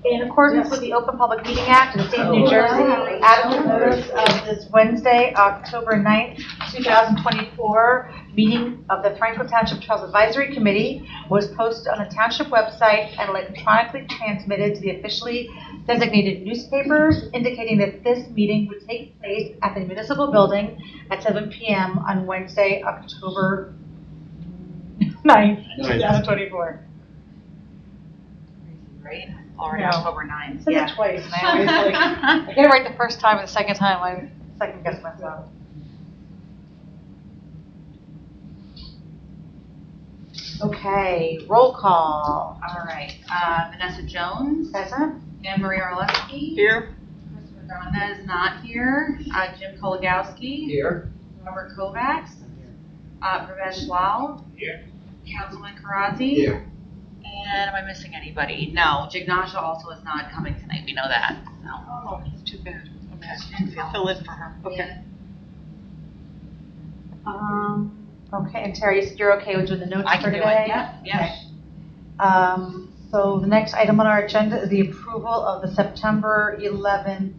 In accordance with the Open Public Meeting Act of the State of New Jersey, adequate notice of this Wednesday, October 9th, 2024, meeting of the Franklin Township Trails Advisory Committee was posted on the Township website and electronically transmitted to the officially designated newspapers, indicating that this meeting would take place at the municipal building at 7 p.m. on Wednesday, October 9th, 2024. Right? Already No. October 9th. I said it twice, and I always I get it right the first time, and the second time I second guess myself. Okay, roll call. All right. Vanessa Jones. Present. Anne Marie Orlowski. Here. Christopher Donda is not here. Jim Kolagowski. Here. Robert Kovacs. Pravesh Lal. Here. Councilman Karazi. Here. And am I missing anybody? No. Jignasha also is not coming tonight. We know that. No. Oh, that's too bad. Okay. Fill in for her. Okay. Okay, and Terry, you said you're okay with doing the notes I for can do today? it. Yep. Yep. Okay. So the next item on our agenda is the approval of the September 11th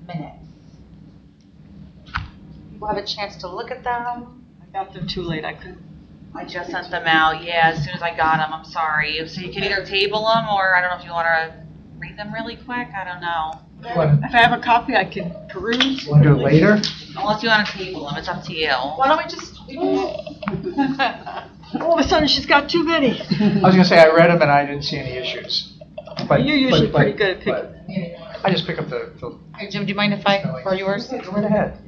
minutes. People have a chance to look at them. I got them too late. I couldn't. I just sent them out. Yeah, as soon as I got them. I'm sorry. So you can either table them, or I don't know if you want to read them really quick. I don't know. If I have a copy, I can peruse. Want to do it later? Unless you want to table them, it's up to you. Why don't we just? All of a sudden, she's got too many. I was gonna say, I read them and I didn't see any issues. But You're usually pretty good at picking. but I just pick up the Hey, Jim, do you mind if I borrow yours? Go right ahead.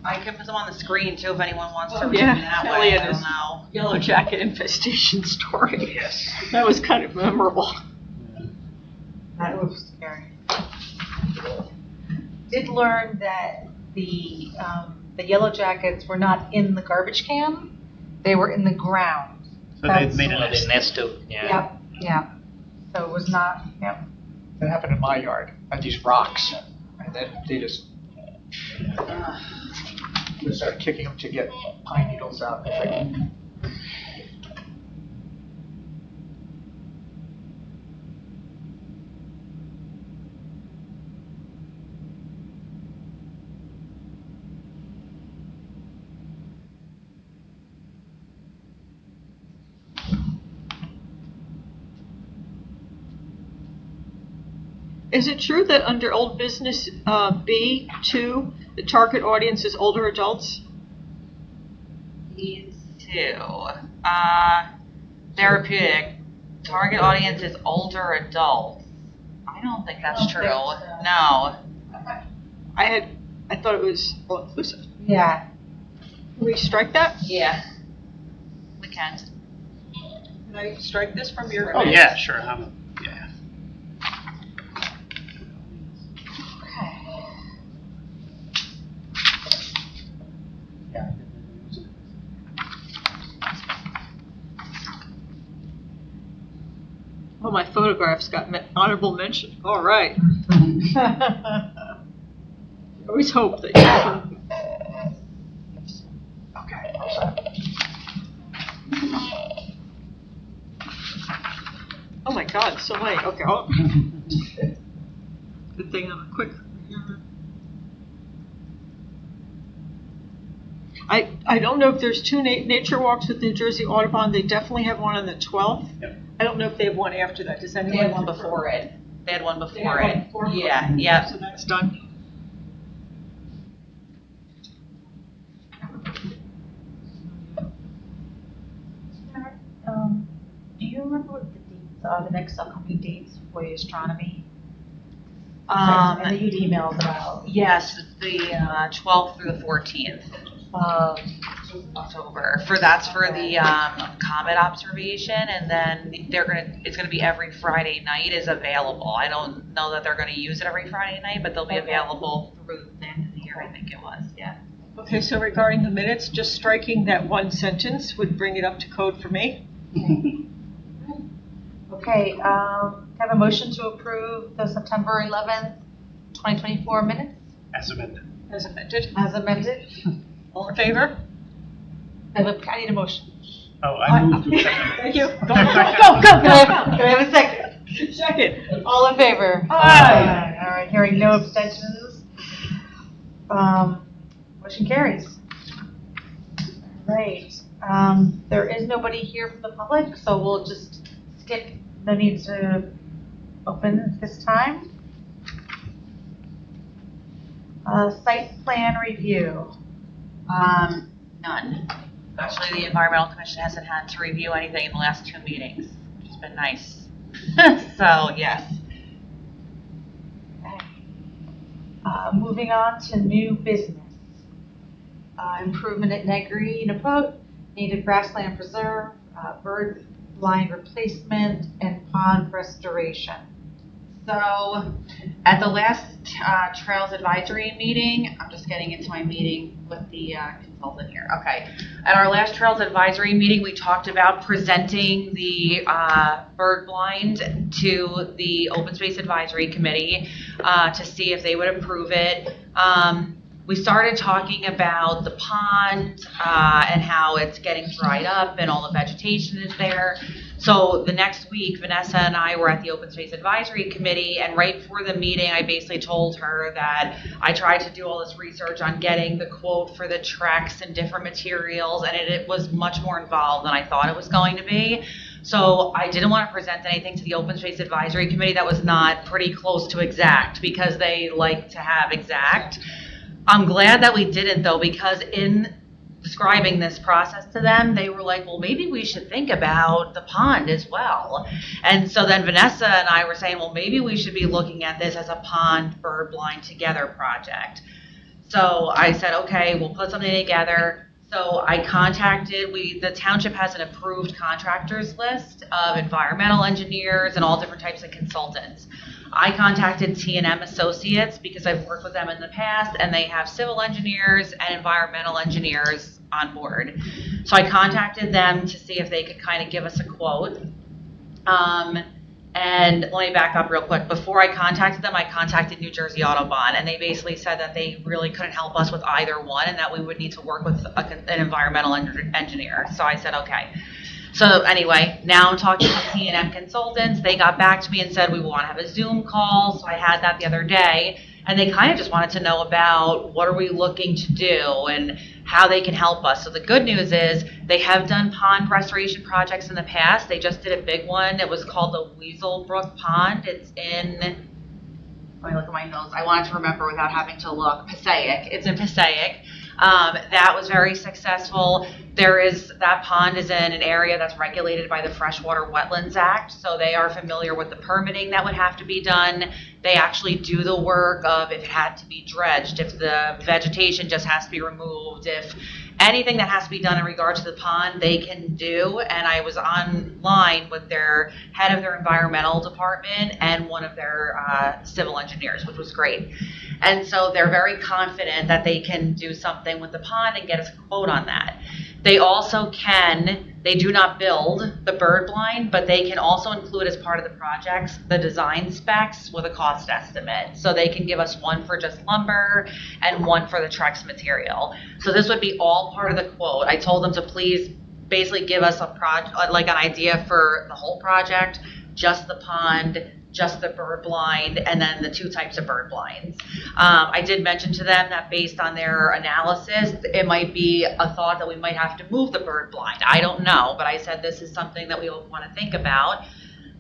I can put them on the screen too if anyone wants to read Yeah, them that way. I Elliot don't is- know. Yellow Jacket infestation story. Yes. That was kind of memorable. That was scary. Did learn that the yellow jackets were not in the garbage can; they were in the ground. So they made another nest too. Yeah. Yep. Yeah. So it was not. Yep. That happened in my yard. I had these rocks, and then they just started kicking them to get pine needles out. It's like, Is it true that under old business B2, the target audience is older adults? These two. Therapeutic. Target audience is older adults. I don't think that's true. No. I thought it was all inclusive. Yeah. Can we strike that? Yeah. We can. Can I strike this from your? Oh, yeah, sure. Yeah. Oh, my photographs got honorable mention. All right. I always hope that you can. okay, all set. Oh my God, so many. Okay. Oh. Good thing I'm quick. I don't know if there's two nature walks with New Jersey Audubon. They definitely have one on the 12th. Yep. I don't know if they have one after that. Does They anyone had one before it. They had one before it. Before Yeah, yeah. So that's done. Do you remember what the dates are? The next upcoming dates for the astronomy? Um, I know you'd emailed about. Yes, the 12th through the 14th October. That's for the comet observation, and then it's gonna be every Friday night is available. I don't know that they're gonna use it every Friday night, but they'll be available through the end of the year. I think it was. Yeah. Okay, so regarding the minutes, just striking that one sentence would bring it up to code for me. Okay, have a motion to approve the September 11th, 2024 minutes As amended. As amended. as amended. All in favor? I need a motion. Oh, I moved to second. Thank you. Go. Can I have a second? Second. All in favor? Aye. All right, hearing no abstentions. Motion carries. All right, there is nobody here from the public, so we'll just skip, no need to open this time. Site plan review. None. Actually, the Environmental Commission hasn't had to review anything in the last 2 meetings, which has been nice. So, yes. Moving on to new business. Improvement at Negri, Napot, native grassland preserve, bird blind replacement, and pond restoration. So, at the last Trails Advisory meeting, I'm just getting into my meeting with the consultant here. Okay. At our last Trails Advisory meeting, we talked about presenting the bird blind to the Open Space Advisory Committee to see if they would approve it. We started talking about the pond and how it's getting dried up and all the vegetation is there. So the next week, Vanessa and I were at the Open Space Advisory Committee, and right before the meeting, I basically told her that I tried to do all this research on getting the quote for the Trex and different materials, and it was much more involved than I thought it was going to be. So I didn't want to present anything to the Open Space Advisory Committee that was not pretty close to exact, because they like to have exact. I'm glad that we didn't, though, because in describing this process to them, they were like, well, maybe we should think about the pond as well. And so then Vanessa and I were saying, well, maybe we should be looking at this as a pond bird blind together project. So I said, okay, we'll put something together. So I contacted, the township has an approved contractors list of environmental engineers and all different types of consultants. I contacted T&M Associates because I've worked with them in the past, and they have civil engineers and environmental engineers on board. So I contacted them to see if they could kind of give us a quote. And let me back up real quick. Before I contacted them, I contacted New Jersey Autobahn, and they basically said that they really couldn't help us with either one, and that we would need to work with an environmental engineer. So I said, okay. So anyway, now I'm talking to T&M Consultants. They got back to me and said we want to have a Zoom call. So I had that the other day, and they kind of just wanted to know about what are we looking to do and how they can help us. So the good news is they have done pond restoration projects in the past. They just did a big one. It was called the Weasel Brook Pond. It's in, let me look at my notes. I wanted to remember without having to look. Passaic. It's in Passaic. That was very successful. That pond is in an area that's regulated by the Freshwater Wetlands Act, so they are familiar with the permitting that would have to be done. They actually do the work of if it had to be dredged, if the vegetation just has to be removed, if anything that has to be done in regard to the pond, they can do. And I was online with their head of their environmental department and one of their civil engineers, which was great. And so they're very confident that they can do something with the pond and get us a quote on that. They also they do not build the bird blind, but they can also include as part of the projects the design specs with a cost estimate. So they can give us one for just lumber and one for the Trex material. So this would be all part of the quote. I told them to please basically give us an idea for the whole project, just the pond, just the bird blind, and then the 2 types of bird blinds. I did mention to them that based on their analysis, it might be a thought that we might have to move the bird blind. I don't know, but I said this is something that we want to think about.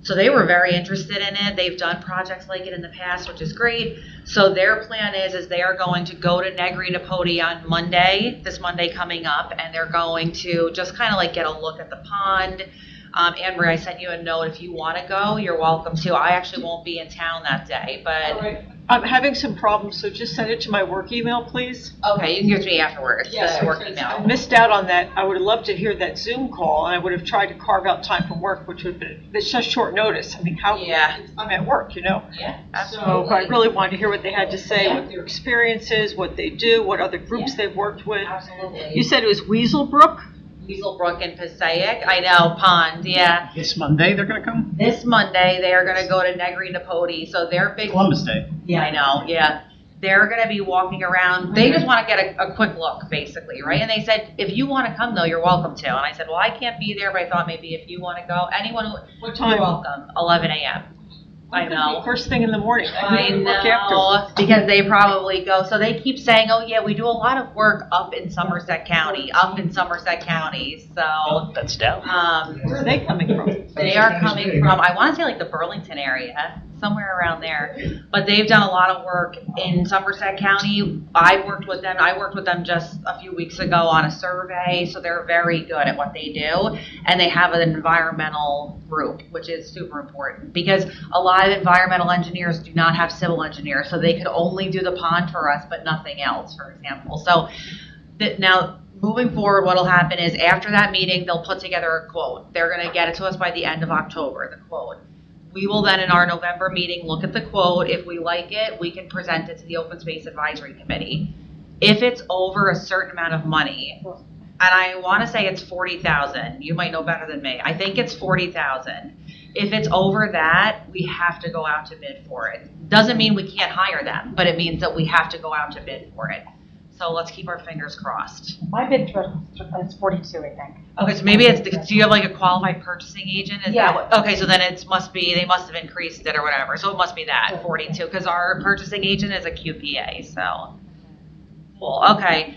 So they were very interested in it. They've done projects like it in the past, which is great. So their plan is they are going to go to Negri Napoti on Monday, this Monday coming up, and they're going to just kind of like get a look at the pond. Anne-Marie, I sent you a note. If you want to go, you're welcome to. I actually won't be in town that day, but... All right. I'm having some problems, so just send it to my work email, please. Okay, you can give it to me afterwards. Yes, the work I email. missed out on that. I would have loved to hear that Zoom call, and I would have tried to carve out time from work, which would have been, it's just short notice. I mean, I'm at work, Yeah, So I really wanted to hear what they had to say, what their experience is, what they do, what other groups they've worked with. Absolutely. You said it was Weasel Brook? Weasel Brook and Passaic. I know, pond, yeah. This Monday they're gonna come? This Monday, they are going to go to Negri Napoti, so they're big. Columbus Day. Yeah, I know, yeah. they're gonna be walking around, they just wanna get a quick look, basically, right? And they said, if you wanna come though, you're welcome to. And I said, well, I can't be there, but I thought maybe if you wanna go, anyone, What you're time? welcome, 11 a.m. I know. First thing in the morning. I Work know, afterwards. because they probably go, so they keep saying, oh yeah, we do a lot of work up in Somerset County, so, That's down. Where are they coming from? they are coming from, I wanna say like the Burlington area, somewhere around there. But they've done a lot of work in Somerset County. I worked with them just a few weeks ago on a survey, so they're very good at what they do. And they have an environmental group, which is super important, because a lot of environmental engineers do not have civil engineers, so they could only do the pond for us, but nothing else, for example. So now, moving forward, what'll happen is after that meeting, they'll put together a quote. They're gonna get it to us by the end of October, the quote. We will then, in our November meeting, look at the quote. If we like it, we can present it to the Open Space Advisory Committee. If it's over a certain amount of money, and I wanna say it's 40,000, you might know better than me. I think it's 40,000. If it's over that, we have to go out to bid for it. Doesn't mean we can't hire them, but it means that we have to go out to bid for it. So let's keep our fingers crossed. My bid is 42, I think. Okay, so maybe it's, do you have like a qualified purchasing agent? Is Yeah. that what, okay, so then they must have increased it or whatever. So it must be that, 42, because our purchasing agent is a QPA, so. Well, okay.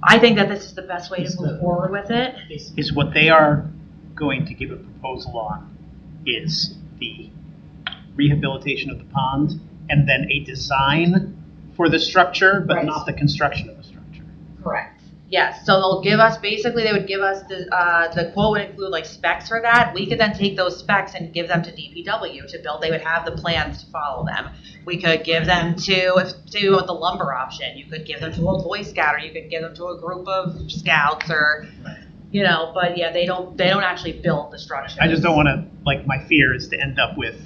I think that this is the best way to move forward with it. Is what they are going to give a proposal on is the rehabilitation of the pond and then a design for the structure, but Right. not the construction of the structure. Correct. Yes, so they'll give us, basically, they would give us the quote would include like specs for that. We could then take those specs and give them to DPW to build. They would have the plans to follow them. We could give them to the lumber option. You could give them to a Boy Scout, or you could give them to a group of scouts, or, you know, but yeah, they don't actually build the structure. I just don't want to, like, my fear is to end up with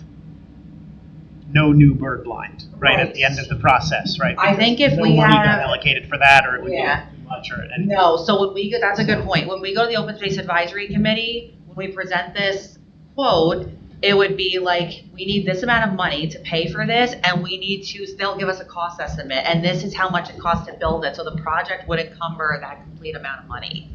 no new bird blind, right, at the end of the process, right? I think if no we money got have- allocated for that, or it would be Yeah. too much, or anything. No, so when we go, that's a good point. When we go to the Open Space Advisory Committee, when we present this quote, it would be like, we need this amount of money to pay for this, and they'll give us a cost estimate, and this is how much it costs to build it, so the project would encumber that complete amount of money.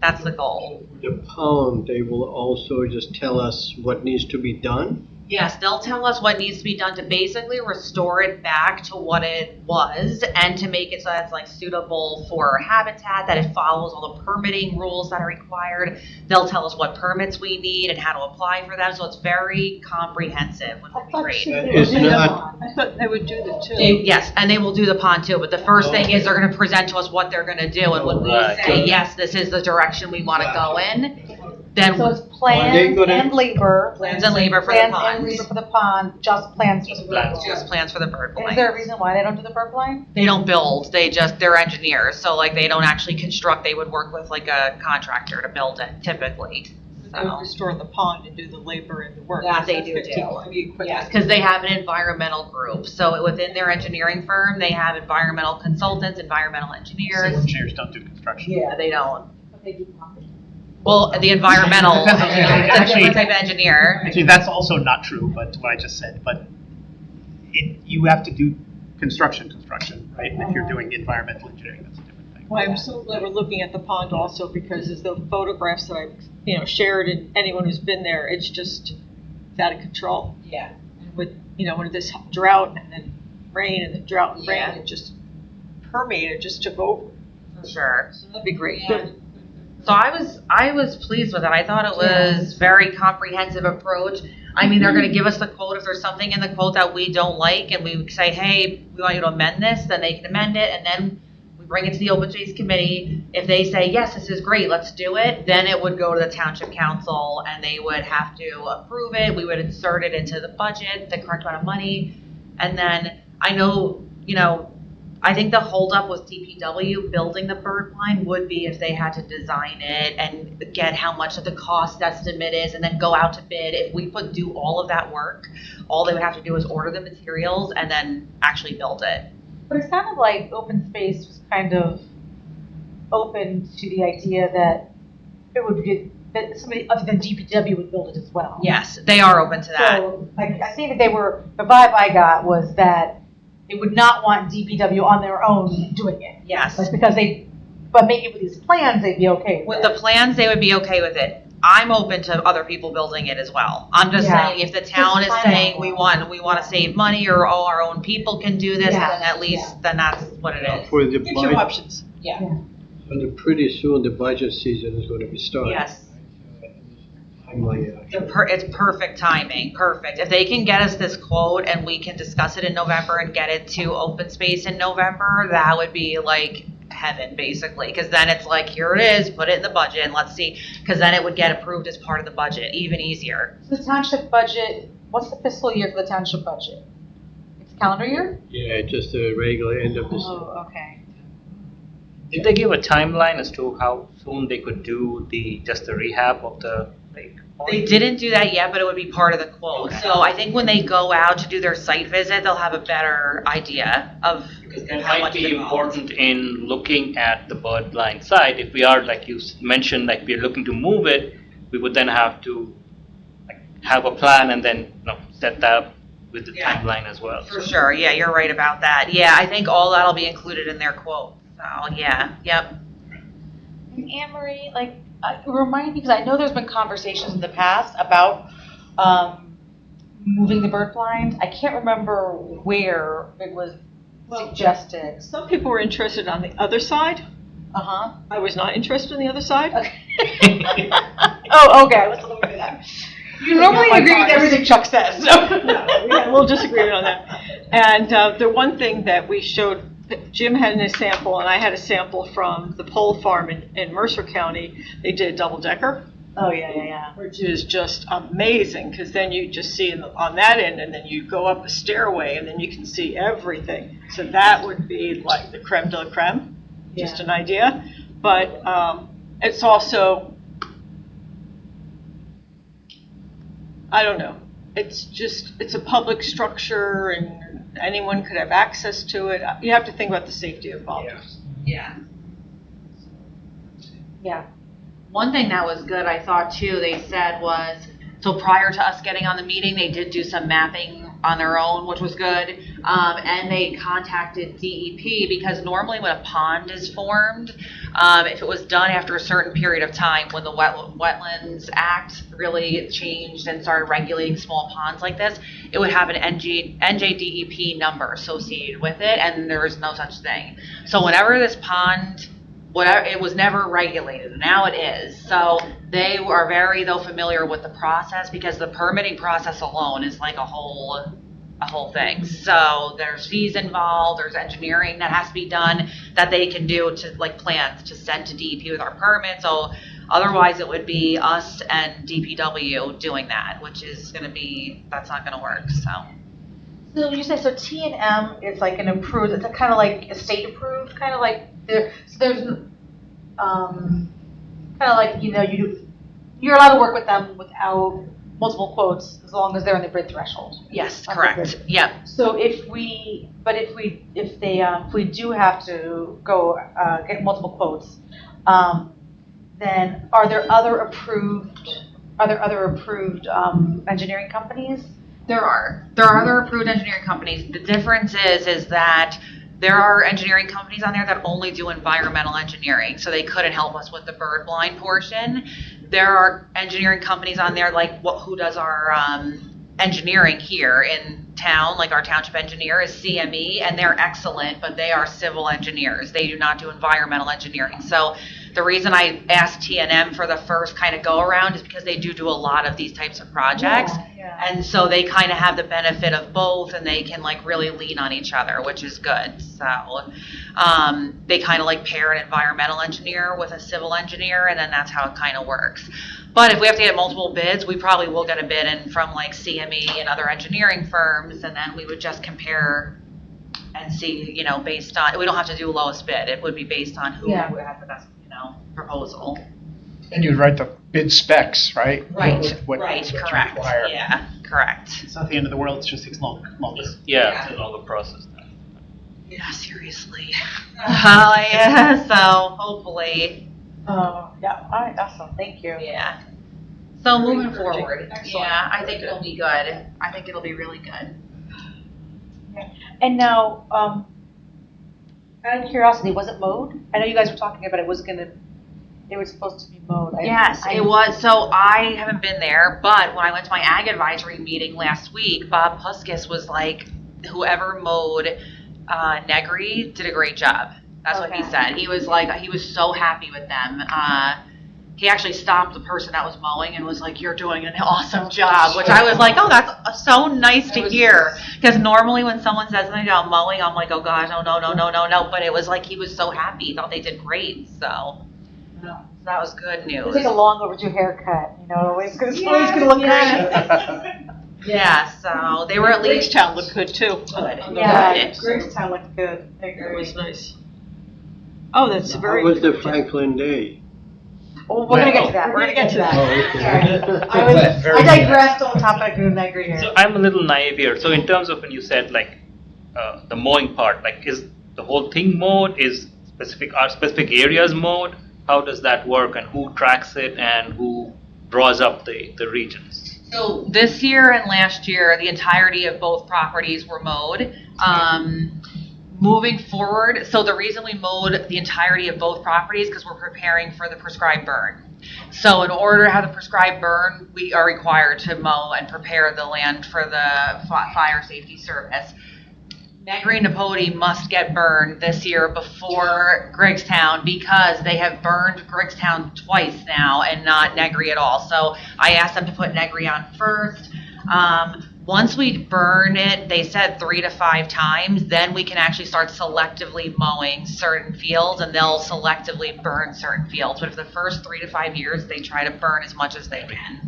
That's the goal. The pond, they will also just tell us what needs to be done. Yes, they'll tell us what needs to be done to basically restore it back to what it was, and to make it so that it's like suitable for habitat, that it follows all the permitting rules that are required. They'll tell us what permits we need and how to apply for them, so it's very comprehensive, which would be great. It's not, I thought they would do the two. Yes, and they will do the pond too, but the first thing is they're gonna present to us what they're gonna do, and when we say, yes, this is the direction we wanna go in, then So it's Are they plans gonna- and labor. plans and labor for the Plans and pond. labor for the pond, just plans for the bird blind. Just plans for the bird Is blind. there a reason why they don't do the bird blind? They don't build, they're engineers, so like they don't actually construct, they would work with like a contractor to build it typically. They would restore the pond and do the labor and the work. That they do 50 too. heavy equipment. Yes, because they have an environmental group, so within their engineering firm, they have environmental consultants, environmental Civil engineers. engineers don't do construction. Yeah, they don't. Well, the environmental, Depends on the engineer. it's a Actually- different type of engineer. Actually, that's also not true, but what I just said, but you have to do construction, right? And if you're doing environmental engineering, that's a different thing. Well, I'm so glad we're looking at the pond also, because as the photographs that I've, shared, and anyone who's been there, it's just, it's out of control. Yeah. And with, when this drought and then rain and then drought and rain, Yeah. it just permeated, just took over. For sure. So that'd be great. Yeah. Good. So I was pleased with it. I thought it was very comprehensive approach. I mean, they're gonna give us the quote. If there's something in the quote that we don't like, and we say, hey, we want you to amend this, then they can amend it, and then we bring it to the Open Space Committee. If they say, yes, this is great, let's do it, then it would go to the Township Council, and they would have to approve it. We would insert it into the budget, the correct amount of money, and then I know, I think the holdup with DPW building the bird blind would be if they had to design it and get how much of the cost estimate is, and then go out to bid. If we could do all of that work, all they would have to do is order the materials and then actually build it. But it sounded like open space was kind of open to the idea that it would be, that somebody other than DPW would build it as well. Yes, they are open to that. So I think that the vibe I got was that they would not want DPW on their own doing it. Yes. Like, because but maybe with these plans, they'd be okay With the plans, they would be okay with it. I'm open to other people building it as well. I'm just Yeah. saying, if the town is Just saying find we want to save money, or all our own people can do this, Yeah. then at least, then that's what it is. For the Gives you budget, options. and pretty soon the budget season is gonna be starting. Yes. Timeline, It's perfect timing, perfect. If they can get us this quote and we can discuss it in November and get it to open space in November, that would be like heaven, basically. Because then it's like, here it is, put it in the budget and let's see. Because then it would get approved as part of the budget, even easier. The township budget, what's the fiscal year for the township budget? It's calendar year? Yeah, just a regular end of this. Oh, okay. Did they give a timeline as to how soon they could do just the rehab of the lake? They didn't do that yet, but it would be part of the quote. Okay. So I think when they go out to do their site visit, they'll have a better idea of It how might much be is involved. important in looking at the bird line site. If we are, like you mentioned, like we're looking to move it, we would then have to like, have a plan and then set that up with the Yeah. timeline as well. For sure, yeah, you're right about that. Yeah, I think all that'll be included in their quote. So, yeah, yep. And Anne Marie, like, remind me, because I know there's been conversations in the past about moving the bird blind. I can't remember where it was suggested. Some people were interested on the other side. Uh-huh. I was not interested in the other side. Oh, okay, I was looking at that. You normally my agree with bias. everything Chuck says, so. No, we had a little disagreement on that. And the one thing that we showed, Jim had a sample and I had a sample from the pole farm in Mercer County. They did a double decker, Oh, yeah. which is just amazing because then you just see on that end and then you go up a stairway and then you can see everything. So that would be like the creme de la creme, just an idea. But it's also, I don't know. It's a public structure and anyone could have access to it. You have to think about the safety involved. Yeah. Yeah. One thing that was good, I thought too, they said was, so prior to us getting on the meeting, they did do some mapping on their own, which was good. And they contacted DEP because normally when a pond is formed, if it was done after a certain period of time, when the Wetlands Act really changed and started regulating small ponds like this, it would have an NJDEP number associated with it, and there is no such thing. So whenever this pond, it was never regulated, and now it is. So they are very, familiar with the process because the permitting process alone is like a whole thing. So there's fees involved, there's engineering that has to be done that they can do to like plans to send to DEP with our permit. So otherwise it would be us and DPW doing that, which is that's not gonna work, so. So you say, so T&M is like an approved, it's kind of like a state approved, kind of like, there's, kind of like, you're allowed to work with them without multiple quotes as long as they're in the bid threshold. Yes, Okay, correct, good. yep. So if we do have to go get multiple quotes, then are there other approved engineering companies? There are other approved engineering companies. The difference is that there are engineering companies on there that only do environmental engineering, so they couldn't help us with the bird blind portion. There are engineering companies on there like who does our engineering here in town, like our township engineer is CME, and they're excellent, but they are civil engineers. They do not do environmental engineering. So the reason I asked T&M for the first kind of go around is because they do a lot of these types of projects. Yeah. And so they kind of have the benefit of both, and they can like really lean on each other, which is good. So they kind of like pair an environmental engineer with a civil engineer, and then that's how it kind of works. But if we have to get multiple bids, we probably will get a bid in from like CME and other engineering firms, and then we would just compare and see, based on, we don't have to do lowest bid. It would be based on who Yeah. would have the best, proposal. And you'd write the bid specs, right? Right, What right, you correct. require. Yeah, correct. It's not the end of the world, it just takes longer. Yeah, it's a longer process. Yeah, seriously. Oh, yeah, so hopefully, Oh, yeah, all right, awesome, thank you. yeah. So moving encouraging. forward, Excellent. yeah, I think it'll be good. I think it'll be really good. And now, out of curiosity, was it mowed? I know you guys were talking about it was gonna, it was supposed to be mowed. Yes, it was. So I haven't been there, but when I went to my ag advisory meeting last week, Bob Puskis was like, whoever mowed Negri did a great job. That's what he Okay. said. He was like, he was so happy with them. He actually stopped the person that was mowing and was like, "You're doing an awesome job," which I was like, "Oh, that's so nice to hear." Because normally when someone says something about mowing, I'm like, "Oh gosh, oh no." But it was like he was so happy. He thought they did great. So that was good news. It's like a long overdue haircut, you know, it's always gonna look great. Yeah, so they were at least Bridgetown looked good too. good. Yeah, Bridgetown looked good. I It agree. was nice. Oh, that's How very. was the Franklin Day? Well, we're gonna get to that, we're gonna get to that. Oh, okay. I digressed on the topic of Negri here. So I'm a little naive here. So in terms of when you said like the mowing part, like is the whole thing mowed? Are specific areas mowed? How does that work, and who tracks it, and who draws up the regions? So this year and last year, the entirety of both properties were mowed. Moving forward, so the reason we mowed the entirety of both properties because we're preparing for the prescribed burn. So in order to have the prescribed burn, we are required to mow and prepare the land for the fire safety service. Negri and Napodi must get burned this year before Griggstown because they have burned Griggstown twice now and not Negri at all. So I asked them to put Negri on first. Once we burn it, they said 3 to 5 times, then we can actually start selectively mowing certain fields and they'll selectively burn certain fields. But for the first 3 to 5 years, they try to burn as much as they can.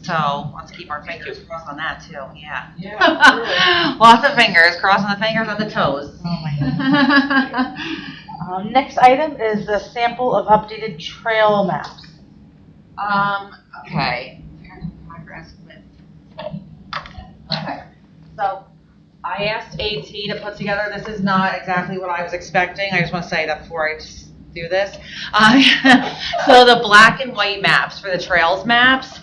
So let's keep our fingers crossed on that too, yeah. Lots of fingers, crossing the fingers and the toes. Oh my God. Next item is the sample of updated trail maps. Okay. Progress with. Okay, so I asked AT to put together, this is not exactly what I was expecting, I just want to say that before I just do this. So the black and white maps for the trails maps,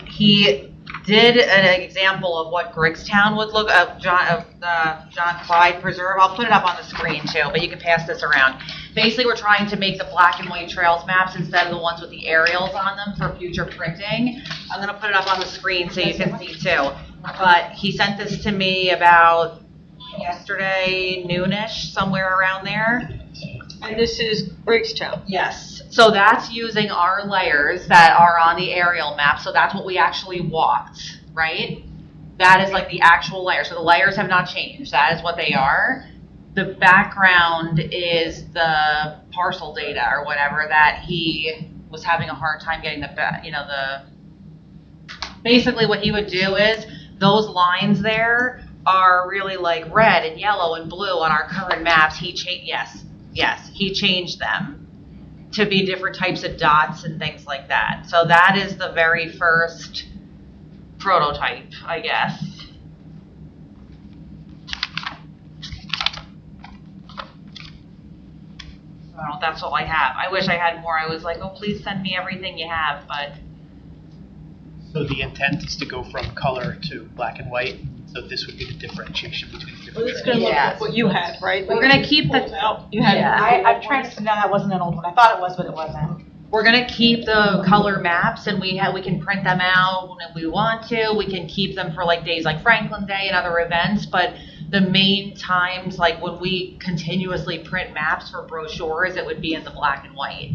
he did an example of what Griggstown would look of John Clyde Preserve. I'll put it up on the screen too, but you can pass this around. Basically, we're trying to make the black and white trails maps instead of the ones with the aerials on them for future printing. I'm gonna put it up on the screen so you can see too. But he sent this to me about yesterday noonish, somewhere around there. And this is Briggstown. Yes. So that's using our layers that are on the aerial map. So that's what we actually walked, right? That is like the actual layer. So the layers have not changed. That is what they are. The background is the parcel data or whatever that he was having a hard time getting basically what he would do is those lines there are really like red and yellow and blue on our current maps. He changed them to be different types of dots and things like that. So that is the very first prototype, I guess. Well, that's all I have. I wish I had more. I was like, oh, please send me everything you have, but So the intent is to go from color to black and white, so this would be the differentiation between the Well, different. it's gonna look Yeah. like what you had, right? we're gonna keep the You had. Yeah. I'm trying to, no, that wasn't an old one. I thought it was, but it wasn't. We're gonna keep the color maps, and we can print them out when we want to. We can keep them for like days like Franklin Day and other events, but the main times, like when we continuously print maps for brochures, it would be in the black and white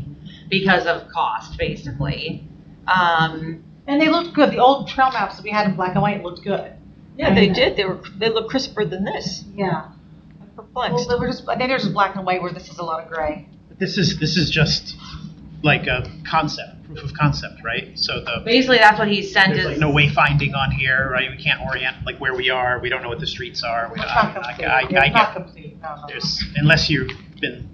because of cost, basically. And they looked good. The old trail maps that we had in black and white looked good. Yeah, they did. They look crisper than this. Yeah. I'm Well, perplexed. they were just, I think there's just black and white where this is a lot of gray. This is just like a concept, proof of concept, right? So Basically, that's what he sent there's us. like no wayfinding on here, right? We can't orient like where we are. We don't know what the streets are. It's not complete. I It's get not complete. No, no. there's unless you've been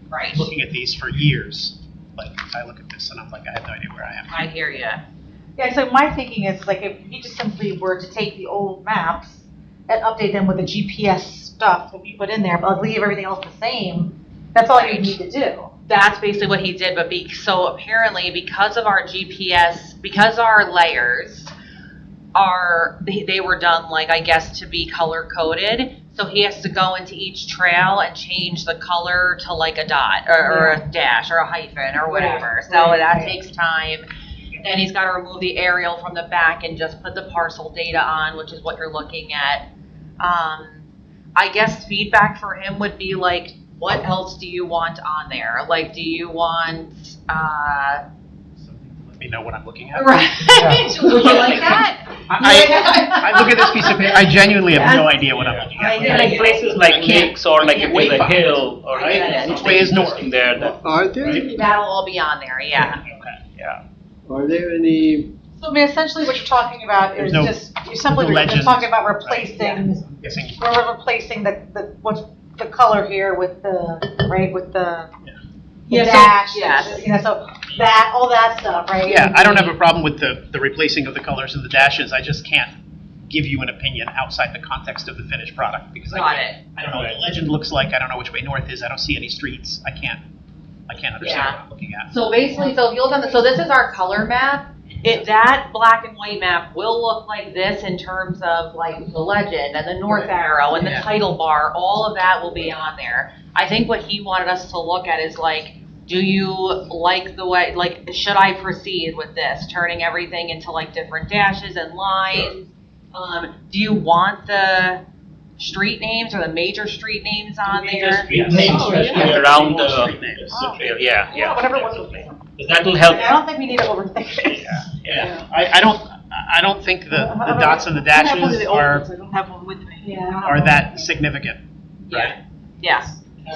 Right. looking at these for years. Like I look at this and I'm like, I have no idea where I am. I hear you. Yeah, so my thinking is like if you just simply were to take the old maps and update them with the GPS stuff that we put in there, but leave everything else the same, that's all you need to do. That's basically what he did, but so apparently because of our GPS, because our layers they were done like, I guess, to be color coded. So he has to go into each trail and change the color to like a dot or a dash or a hyphen or whatever. So that takes time. Then he's got to remove the aerial from the back and just put the parcel data on, which is what you're looking at. I guess feedback for him would be like, what else do you want on there? Like, do you want, Let me know what I'm looking at. right? Would you like that? I look at this piece of paper, I genuinely have no idea what I'm looking at. Yeah, like places like lakes or like if there's a hill or right. Which way is north? There, that, Are there, That'll all be on there, yeah. yeah. are there any, So I mean, essentially what you're talking about is There's no- just, you're simply no we're legend. talking about replacing, I'm guessing. we're replacing what's the color here with the, right, with the Yeah, so- dash. yes. You know, so that, all that stuff, right? Yeah, I don't have a problem with the replacing of the colors and the dashes, I just can't give you an opinion outside the context of the finished product, because Got I don't know what the legend looks like, I don't know which way north is, I don't see any streets, I can't understand Yeah. what I'm looking at. So basically, so if you look on so this is our color map. That black and white map will look like this in terms of like the legend and the north arrow and the Yeah. title bar. All of that will be on there. I think what he wanted us to look at is like, do you like the way, like, should I proceed with this, turning everything into like different dashes and lines? Do you want the street names or the major street names on there? Street names, Oh, yeah. especially around the Street names. trail, yeah. Whatever it was. That will help. I don't think we need to overthink it. Yeah, I don't think the dots and the dashes I don't have one with me. Yeah. are that significant, right? Yeah.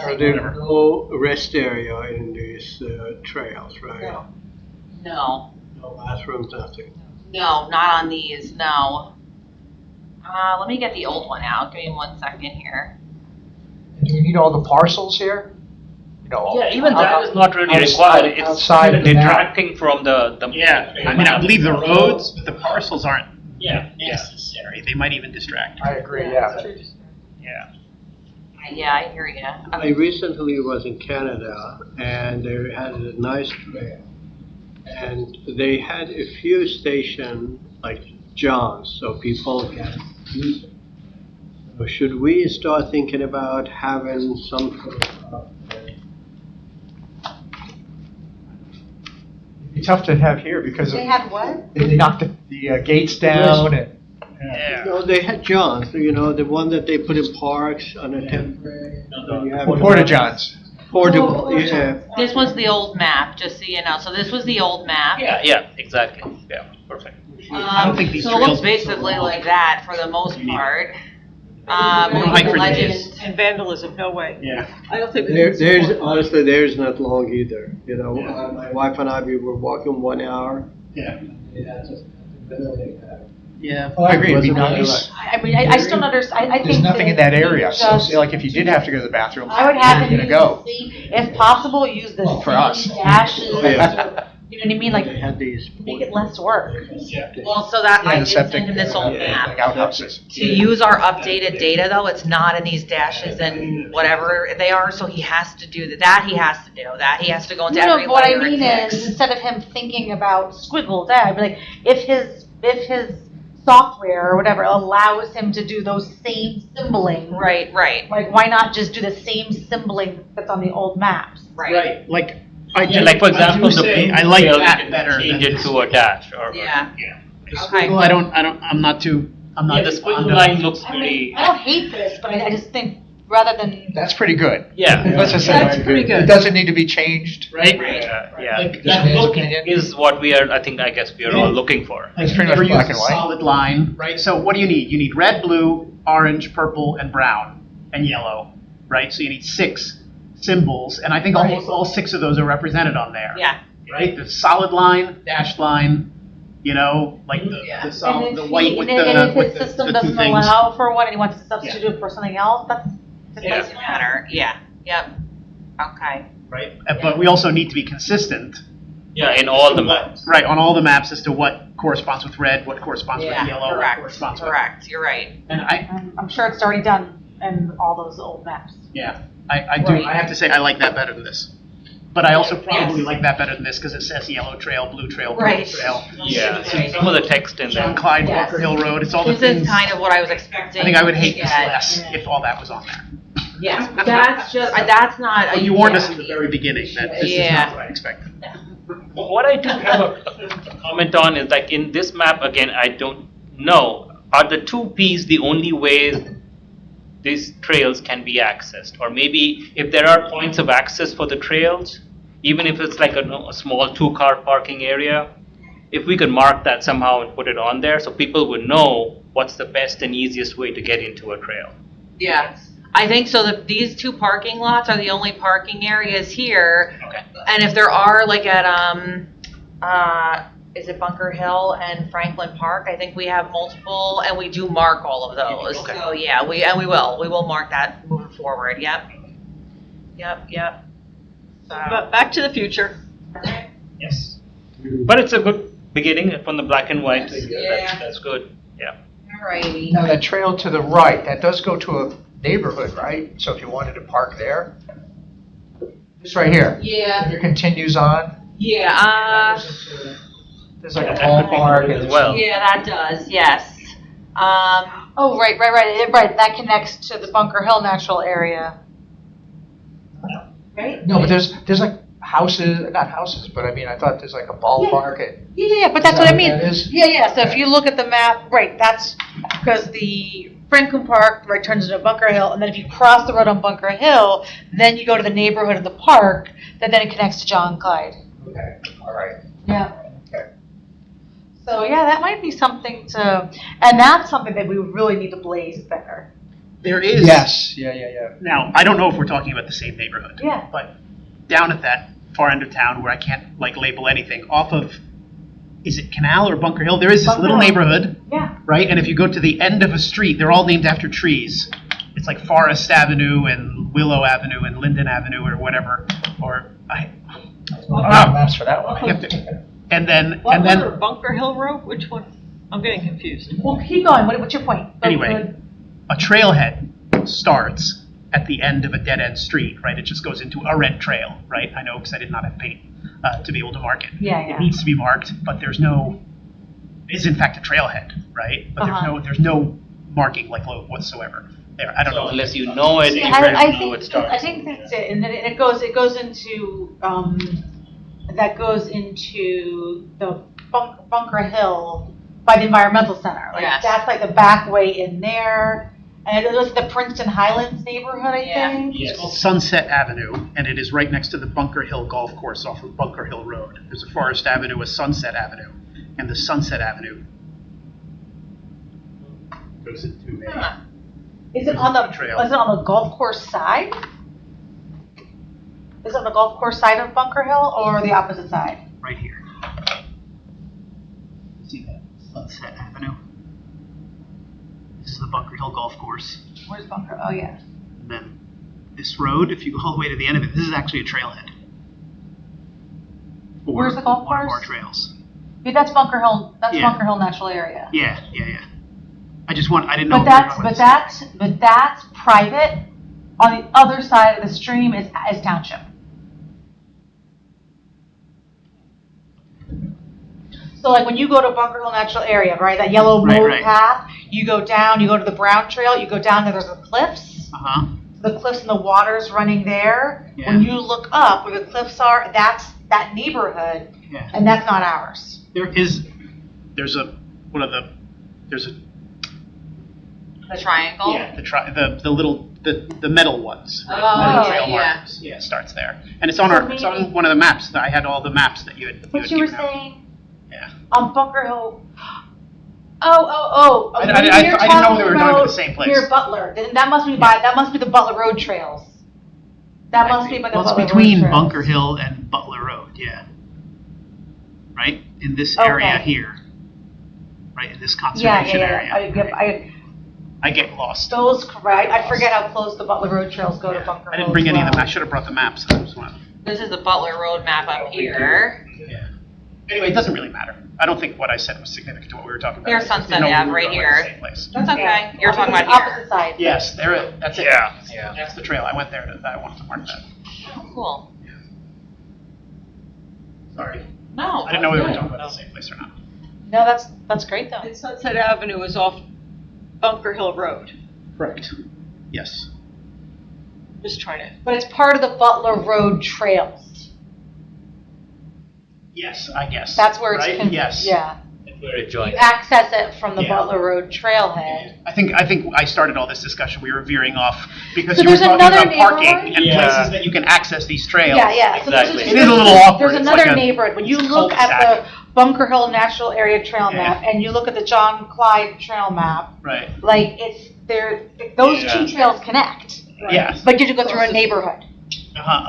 are there no rest area in these trails, right? No. No. No bathrooms, nothing. No, not on these, no. Let me get the old one out. Give me 1 second here. Do we need all the parcels here? You know, Yeah, even that is not really required. It's outside of the map. detracting from the. Yeah, I mean, I believe the roads, but the parcels aren't Yeah. necessary, they might even distract. I agree, yeah. Yeah. Yeah, I hear you. I recently was in Canada and they had a nice trail. And they had a few stations like John's, so people can use it. So should we start thinking about having some sort of, It'd be tough to have here because They had what? they knocked the gates down and. Yeah. no, they had John's, you know, the one that they put in parks on a temporary. so you have Porta Johns. Portable, yeah. This was the old map, just so you know. So this was the old map. Yeah, exactly. Yeah, perfect. I don't think these So it looks trails are so basically long. like that for the most part. hike for Legend. days. And vandalism, no way. Yeah. I don't think. There's honestly, there's not long either, you know, my wife and I, we were walking 1 hour. Yeah. Yeah, just barely that. Yeah. Oh, I agree, it'd be Wasn't really nice. I mean, I still don't understand, I think. There's nothing in that area, so just- say, like if you did have to go to the bathroom, I would where have are them you use gonna go? the same, if possible, use the For us. same dashes, Oh, yeah. you know what I mean, like, They had these. make it less work. Well, so that I Yeah, the did send septic, him this old yeah, map. like outhouses. To use our updated data though, it's not in these dashes and whatever they are, so he has to do that he has to do, that he has to go into No, every but what I layer and mean fix. is, instead of him thinking about squiggles, I'd be like, if his software or whatever allows him to do those same symboling, Right, like, why not just do the same symboling that's on the old maps? right. Like, Yeah, like for example, do the say blue I like trail, you that can better change than it this. to a dash or. Yeah. Okay. Well, I'm not Yeah, the fond squiggly of- line looks I mean, pretty. I don't hate this, but I just think, rather than, That's pretty good. Yeah. Let's just say, That's pretty it doesn't need to be changed. Right? Yeah. Like, that That look opinion. is what we are. I guess we are all looking for. It's pretty much Or use black a and white. solid line, right? So what do you need? You need red, blue, orange, purple, and brown, and yellow, right? So you need 6 symbols, and I think almost all 6 of those are represented on there. Yeah, Right? The solid line, dashed line, you know, like Yeah. the solid, and the if white he, with and the if with his the system two doesn't things. allow for one and he wants to substitute it for something else, that doesn't matter. yeah, yep, okay. Right? But we also need to be consistent, Yeah, in all the maps. right, on all the maps as to what corresponds with red, what corresponds with Yeah, yellow, what correct, corresponds with. correct, you're right. And I'm sure it's already done in all those old maps. I do. Right. I have to say, I like that better than this. But I also probably like that better than this because it says yellow trail, blue trail, purple Right. trail. Yeah, so some of the text in John there. Clyde, Yes. Bunker Hill Road, it's all the This things. is kind of what I was expecting. I think I would hate to this get. less if all that was on there. Yeah, that's just, that's not. But you warned us in the very beginning that this is Yeah. not what I expected. What I do have a comment on is like in this map, again, I don't know, are the two Ps the only ways these trails can be accessed? Or maybe if there are points of access for the trails, even if it's like a small 2-car parking area, if we could mark that somehow and put it on there so people would know what's the best and easiest way to get into a trail. Yeah, I think so. These two parking lots are the only parking areas here. Okay. And if there are like at is it Bunker Hill and Franklin Park? I think we have multiple, and we do mark all of those. Okay. So yeah, we will mark that moving forward. Yep. So. But back to the future. Yes. But it's a good beginning from the black and white. Yeah. That's good, yeah. Alrighty. Now, that trail to the right, that does go to a neighborhood, right? So if you wanted to park there, it's right here. Yeah. It continues on. Yeah. There's like a That could be ballpark good and as well. Yeah, that does. Yes. Oh, right. That connects to the Bunker Hill natural area. Right? No, but there's like houses, not houses, but I mean, I thought there's like a ballpark at. Yeah, but that's Is what that I mean. what that is? Yeah, so if you look at the map, right, that's because the Franklin Park, right, turns into Bunker Hill, and then if you cross the road on Bunker Hill, then you go to the neighborhood of the park, that then it connects to John Clyde. Okay, all right. Yeah. Okay. So, yeah, that might be something to, and that's something that we would really need to blaze better. There is. Yes, yeah. Now, I don't know if we're talking about the same neighborhood. Yeah. But down at that far end of town where I can't like label anything, off of, is it Canal or Bunker Hill? There is this Bunker little Hill. neighborhood, Yeah. right? And if you go to the end of a street, they're all named after trees. It's like Forest Avenue and Willow Avenue and Linden Avenue or whatever. Or Maps for that one. I have to, and then Butler or Bunker Hill Road? Which one? I'm getting confused. Well, keep going. What's your point? Anyway. a trailhead starts at the end of a dead-end street, right? It just goes into a red trail, right? I know because I did not have paint to be able to mark it. Yeah. It needs to be marked, but there's no, it is in fact a trailhead, right? But there's no marking like whatsoever there. I don't So know. unless you know it, you I know it think starts. I think that's it, and then it goes into that goes into the Bunker Hill by the environmental center. Like Yes. that's like the back way in there, and it goes to the Princeton Highlands neighborhood, I Yeah. think. It's called Sunset Avenue, and it is right next to the Bunker Hill Golf Course off of Bunker Hill Road. There's a Forest Avenue, a Sunset Avenue, and the Sunset Avenue goes into a Huh. Is it on the Trail. Is it on the golf course side? Is it on the golf course side of Bunker Hill or the opposite side? right here. See that? Sunset Avenue. This is the Bunker Hill Golf Course. Where's Bunker? Oh yeah. And then this road, if you go all the way to the end of it, this is actually a trailhead. For Where's the golf one of course? our trails. Yeah, that's Bunker Hill. That's Yeah. Bunker Hill natural area. Yeah. I didn't know. But that's private. On the other side of the stream is Township. So like when you go to Bunker Hill Natural Area, right, that yellow Right, road right. path, you go down, you go to the Brown Trail, you go down there, there's the cliffs. Uh-huh. The cliffs and the water's running there. Yeah. When you look up where the cliffs are, that's that neighborhood, Yeah. and that's not ours. There's a The triangle? the little the metal ones. Oh, metal trail yeah. markers. Yeah, it starts there. And it's on it's on one of the maps. I had all the maps that you had What you were given out. saying Yeah. on Bunker Hill. Oh. I didn't know we were talking about the same place. Near Butler. Then that must be the Butler Road trails. That must be by the Well, it's Butler between Road trails. Bunker Hill and Butler Road, yeah. Right? In this area Okay. here. Right, in this Yeah. conservation area. I I get lost. those correct. I forget how close the Butler Road trails go to Bunker Hill. I didn't bring as any of them. well. I should have brought the maps. That was one of them. This is the Butler Road map up here. Yeah. Anyway, it doesn't really matter. I don't think what I said was significant to what we were talking about. Here's I just Sunset didn't know we Ave were right going to here. the same place. That's okay. Yeah. You're talking about Opposite here. side. Yes, that's it. Yeah. That's the trail. I went there. I wanted to mark that. Oh, cool. Sorry. No. I didn't know we were that's talking good. about the same place or not. No, that's great though. And Sunset Avenue is off Bunker Hill Road. Correct. Yes. Just trying to. But it's part of the Butler Road trails. Yes, I guess. That's where it's, right? Yes. yeah. Where it You joins. access it from the Yeah. Butler Road trailhead. I think I started all this discussion, we were veering off, because So you were there's talking another about parking neighborhood? and Yeah. places that you can access these trails. Yeah, yeah. So Exactly. It is a little awkward. There's It's another like a- neighborhood. When you it's a look at the cul-de-sac. Bunker Hill Natural Area Trail Yeah. map and you look at the John Clyde Trail map, Right, like it's there. Those Yeah. two trails connect, yes. but you have to go through a neighborhood,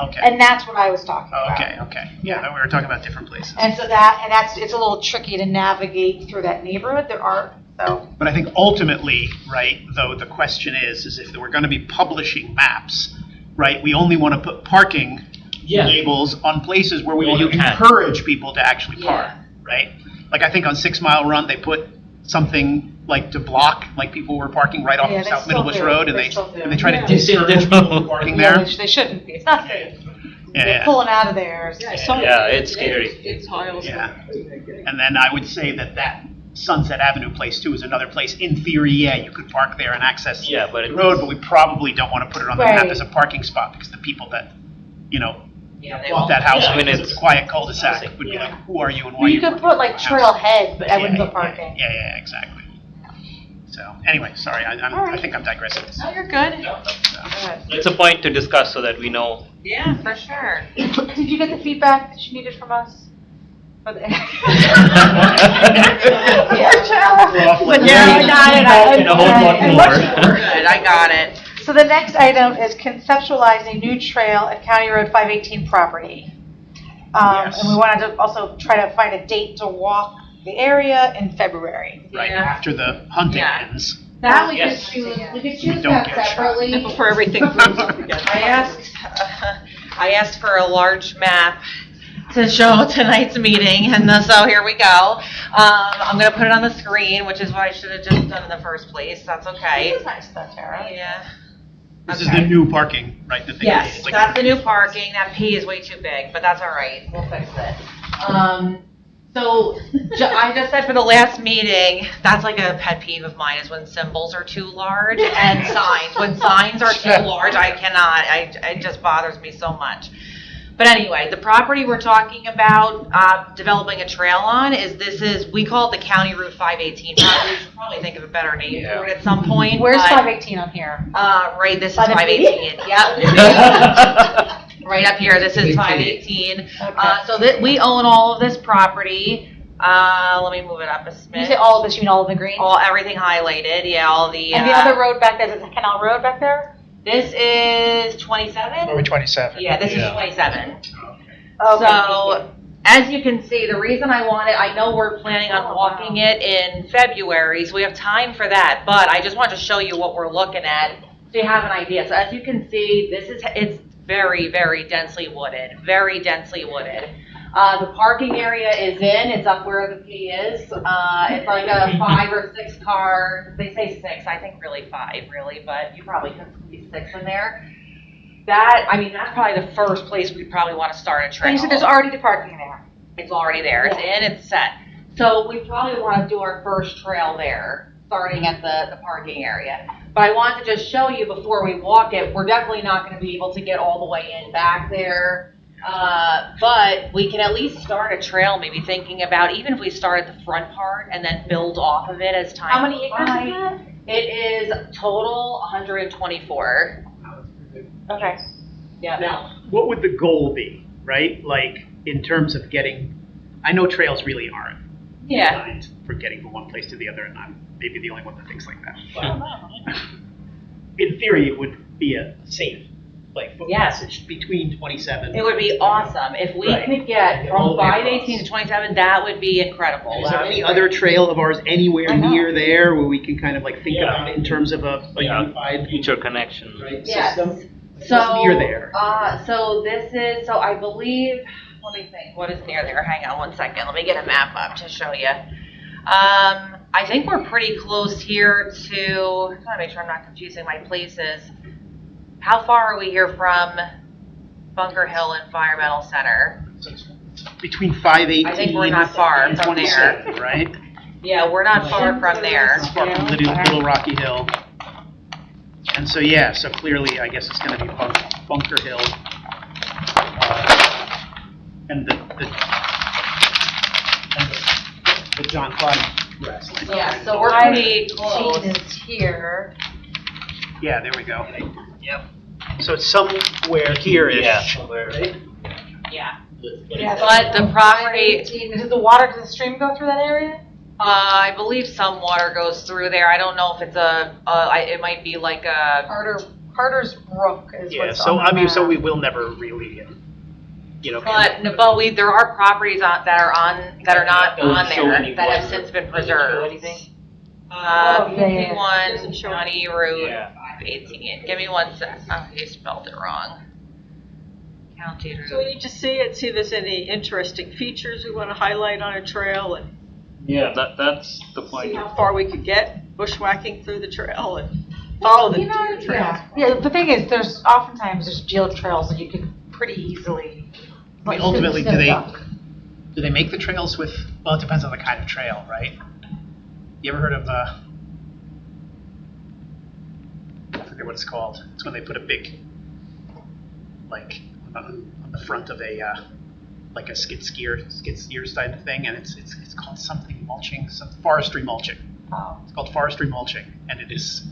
Okay. and that's what I was talking Oh, about. okay. Yeah, we were talking about different places. And so it's a little tricky to navigate through that neighborhood. There are so. But I think ultimately, right, though, the question is if we're going to be publishing maps, right, we only want to put parking labels on places where we Where want to you can. encourage people to actually park, Yeah. right? Like I think on 6 Mile Run, they put something like to block, like people were parking right off Yeah, of they South still Middlebush do. Road, and They they still do. and they try to Yeah. discourage people parking Yeah, there. they shouldn't be. It's not safe. They're Yeah, pulling out of there. Yeah, it's scary. It's tiles. yeah. And then I would say that Sunset Avenue place too is another place. In theory, yeah, you could park there and access Yeah, but the road, but we probably don't want to put it on the map Right. as a parking spot because the people that, Yeah, they want won't. that house, Yeah, I mean, because it's- it's a quiet cul-de-sac, would be like, who are you and why Well, are you you could parking put like in my house? trailhead, but I wouldn't Yeah, put parking. Yeah, exactly. So, anyway, sorry, I right. think I'm digressing. No, you're good. It's a point to discuss so that we know. Yeah, for sure. Did you get the feedback that you needed from us? For the- But yeah, I got it. And a whole lot more. Good, I got it. So the next item is conceptualizing new trail at County Road 518 property. Yes. And we wanted to also try to find a date to walk the area in February. Right, Yeah. after the hunting Yeah. ends. That we Yes. could choose, we could We choose don't that get shot. separately. And before everything burns up again. I asked for a large map to show tonight's meeting, and so here we go. I'm gonna put it on the screen, which is what I should have just done in the first place. That's okay. This is nice though, Tara. Yeah. This is Okay. the new parking, right, that they Yes, created, like- that's the new parking. That P is way too big, but that's all right. We'll fix it. So I just said for the last meeting, that's like a pet peeve of mine is when symbols are too large and signs. When signs are too large, I cannot. It just bothers me so much. But anyway, the property we're talking about developing a trail on we call it the County Route 518. We should probably think of a better name for it at some point. Where's but- 518 on here? Right, this is By the 518. Yep. Right up here, this is Big 518. Okay. So that we own all of this property. Let me move it up a When you say smidge. all of this, you mean all of the green? Everything highlighted, yeah, all the. And the other road back there, is it Canal Road back there? This is 27? Road 27. Yeah, this is Yeah. 27. Okay. So, as you can see, the reason I know we're planning on Oh, walking wow. it in February, so we have time for that, but I just wanted to show you what we're looking at, so you have an idea. So as you can see, it's very, very densely wooded, very densely wooded. The parking area is it's up where the P is. It's like a 5 or 6 car, they say 6, I think really 5, really, but you probably could squeeze 6 in there. That's probably the first place we probably want to start a trail. And you said there's already the parking there. It's already there. It's in, it's set. So we probably want to do our first trail there, starting at the parking area. But I want to just show you before we walk it, we're definitely not going to be able to get all the way in back there. But we can at least start a trail, maybe thinking about, even if we start at the front part and then build off of it as time How many goes acres by. is that? It is total 124. Okay. Yeah. Now, what would the goal be, right? Like, in terms of getting, I know trails really aren't Yeah. designed for getting from one place to the other, and I'm maybe the only one that thinks like that. But in theory, it would be a safe, like, foot Yes. passage between 27. It would be awesome. If we Right. could get All from the way 518 across. to 27, that would be incredible. Is there That would any be other great. trail of ours anywhere I know. near there where we can kind of like think Yeah. about it in terms of a Yeah. unified Future connection. right, Yes. system? So, What's near there? So I believe, let me think, what is near there? Hang on one second. Let me get a map up to show you. I think we're pretty close here to, I just want to make sure I'm not confusing my places. How far are we here from Bunker Hill Environmental Center? between 518 I think we're not far and from there. 27, right? Yeah, we're not far from there. It's far from Little Rocky Hill. And so, yeah, so clearly, I guess it's going to be Bunker Hill. And the John Clyde wrestling. Yeah, so we're pretty close. 518 is here. Yeah, there we go. Yep. So it's somewhere here-ish. Yeah, somewhere. Yeah. Yeah, But the property, 518, does the stream go through that area? I believe some water goes through there. I don't know if it's it might be like a, Carter's Brook is Yeah, what's so, on the I mean, so map. we will never really, you know. there are properties that are not Doesn't on show there any that have water. since been Doesn't show preserved. anything? Oh, yeah. 51 County Route Yeah. 518. Give me one sec. Oh, he spelled it wrong. County So we Route. need to see it, see if there's any interesting features we want to highlight on a trail, and Yeah, that's the see point. how far we could get bushwhacking through the trail and follow the deer trail. Yeah, the thing is, there's geo trails that you can pretty easily. I mean, ultimately, do they make the trails with, well, it depends on the kind of trail, right? You ever heard of, I forget what it's called. It's when they put a big, like, on the front of a, like a skid steer type of thing, and it's called something mulching, some forestry mulching. Oh. It's called forestry mulching, and it is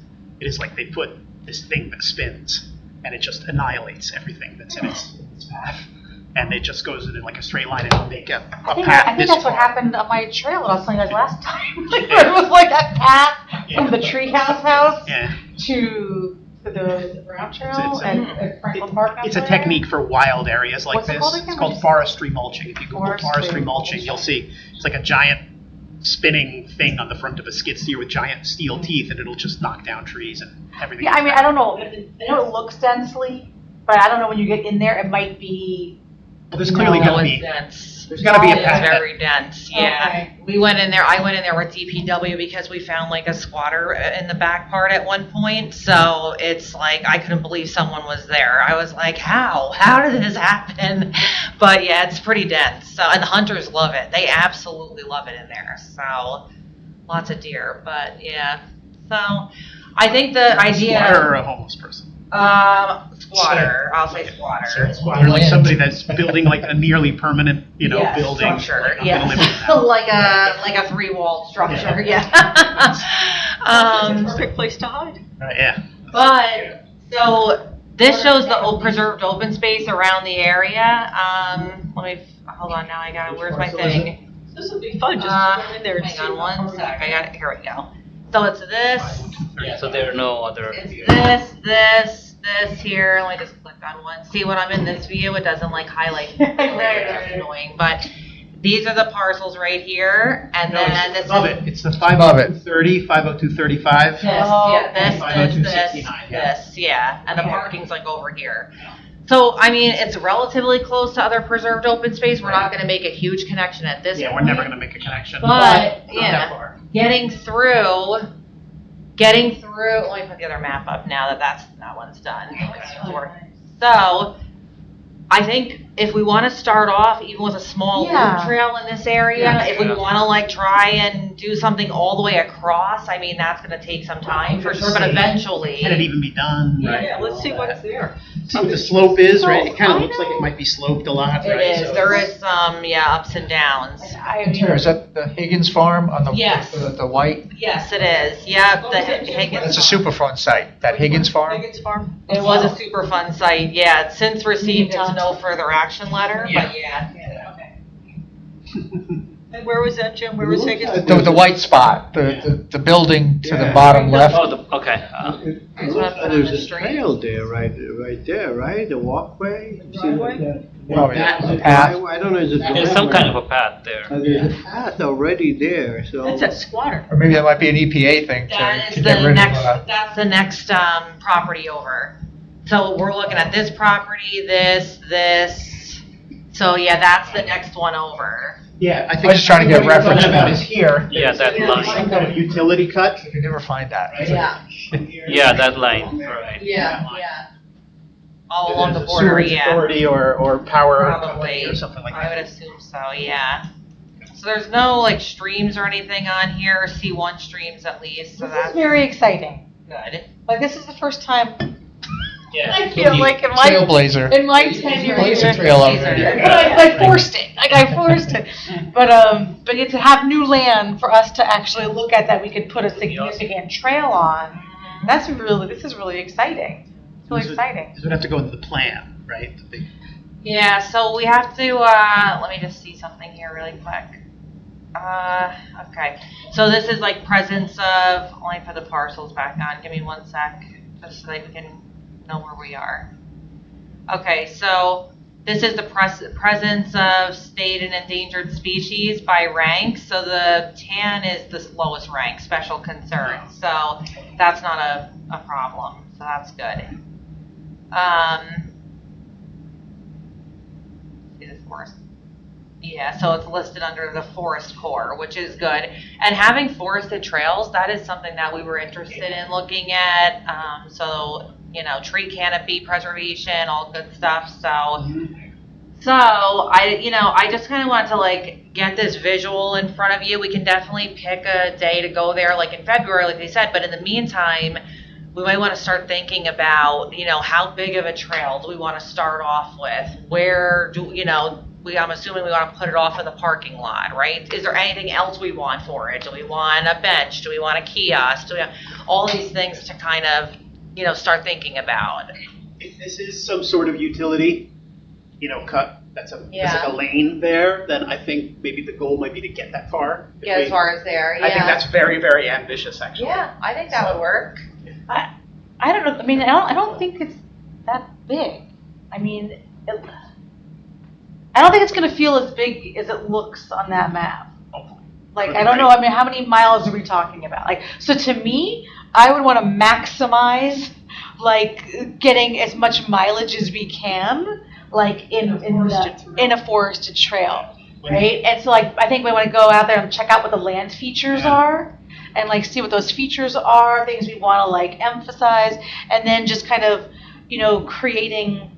like they put this thing that spins, and it just annihilates everything that's in its path, and it just goes in like a straight line and it'll make a I think path this that's what far. happened on my trail that I was telling you guys last time. Like, it was like a path from the treehouse house Yeah, to the Brown Trail It's- and Franklin Park. it's a technique for wild areas like What's it this. called again? It's called forestry mulching. If you Google Forestry forestry mulching, mulching. you'll see it's like a giant spinning thing on the front of a skid steer with giant steel teeth, and it'll just knock down trees and everything. Yeah, I mean, I don't know. I know it looks densely, but I don't know when you get in there, it might be. Well, there's clearly No, gonna it's be dense. there's gonna be a It's path. very dense, yeah. Okay. We went in there, I went in there with DPW because we found like a squatter in the back part at one point. So it's like, I couldn't believe someone was there. I was like, how? How did this happen? But yeah, it's pretty dense. So, and the hunters love it. They absolutely love it in there. So lots of deer, but yeah. So I think the idea. Squatter or a homeless person. Squatter. I'll say squatter. Squatter, like somebody that's building like a nearly permanent, Yeah, building. structure. Like, I'm gonna live in Yeah, that. like a 3-walled structure. Yeah. Perfect place to hide. Yeah. But so this shows the preserved open space around the area. Let me hold on. Now I got it. Where's my thing? This would be fun, just to go in there and see. Hang on one sec. I got it. Here we go. So it's this. So there are no other. It's this here. Let me just click on one. See when I'm in this view, it doesn't like highlight. It's annoying, but these are the parcels right here, and No, then it's this above is it. It's the Above it. 50230, 50235. this, yeah, this, 50269, yeah. this, yeah, and the parking's like over here. So, I mean, it's relatively close to other preserved open space. We're not gonna make a huge connection at this Yeah, point. we're never gonna make a connection. But, Not yeah. that far. Getting through, let me put the other map up now that one's done. So, I think if we want to start off even with a small Yeah. loop trail in this area, if we want to like try and do something all the way across, I mean, that's going to take some time for sure, but eventually. Can it even be done? Right? Yeah, let's see what's there. See what the slope is, right? It kind I of looks like know. it might be sloped a lot, It right? is, So- there is some, ups and downs. Tara, is that the Higgins farm on the, Yes. the white? Yes, it is, yep, the Higgins. That's a Superfund site, that Higgins farm? Higgins Farm? It was a super fun site, yeah, it's since received its no further action letter, but yeah. And where was that, Jim? Where was Higgins? The white spot, the building to the bottom left. Oh, okay. There's a trail there, right there, right? The walkway? Driveway? Probably Path. a path. I don't know, is it? There's some kind of a path there. There's a path already there, so. That's a squatter. Or maybe that might be an EPA thing That to is get the rid next, of. that's the next, property over. So we're looking at this property, this. So yeah, that's the next one over. Yeah, I think. I was just trying to get what you're reference talking about point. is here. Yeah, that Some line. kind of utility cut. You can never find that. Yeah. Yeah, that line, right. Yeah. all along the There's a border, sewerage yeah. authority or power company Probably, or something like I that. would assume so, yeah. So there's no like streams or anything on here, C1 streams at least, so This is that's very exciting. good. Like, this is the first time Yeah. I feel like in my, Trailblazer. in my tenure Blaze here. a trail over there. But I forced it, like I forced it. But to have new land for us to actually look at that we could put a significant trail on, this is really exciting. It's really exciting. This would have to go into the plan, right? The big- Yeah, so we have to, let me just see something here really quick. Okay, so this is like presence of, only put the parcels back on, give me 1 sec, just so that we can know where we are. Okay, so this is the presence of state and endangered species by rank, so the tan is the lowest rank, special concern, so that's not a problem, so that's good. See the forest. Yeah, so it's listed under the forest core, which is good. And having forested trails, that is something that we were interested in looking at. So, tree canopy preservation, all good stuff. So I just kind of want to like get this visual in front of you. We can definitely pick a day to go there, like in February, like they said. But in the meantime, we might want to start thinking about, how big of a trail do we want to start off with? Where do, I'm assuming we want to put it off in the parking lot, right? Is there anything else we want for it? Do we want a bench? Do we want a kiosk? Do we have all these things to kind of, start thinking about? If this is some sort of utility, cut, that's like Yeah. a lane there, then I think maybe the goal might be to get that far. Get as far as there, yeah. I think that's very, very ambitious, actually. Yeah, I think that would work. I don't know. I mean, I don't think it's that big. I mean, I don't think it's going to feel as big as it looks on that map. Like, I don't know. I mean, how many miles are we talking about? Like, so to me, I would want to maximize, like, getting as much mileage as we can, like in a forested trail, right? And so, like, I think we want to go out there and check out what the land features are. And like see what those features are, things we want to like emphasize, and then just kind of, creating,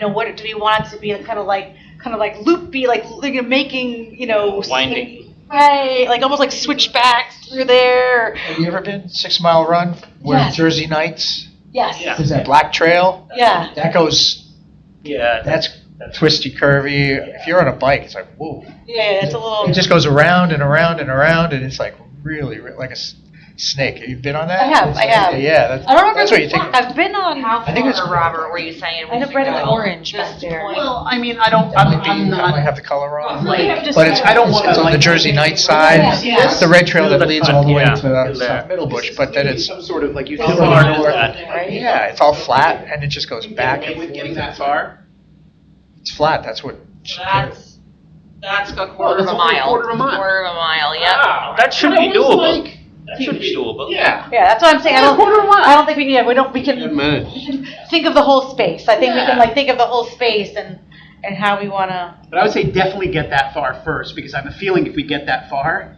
what do we want it to be, kind of like loopy, like making, Winding. right, like almost like switchbacks through there. Have you ever been 6 Mile Run where Yes. Jersey Nights? Yes. Yeah. There's that black trail. Yeah. That goes. Yeah. That's twisty, curvy. If you're on a bike, it's like whoa. Yeah, it's a little. It just goes around and around and around, and it's like really like a snake. Have you been on that? I have. Yeah, that's, I don't know if that's what you think. I've been on. How I think it's far, cool. Robert, were you saying? I have red and orange Just back there. point. Well, I mean, I'm I not, have the color on. like, But it's I don't want it's to, on the like, Jersey Nights side. Yeah. It's the red trail that leads all the way Yeah. to South Middlebush, but then it's some sort of like How utility. far is that? Right? yeah, it's all flat and it just goes back and With forth. getting that far? It's flat. That's what. That's a quarter of that's a only a mile. quarter of a mile. Quarter of a mile, yep. That should be That was doable. like- That should be doable. Yeah. Yeah, that's what I'm saying. I don't think we need. We can. 10 minutes. We can think of the whole space. I think we Yeah. can like think of the whole space and how we want to. But I would say definitely get that far first, because I have a feeling if we get that far,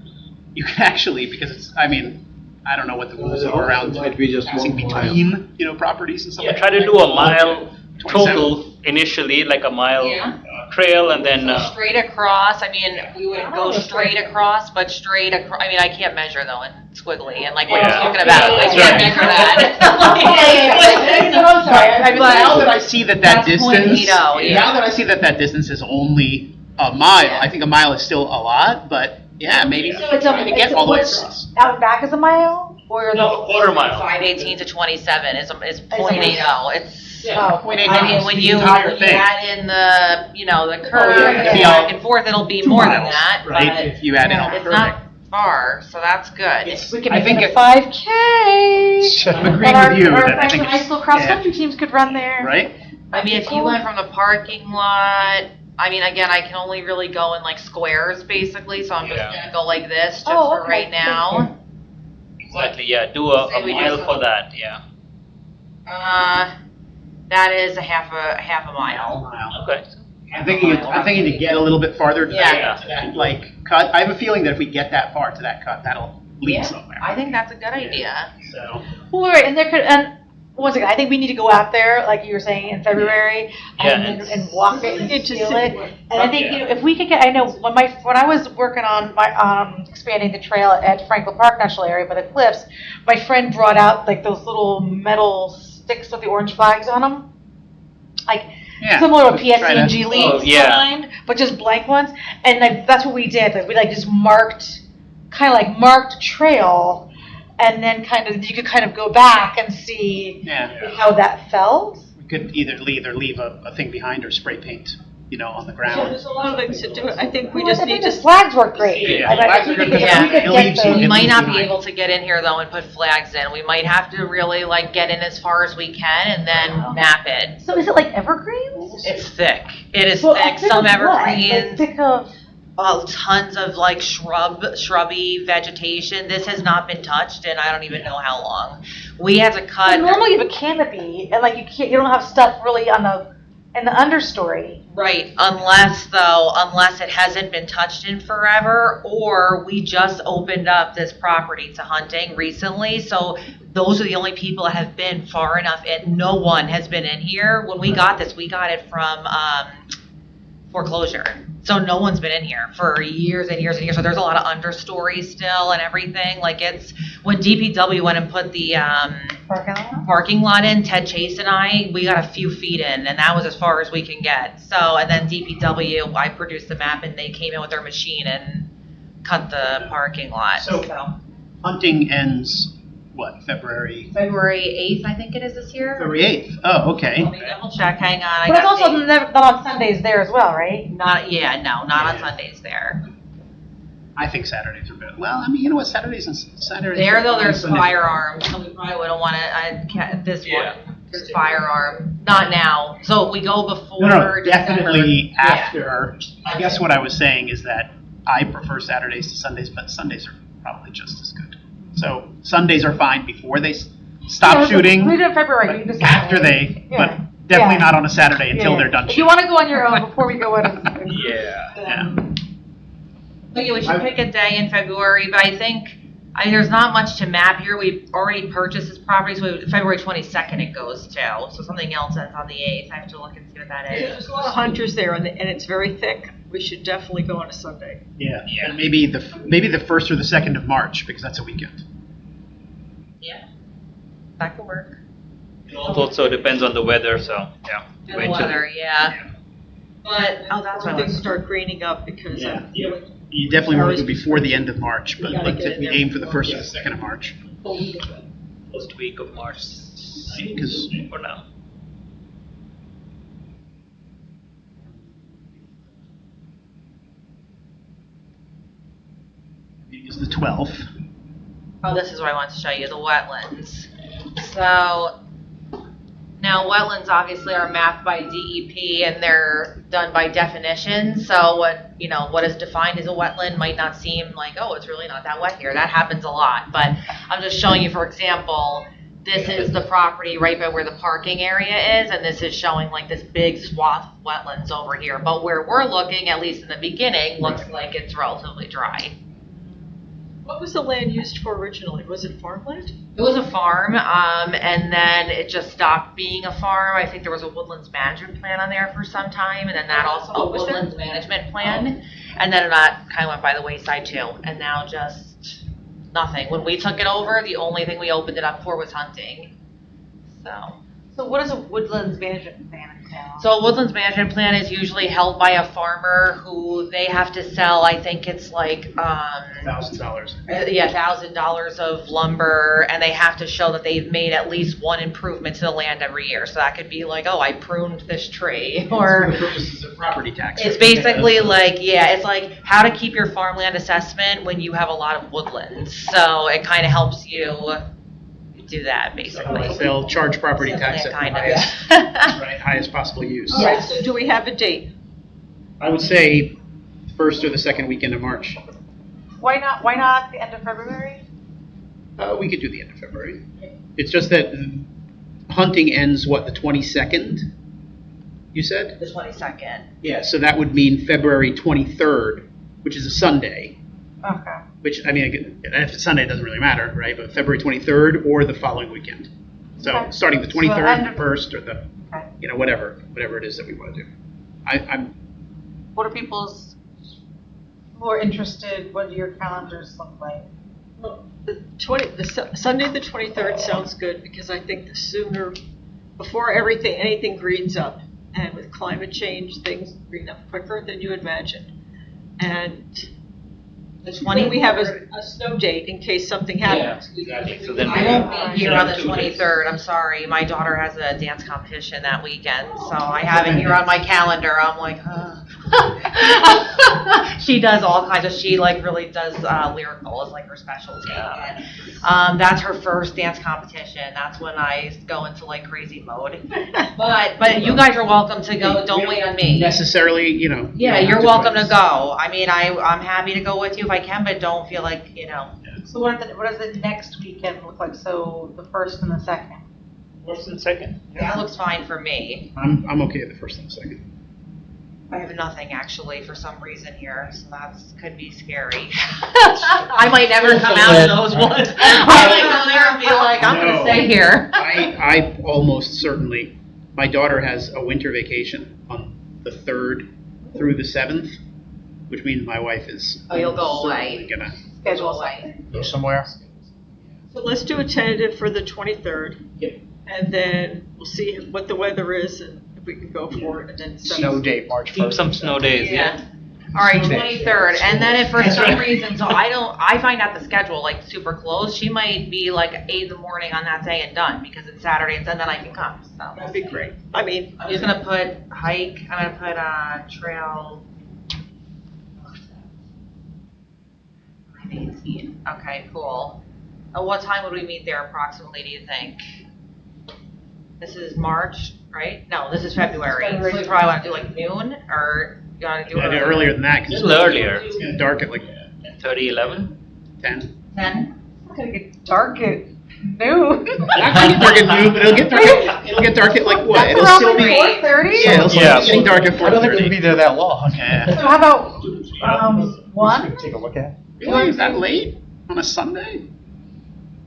you can actually, because it's, I mean, I don't know what the rules are around Might be just passing 1 mile. between, properties and stuff Yeah, like try that. to do a mile 27. total initially, like a mile Yeah. trail, and then Straight across, I mean, we wouldn't go straight across, but straight across, I mean, I can't measure though, and squiggly, and like what you're Yeah. talking about, I That's can't right. measure that. I'm sorry. I mean, Now that I see that That's distance, 0.80, yeah. now that I see that distance is only a mile, I think a mile is still a lot, but yeah, maybe So it's a, try to get all the way what's across. out back is a mile, or no, quarter mile. 518 to 27 is 0.80, it's. Oh, Point eight I mean, miles, when the you entire thing. add in the, the curve, yeah, and it'd be back all and forth, it'll be 2 more than miles, that, right? but If you add in all the it's curving. not far, so that's good. we can I make think it a it- 5K. I'm agreeing And with you Our that I friends think from high it's, school cross yeah, country teams could run there. right? I mean, if you went from the parking lot, I mean, again, I can only really go in like squares basically, so I'm just Yeah. gonna go like this just Oh, for okay. right now. Exactly, yeah, do a Say we mile just- for that, yeah. That is a half a mile. Okay. I'm thinking to get a little bit farther to Yeah. that like cut. I have a feeling that if we get that far to that cut, that'll lead Yeah. somewhere. I think that's a good idea. So Well, right, and there could, and once again, I think we need to go out there, like you were saying, in February, and walk it and Need to feel see it. what- And I think, you know, if we could get, I know, when I was working on my, expanding the trail at Franklin Park National Area by the cliffs, my friend brought out like those little metal sticks with the orange flags on them. Like, Yeah. similar to Try to- PSE&G leads Oh, yeah. kind, but just blank ones. And like, that's what we did, like, we like just marked, kind of like marked trail, and then kind of, you could kind of go back and see Yeah. how that felt. We could either leave a thing behind or spray paint, you know, on the So ground. there's a lot of things to do. I think we Well, just I need think to. the flags work great. Yeah, I mean, flags if are good we could- because if we could it get leaves those- We It might leaves not be behind. able to get in here though and put flags in. We might have to really like get in as far as we can and then map it. So is it like evergreens? It's thick. It is Well, thick. thick Some of what? Like evergreens. thick of, Tons of like shrubby vegetation. This has not been touched in I don't even know how long. We had to but cut. normally you have a canopy, and like you don't have stuff really in the understory. Right, unless it hasn't been touched in forever, or we just opened up this property to hunting recently, so those are the only people that have been far enough in. No one has been in here. When we got this, we got it from foreclosure. So no one's been in here for years and years and years. So there's a lot of understory still and everything. Like it's when DPW went and put the parking lot in, Ted Chase and we got a few feet in, and that was as far as we can get. So, and then DPW, I produced the map, and they came in with their machine and cut the parking lot. So- Hunting ends, what, February 8th, I think it is this year. 8th? Oh, okay. Let me double check. Hang on. I But it's got also the- not on Sundays there as well, right? not on Sundays there. I think Saturdays are better. Well, I mean, you know what, Saturdays. There though, there's Sundays- firearms, so we probably wouldn't want to. This one, there's firearm. Not now. So if we go before. No, December- definitely Yeah. after. I guess what I was saying is that I prefer Saturdays to Sundays, but Sundays are probably just as good. So Sundays are fine before they stop Yeah, shooting. We do it in February. You But just- after they, Yeah. but definitely Yeah. not on a Saturday until Yeah. they're done If you shooting. want to go on your own before we go in. Yeah. But yeah, we should pick a day in February, but I think, there's not much to map here. We've already purchased this property, so February 22nd it goes to. So something else that's on the 8th, I have to look and see what that is. There's a lot of hunters there, and it's very thick. We should definitely go on a Sunday. Yeah. And maybe the 1st or the 2nd of March, because that's a weekend. Yeah, that could work. It also depends on the weather, so, yeah. And the eventually. weather, yeah. But, that's When what I things start greening up, because Yeah. I'm feeling You definitely want to do before the end of March, but You gotta like get if in we there aim for the before. 1st or the 2nd of March. First week of March, Because for now. it's the 12th. Oh, this is what I want to show you, the wetlands. So, now wetlands obviously are mapped by DEP and they're done by definition. So what is defined as a wetland might not seem like, oh, it's really not that wet here. That happens a lot. But I'm just showing you, for example, this is the property right by where the parking area is, and this is showing like this big swath of wetlands over here. But where we're looking, at least in the beginning, looks like it's relatively dry. What was the land used for originally? Was it farmland? It was a farm, and then it just stopped being a farm. I think there was a woodlands management plan on there for some time, and then that also, a was there? woodlands management plan, and then that kind of went by the wayside too, and now just nothing. When we took it over, the only thing we opened it up for was hunting, so. So what is a woodlands management plan entail? So a woodlands management plan is usually held by a farmer who they have to sell, I think it's like, $1,000. yeah, $1,000 of lumber, and they have to show that they've made at least one improvement to the land every year. So that could be like, oh, I pruned this tree, or For the purposes of property tax. it's basically like, yeah, it's like how to keep your farmland assessment when you have a lot of woodlands. So it kind of helps you do that, basically. They'll charge property tax at the Kind of. highest, right, highest possible use. All right, so do we have a date? I would say 1st or the 2nd weekend of March. Why not the end of February? We could do the end of February. It's just that hunting ends, what, the 22nd, you said? The 22nd. Yeah, so that would mean February 23rd, which is a Sunday, Okay. which, I mean, if it's Sunday, it doesn't really matter, right? But February 23rd or the following weekend. So Okay. starting the So 23rd, end the of- 1st, or the, Okay. whatever it is that we want to do. I'm What are people's more interested, what do your calendars look like? Sunday, the 23rd sounds good, because I think the sooner, before anything greens up, and with climate change, things green up quicker than you imagine. And when we have a snow date in case something happens. Exactly. So then I won't be here on the Two days. 23rd, I'm sorry. My daughter has a dance competition that weekend, so I have it here on my calendar. I'm like, she does all kinds of, she like really does lyrical is like her specialty. And, that's her first dance competition. That's when I go into like crazy mode. But you guys are welcome to go. Don't wait on me. necessarily, Yeah, you don't you're have to welcome to put- go. I mean, I'm happy to go with you if I can, but don't feel like, So what does the next weekend look like? So the first and the second? First and second. that looks fine for me. I'm okay at the 1st and 2nd. I have nothing actually for some reason here, so could be scary. I might never come out of those ones. I might go there and be like, I'm gonna No. stay here. I almost certainly, my daughter has a winter vacation on the 3rd through the 7th, which means my wife is. Oh, you'll go certainly away. Gonna, Schedule away. Go somewhere? So let's do a tentative for the 23rd. Yep. And then we'll see what the weather is and if we can go for it, and then Snow date, March Keep 1st. some snow days, yeah. All right, Snow 23rd, and then if for some reason, so I find out the schedule like super close, she might be like 8 in the morning on that day and done, because it's Saturday, and then I can come, so. that'd be great. I mean, I'm just gonna put hike, I'm gonna put, trail. 9:18. Okay, cool. What time would we meet there approximately, do you think? This is March, right? No, this is February. So you probably wanna do like noon, or you wanna do I do earlier? earlier than that, A because little earlier, it's getting dark at like 30, 11. 10. 10? It's gonna get dark at noon. Not gonna get dark at noon, but it'll get dark at like what? It'll still be, Around 4:30? yeah, it'll still Yeah. be getting dark at I don't think it'll 4:30. be there that long. Yeah. So how about, 1? Take a look at it. Really, is that late on a Sunday?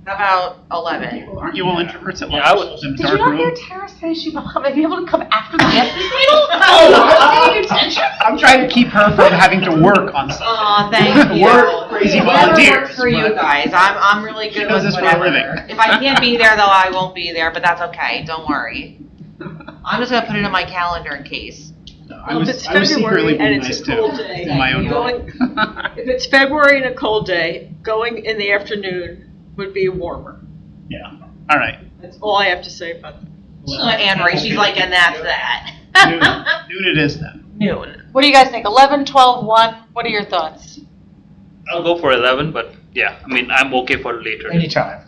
How about 11? Aren't you all introverts at Yeah, I would- lunch in a Did dark you not hear room? Tara say she might be able to come after the guest meeting? I'm trying to keep her from having to work on Sunday. Aw, thank you. We're crazy Whatever volunteers, works for you but- guys. I'm really She good does with this for a whatever. living. If I can't be there though, I won't be there, but that's okay. Don't worry. I'm just gonna put it in my calendar in case. I was if it's secretly February being and nice it's a cold too, day, in my own going, if it's February and a cold day, going in the afternoon would be warmer. Yeah, all right. That's all I have to say about that. Anne Marie, she's like, and that's that. Noon it is then. Noon. What do you guys think? 11, 12, 1? What are your thoughts? I'll go for 11, but yeah, I mean, I'm okay for later. Anytime.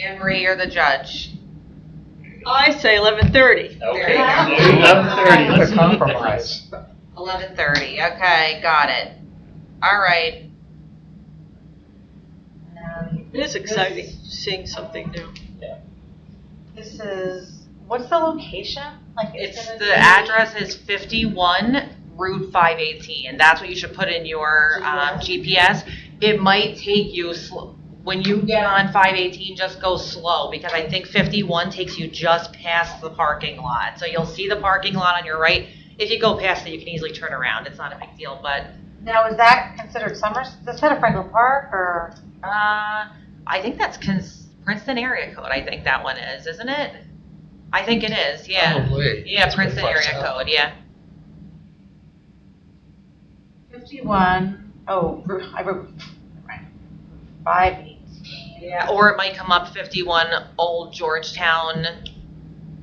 Anne Marie, you're the judge. I say 11:30. There you go. 11:30. It's a compromise. 11:30. Okay, got it. All right. It is exciting, seeing something new. This is, what's the location? Like, It's gonna the be- address is 51 Route 518, and that's what you should put in your GPS. It might take you when you get on 518. Just go slow, because I think 51 takes you just past the parking lot. So you'll see the parking lot on your right. If you go past it, you can easily turn around. It's not a big deal, but Now, is that considered Summers? Is that a Franklin Park or? I think that's Princeton area code. I think that one is, isn't it? I think it is. Yeah. Probably. Yeah, It's pretty Princeton far area south. code. Yeah. 51, I wrote, 518. Yeah, or it might come up 51 Old Georgetown.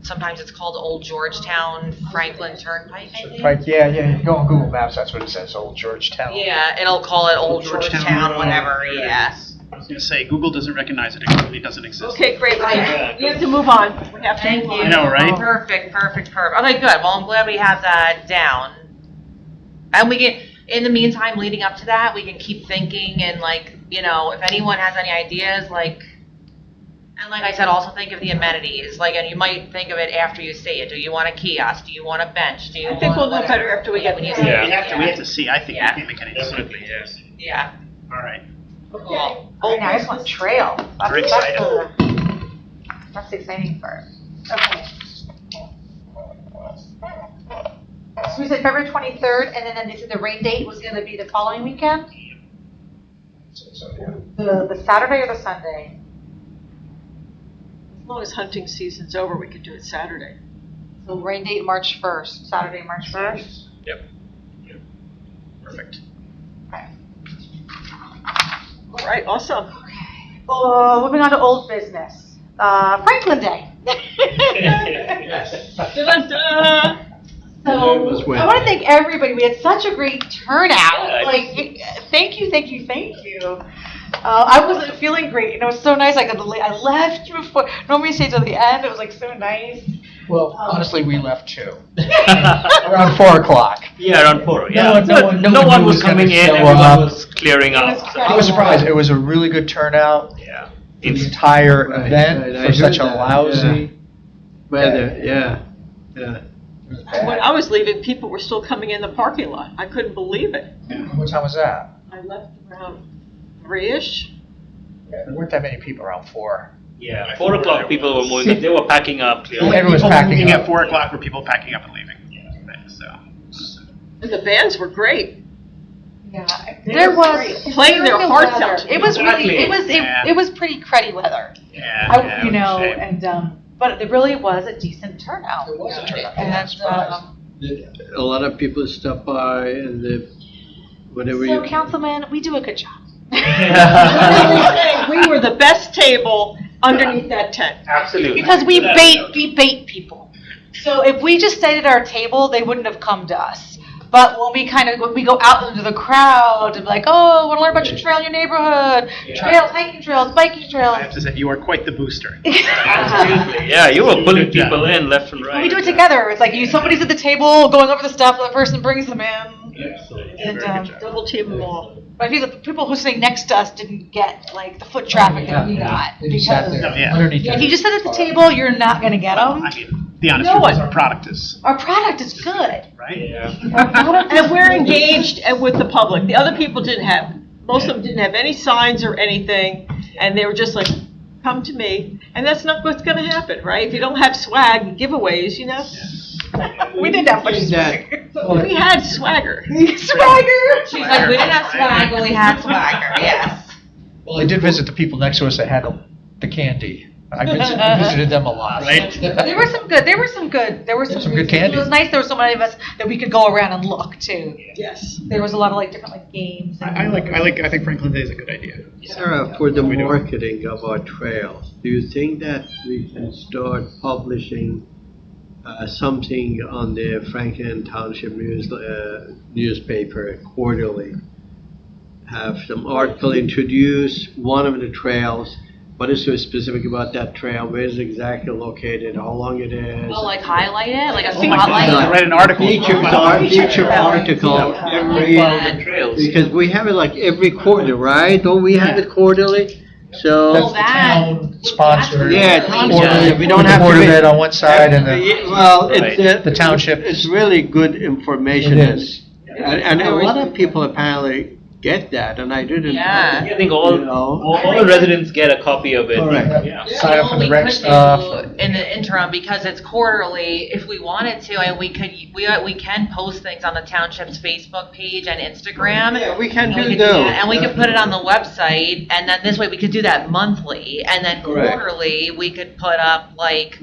Sometimes it's called Old Georgetown Franklin Turnpike, I think. Right, yeah, you go on Google Maps, that's what it says, Old Georgetown. Yeah, it'll call it Old Georgetown Georgetown, Road. whatever, yeah. I was gonna say, Google doesn't recognize it, it completely doesn't exist. Okay, great. We have to move on. We have to Thank move you. on. I know, right? Perfect. Okay, good. Well, I'm glad we have that down. And we can, in the meantime, leading up to that, we can keep thinking and if anyone has any ideas, and like I said, also think of the amenities, and you might think of it after you see it. Do you want a kiosk? Do you want a bench? Do you I think want we'll do better after we get when you there. see Yeah. it. We have to see, I think we Yeah. can't make any decisions. Definitely, yes. Yeah. All right. Cool. Oh, now I just want trail. We're excited. That's the exciting part. Okay. So we said February 23rd, and then they said the rain date was going to be the following weekend? The Saturday or the Sunday? As long as hunting season's over, we could do it Saturday. So rain date March 1st, Saturday, March 1st? Yep. Perfect. Okay. All right, awesome. Moving on to old business. Franklin Day. Da-da-da. So, It was I winter. want to thank everybody. We had such a great turnout. Yeah, Like, thank you. I wasn't feeling great, and it was so nice. I left before. Normally, stay till the end. It was like so nice. Well, honestly, we left too. Around 4 o'clock. Yeah, around 4, yeah. No one was was gonna coming in, show everyone up. was clearing It was up. crazy. I was surprised. It was a really good turnout. Yeah. The entire Right, event right, I for heard such a that, lousy. Weather, yeah. When I was leaving, people were still coming in the parking lot. I couldn't believe it. What time was that? I left around 3-ish. There weren't that many people around 4. Yeah, 4 o'clock people were moving, they were packing up. Yeah. Everyone was People packing moving up. at 4 o'clock were people packing up and leaving. Right, so. And the bands were great. Yeah, there was Playing their during the hearts weather, out. It was really, Yeah. it was pretty cruddy weather. Yeah. You know, shame. and but it really was a decent turnout. It was a turnout. And I'm surprised. A lot of people stop by and whatever So, you. Councilman, we do a good job. We were the best table underneath that tent. Absolutely. Because we bait people. So if we just stayed at our table, they wouldn't have come to us. But when we go out into the crowd and be like, oh, want to learn about your trail in your neighborhood, trails, hiking trails, biking trails. I have to say, you are quite the booster. Absolutely. Yeah, you were pulling Good job. people in left and right. We do it together. It's like somebody's at the table going over the stuff, the person brings them in. And, Double team them all. but I feel the people who sitting next to us didn't get like the foot traffic that we got. They just sat Because there Yeah. underneath. if you just sit at the table, you're not going to get them. I mean, the honest No truth is one. our product is, Our product is good. right? Yeah. Our product is And we're engaged and with the public. The other people didn't have, most of them didn't have any signs or anything, and they were just like, come to me. And that's not what's gonna happen, right? If you don't have swag, giveaways, you know? We didn't have much Is that- swagger. We had swagger. Swagger! She's like, we didn't have swag, but we had swagger, yes. Well, I did visit the people next to us that had the candy. I visited them a lot. Right. There were some good. There were some good candy. It was nice. There were so many of us that we could go around and look too. Yes. There was a lot of like different like games. And I think Franklin Day is a good idea. Sarah, for the marketing of our trails, do you think that we can start publishing something on the Franklin Township newspaper quarterly? Have some article introduce one of the trails. What is so specific about that trail? Where is it exactly located? How long it is? Oh, like highlight it, like a Oh my God, I spotlight? read an article. Feature article every, Trails. because we have it like every quarter, right? Don't we have it quarterly? Well, So, That's the that- town sponsored. yeah, quarterly. we don't With the have to Board of be- Ed on one side and the, well, Right. it's, the township. it's really good information. It is. And a lot of people apparently get that, and I didn't. Yeah. I think all You know. all residents get a copy of it. Correct. Yeah. Sign up for the We rec could stuff. do in the interim, because it's quarterly, if we wanted to, and we can post things on the township's Facebook page and Instagram. Yeah, we can And we do could do those. that, and we could put it on the website, and then this way we could do that monthly, and then Correct. quarterly, we could put up like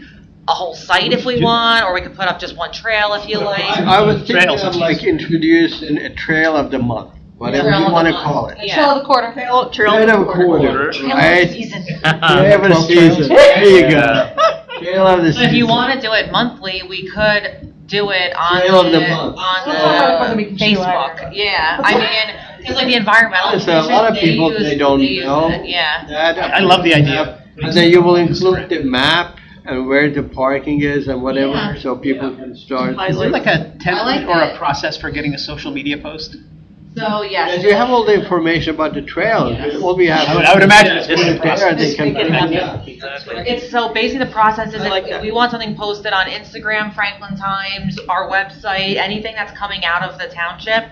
a whole site if we want, or we could put up just one trail if you like. I was thinking Trails. of like introducing a trail of the month, whatever Trail you of the want to month. call it. Yeah. Trail of the quarter. Trail Trail of the quarter, Trail of the right? season. Trail of the season, there you go. Trail of the So if you season. want to do it monthly, we could do it on Trail of the the, month. Whether we on can the do Facebook. either. Yeah, I mean, because like the environmental There's a lot of commission, people, use- they don't use know. it, Yeah. That- I love the idea. And then you will include the map and where the parking is and whatever, Yeah. so people can start. Is there like a I like template or a it. process for getting a social media post? So yes. Yes, you have all the information about the trail, all we have. I would imagine it's Just really there, they can. Just make it happen. Yeah. Exactly. It's so basically the process is I like if that. we want something posted on Instagram, Franklin Times, our website, anything that's coming out of the township,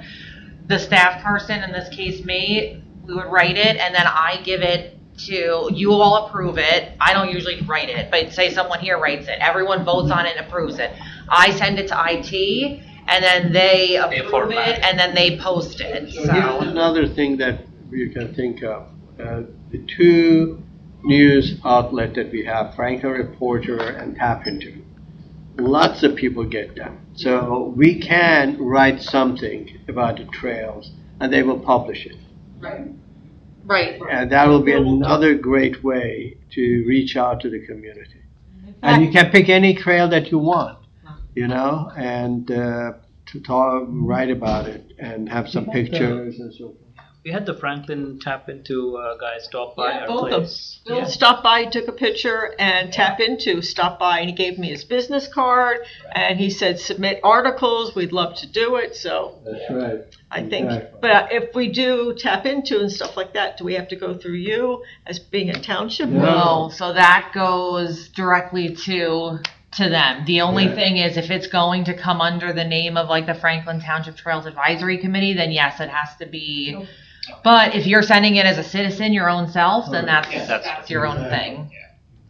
the staff person, in this case me, we would write it and then I give it you all approve it. I don't usually write it, but say someone here writes it. Everyone votes on it and approves it. I send it to IT, and then they approve format it, and then they post it. So here's another thing that you can think of. The two news outlets that we have, Franklin Reporter and Tap Into. Lots of people get them. So we can write something about the trails, and they will publish it. Right. And that will be another great way to reach out to the community. And you can pick any trail that you want, and to write about it and have some pictures and so forth. We had the Franklin Tap Into guy stop by Yeah, our both of them. place. Bill stopped by, took a picture, and Tap Into stopped by, and he gave me his business card, and he said, submit articles, we'd love to do it, so That's right. I think, Exactly. but if we do Tap Into and stuff like that, do we have to go through you as being a township? No, so that goes directly to them. The only thing is if it's going to come under the name of like the Franklin Township Trails Advisory Committee, then yes, it has to be. But if you're sending it as a citizen, your own self, then that's your own thing.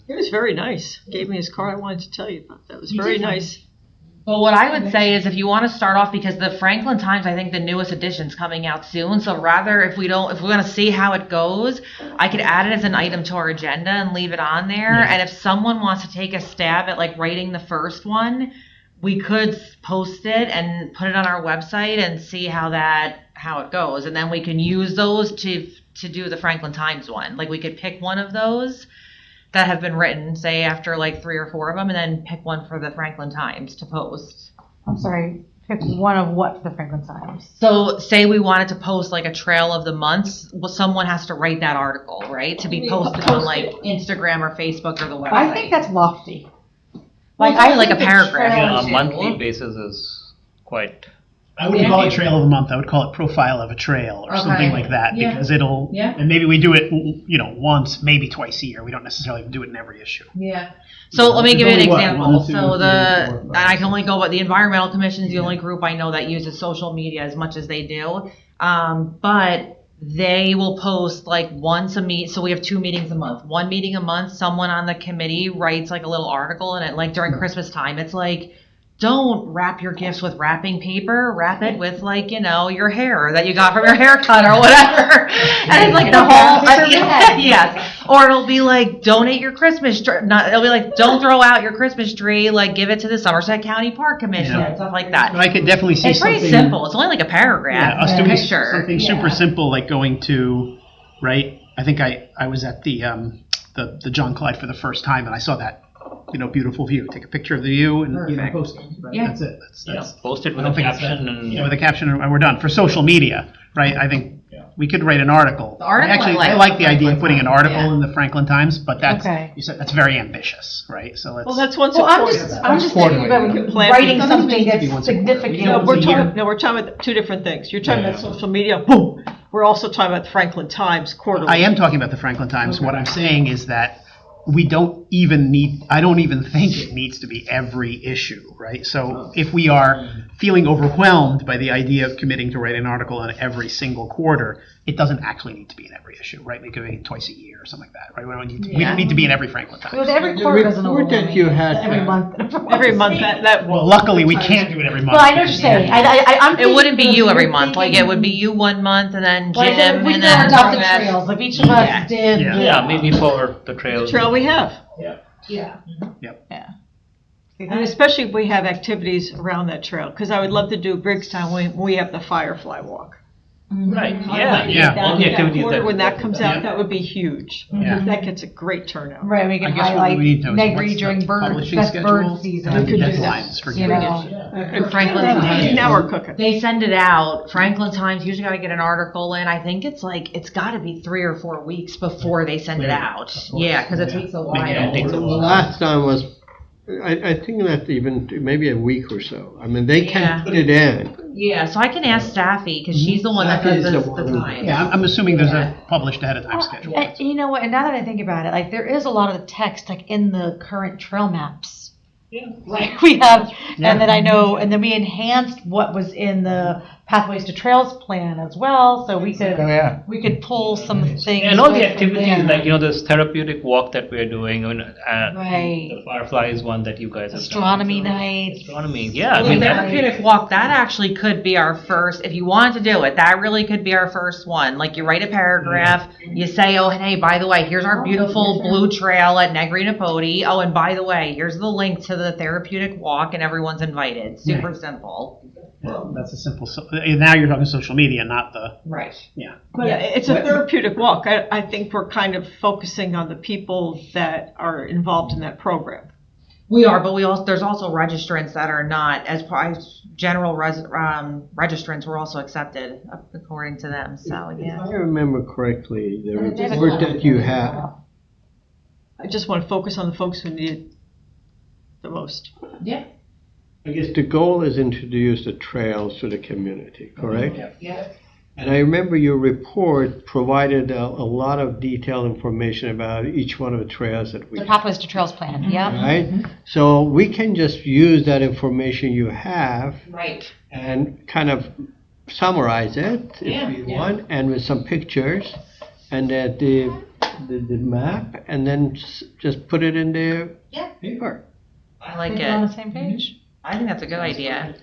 It was very nice. Gave me his card. I wanted to tell you about that. It was very nice. Well, what I would say is if you want to start off, because the Franklin Times, I think the newest edition's coming out soon. So rather, if we're going to see how it goes, I could add it as an item to our agenda and leave it on there. Yeah. And if someone wants to take a stab at like writing the first one, we could post it and put it on our website and see how it goes. And then we can use those to do the Franklin Times one. Like we could pick one of those that have been written, say after like 3 or 4 of them, and then pick one for the Franklin Times to post. I'm sorry, pick one of what for the Franklin Times? So say we wanted to post like a trail of the months, well, someone has to write that article, right? To be posted on like Instagram or Facebook or the website. I think that's lofty. Like, I like a think the paragraph. trail Yeah, is- a monthly basis is quite. I wouldn't call it Trail of the Month. I would call it Profile of a Trail or something like that, Yeah. because it'll. Yeah. And maybe we do it, once, maybe twice a year. We don't necessarily do it in every issue. Yeah. So let me give you an There's only, example. what, 1, 2, So 3, 4, 5, and I can only go by the Environmental Commission is the only group I know that uses social media as much as they do. But they will post like once a meet. So we have 2 meetings a month. 1 meeting a month, someone on the committee writes like a little article, and it like during Christmas time, it's like, don't wrap your gifts with wrapping paper. Wrap it with like, your hair that you got from your haircut or whatever. And it's like the whole, yes. Or it'll be like, donate your Christmas tree. It'll be like, don't throw out your Christmas tree. Like, give it to the Somerset County Park Commission, Yeah. stuff like that. But I could definitely see It's something. pretty simple. It's only like a Yeah, paragraph. us doing Picture. something super simple like going to, right? I think I was at the John Clyde for the first time, and I saw that, beautiful view. Take a picture of the view and Perfect. post it. Right? Yeah. That's it. That's Post it I with don't a think it's caption that- and. with a caption, and we're done. For social media, right? I think we could write an article. The article Actually, I I like. like the idea of putting an article Yeah. in the Franklin Times, but that's Okay. you said that's very ambitious, right? So let's. Well, that's once Well, a I'm quarter. just thinking about We can plan writing things. something Doesn't need to be that's once a quarter. significant. No, Once a year. we're talking about 2 different things. You're talking about social media, boom. We're also talking about the Franklin Times quarterly. I am talking about the Franklin Times. What I'm saying is that I don't even think it needs to be every issue, right? So if we are feeling overwhelmed by the idea of committing to write an article in every single quarter, it doesn't actually need to be in every issue, right? We could make it twice a year or something like that, right? We don't need to be in every Franklin Times. With every The quarter doesn't report that overwhelm you me. had, Every month. Every month, that Well, luckily, we can't do it every month. Well, I know what you're saying. I'm It wouldn't be thinking you of every you're month. Like, thinking- it would be you 1 month, and then Like, Jim, we and did our then. adopted trails, if each of Yeah. us did. Yeah. Yeah, maybe for the trails. trail we have. Yeah. Yep. Yeah. And especially if we have activities around that trail, because I would love to do Briggstown when we have the Firefly Walk. Right, yeah, Yeah. all the activities Quarter, that. when that comes Yeah. out, that would be huge. Yeah. That gets a great turnout. Right, we I can guess what highlight we need to know is Negri what's during the publishing best schedule bird season. and the could do that. deadlines for You getting know. it. And Franklin Times. Now we're cooking. They send it out. Franklin Times usually got to get an article in. I think it's got to be 3 or 4 weeks before they send it out. Yeah, because it takes a while. Yeah, it takes a The while. last time was, I think that even maybe a week or so. I mean, they Yeah. can put it in. Yeah, so I can ask Staffy because she's the one that Staffy does is the the one. time. Yeah, I'm assuming there's a published ahead of time schedule. And you know what? And now that I think about it, like there is a lot of the text like in the current trail maps. Like we have, Yeah. and then I know, and then we enhanced what was in the Pathways to Trails plan as well, so we Oh, yeah. could pull some things. And all the right from activities, there. like, this therapeutic walk that we're doing, Right. the Fireflies one that you guys have done. Astronomy So, nights. Astronomy, yeah, I The mean, that, therapeutic walk, that actually could be our first, if you wanted to do it, that really could be our first one. Like, you write a paragraph, you say, oh, hey, by the way, here's our beautiful blue trail at Negri Napodi. Oh, and by the way, here's the link to the therapeutic walk, and everyone's invited. Super simple. Well, that's a simple, now you're talking social media, not the, Right. yeah. But it's a therapeutic walk. I think we're kind of focusing on the people that are involved in that program. We are, but there's also registrants that are not, as general registrants were also accepted according to them, so, If yeah. I remember correctly, the And it report that you have, I just want to focus on the folks who need it the most. Yeah. I guess the goal is introduce the trails to the community, correct? Yeah. And I remember your report provided a lot of detailed information about each one of the trails that we The Pathways to Trails plan, yeah. right? So we can just use that information you have Right. and kind of summarize it if you want, and with some pictures, and that the map, and then just put it in the paper. I like We're on it. the same page. I think that's a good idea.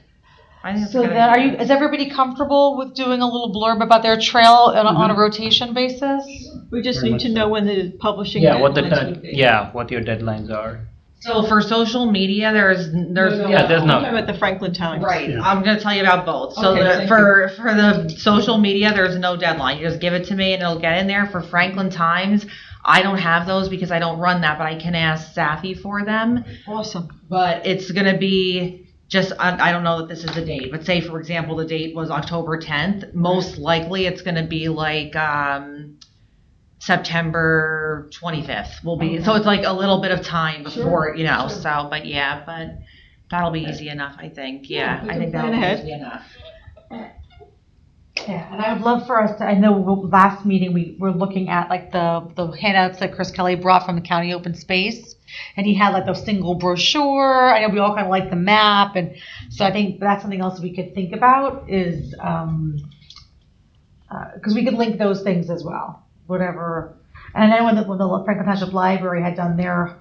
I think that's So a good then, idea. is everybody comfortable with doing a little blurb about their trail on a rotation basis? We just need to know when the publishing yeah, what deadlines would be. what your deadlines are. So for social media, there's Yeah, there's I'm no. talking about the Franklin Times. Right, Yeah. I'm gonna tell you about both. So Okay, thank for the social media, there's no deadline. You just give it to me and it'll get in there. For Franklin Times, I don't have those because I don't run that, but I can ask Safi for them. Awesome. But it's gonna be just, I don't know that this is the date, but say for example, the date was October 10th. Most likely it's gonna be like, September 25th will be, so it's like a little bit of time before, so, but yeah, but that'll be easy enough, I think, yeah, I think that'll be plan ahead. easy enough. Yeah, and I would love for us to, I know last meeting we were looking at like the handouts that Chris Kelly brought from the county open space. And he had like the single brochure. I know we all kind of like the map. And so I think that's something else we could think about is, because we could link those things as well, whatever. And then when the Franklin Township Library had done their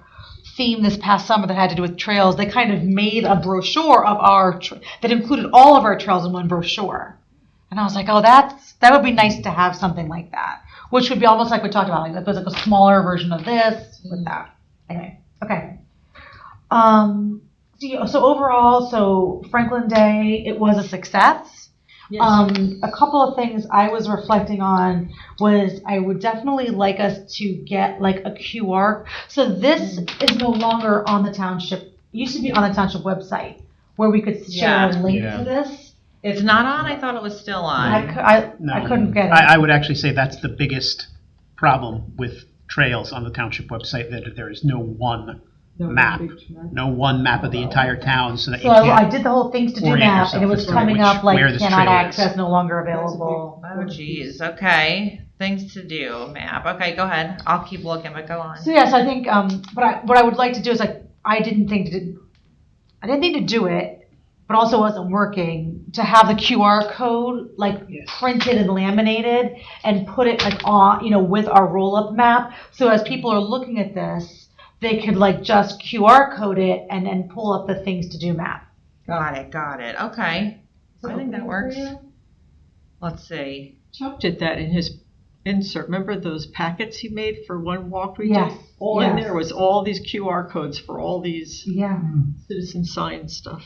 theme this past summer that had to do with trails, they kind of made a brochure of that included all of our trails in one brochure. And I was like, oh, that would be nice to have something like that, which would be almost like we talked about, like there's like a smaller version of this with that. Anyway, okay. So overall, Franklin Day, it was a success. Yes. A couple of things I was reflecting on was I would definitely like us to get like a QR. So this is no longer on the township. It used to be on the township website where we could share a link to this. It's not on, I thought it was still on. I couldn't get it. I would actually say that's the biggest problem with trails on the township website, that there is no one map, no one map of the entire town, so that So you I can't. did the whole things to do orient map, and it yourself was as to coming up like where this cannot trail is. access, no longer available. Oh geez, okay, things to do, map, okay, go ahead, I'll keep looking, but go on. So yes, I think what I would like to do is like I didn't think to do it, but also wasn't working to have the QR code like printed and laminated and put it like on with our roll up map. So as people are looking at this, they could like just QR code it and then pull up the things to do map. Got it, okay, I think that works. Let's see. Chuck did that in his insert. Remember those packets he made for one walk we Yes, did? All in yes. there was all these QR codes for all these Yeah. citizen science stuff.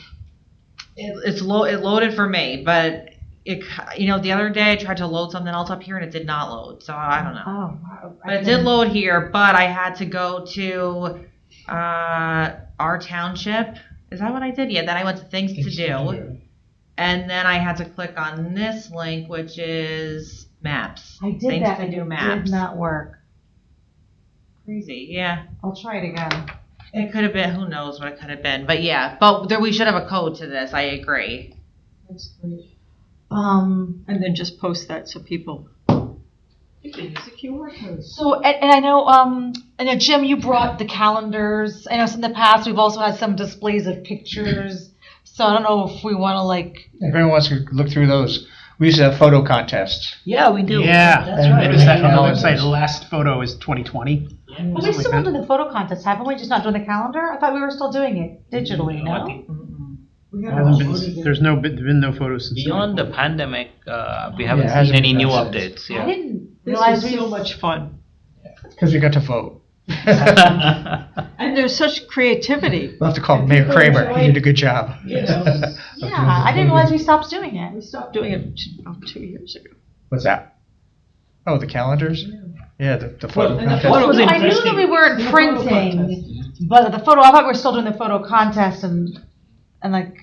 It loaded for me, but the other day I tried to load something else up here and it did not load, so I don't know. Oh, wow. But it did load here, but I had to go to our township. Is that what I did? Yeah, then I went to things to do. And then I had to click on this link, which is maps. I did Things that to and do it maps. did not work. Crazy, yeah. I'll try it again. It could have been, who knows what it could have been. But yeah, but we should have a code to this, I agree. That's great. And And then just post that so people. You can use a QR code. So, and I know, Jim, you brought the calendars. I know in the past we've also had some displays of pictures. So I don't know if we want to like, If anyone wants to look through those, we used to have photo contests. Yeah, we do. Yeah, That's I right. noticed that on the Calendars. website, the last photo is 2020. well, we still doing the photo contest, haven't we? Just not doing the calendar? I thought we were still doing it digitally, No, I no? think There's been no photos since. beyond the pandemic, we Yeah, it haven't hasn't seen any been new that updates. I Yeah. didn't This realize is we. so much fun. Because we got to vote. And there's such creativity. We'll have to call Mayor Kramer. He did a good job. You know. Yeah, I didn't realize we stopped doing it. We stopped doing it 2 years ago. What's that? Oh, the calendars? Yeah, the photo and the contest. photo was I knew interesting. that we weren't The photo printing, but the photo, I thought we were still doing the photo contest and like,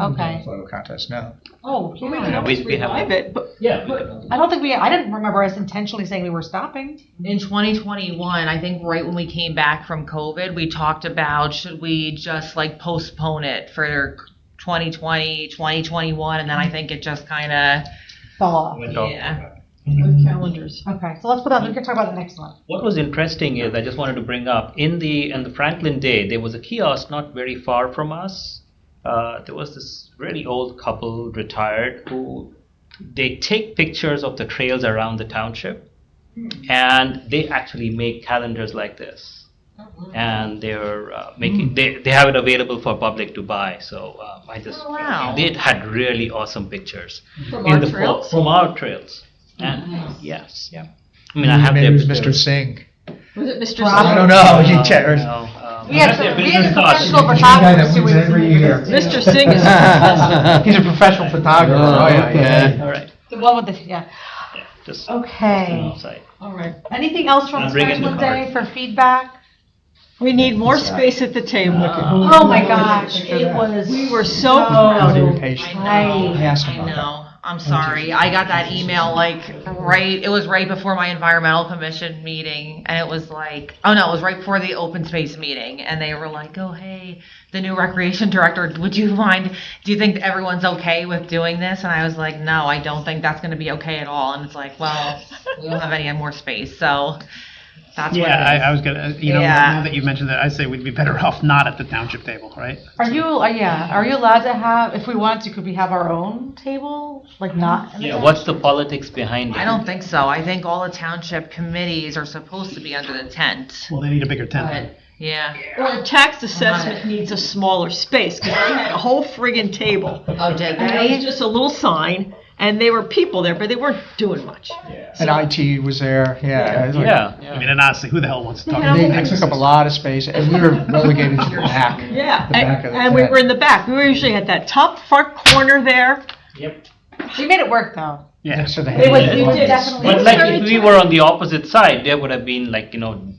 okay. Photo contest now. Oh, We can yeah. always we have- revive it, but Yeah. I don't think I didn't remember us intentionally saying we were stopping. In 2021, I think right when we came back from COVID, we talked about should we just like postpone it for 2020, 2021, and then I think it just kind of, Fell off. yeah. with calendars. Okay, so let's put that, we can talk about the next one. What was interesting is I just wanted to bring up in the Franklin Day there was a kiosk not very far from us. There was this really old couple retired who they take pictures of the trails around the township, and they actually make calendars like this, and they're making they have it available for public to buy. So I just Oh, wow. they had really awesome pictures From in our the trails? from our trails. And yes, yeah. I mean, I have Maybe their it was Mr. pictures. Singh. Was it Mr. I Singh? don't know. You check. No, We had I have their the business cards. professional photographers who would. Mr. Singh is He's a professional photographer. Oh, okay. All right, The one with the, yeah. just Okay. outside. all right. Anything else from I'll bring in the Franklin Day for feedback? We need more space at the table. Oh my gosh, it was. We were so Oh, proud. I asked him I about that. know. I'm sorry. I got that email it was right before my environmental commission meeting, and it was like, oh no, it was right before the open space meeting, and they were like, oh hey, the new recreation director, would you mind, do you think everyone's okay with doing this? And I was like, no, I don't think that's going to be okay at all. And it's like, well, we don't have any more space, so that's what it is. I was gonna, Yeah. now that you mentioned that, I'd say we'd be better off not at the township table, right? Are you allowed to have, if we wanted to, could we have our own table? Like not? in the Yeah, what's the politics behind it? I don't think so. I think all the township committees are supposed to be under the tent. Well, they need a bigger tent then. But, yeah. Or tax assessment needs a smaller space, because they had a whole friggin' table. Oh, did And it was they? just a little sign, and there were people there, but they weren't doing much. And IT was there. Yeah. it was like- Yeah, I mean, and honestly, who the hell wants to talk Yeah. They about took up a lot of space, and we were relegated to the back. Yeah, The back of the and we tent. were in the back. We were usually at that top front corner there. We made it work though. Yeah. Next to the It was, hand. it was did. definitely. but like if we were on the opposite side, there would have been like,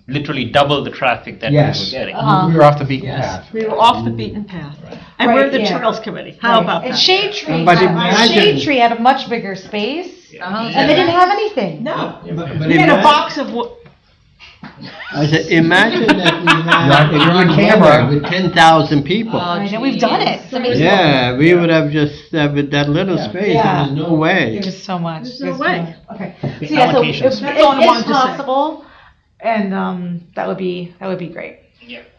literally double the traffic that we Yes. were getting. Uh-huh. We were off the beaten Yes, path. we were off the beaten path. And we're Right, the yeah. Trails Committee. How Right. about And that? Shade Tree, But imagine- Shade Tree had a much bigger space, Uh-huh. and they didn't have anything. No, But we had a box of what, I said, imagine that we had You're on one camera. weather with 10,000 people. Oh, I know, we've done it. geez. I mean, Yeah, we would have just, with that little space, Yeah. there's no way. It was so much. There's It no was way. so much. Okay. The So yeah, so allocations. if That's all I wanted it's to say. possible, and that would be great.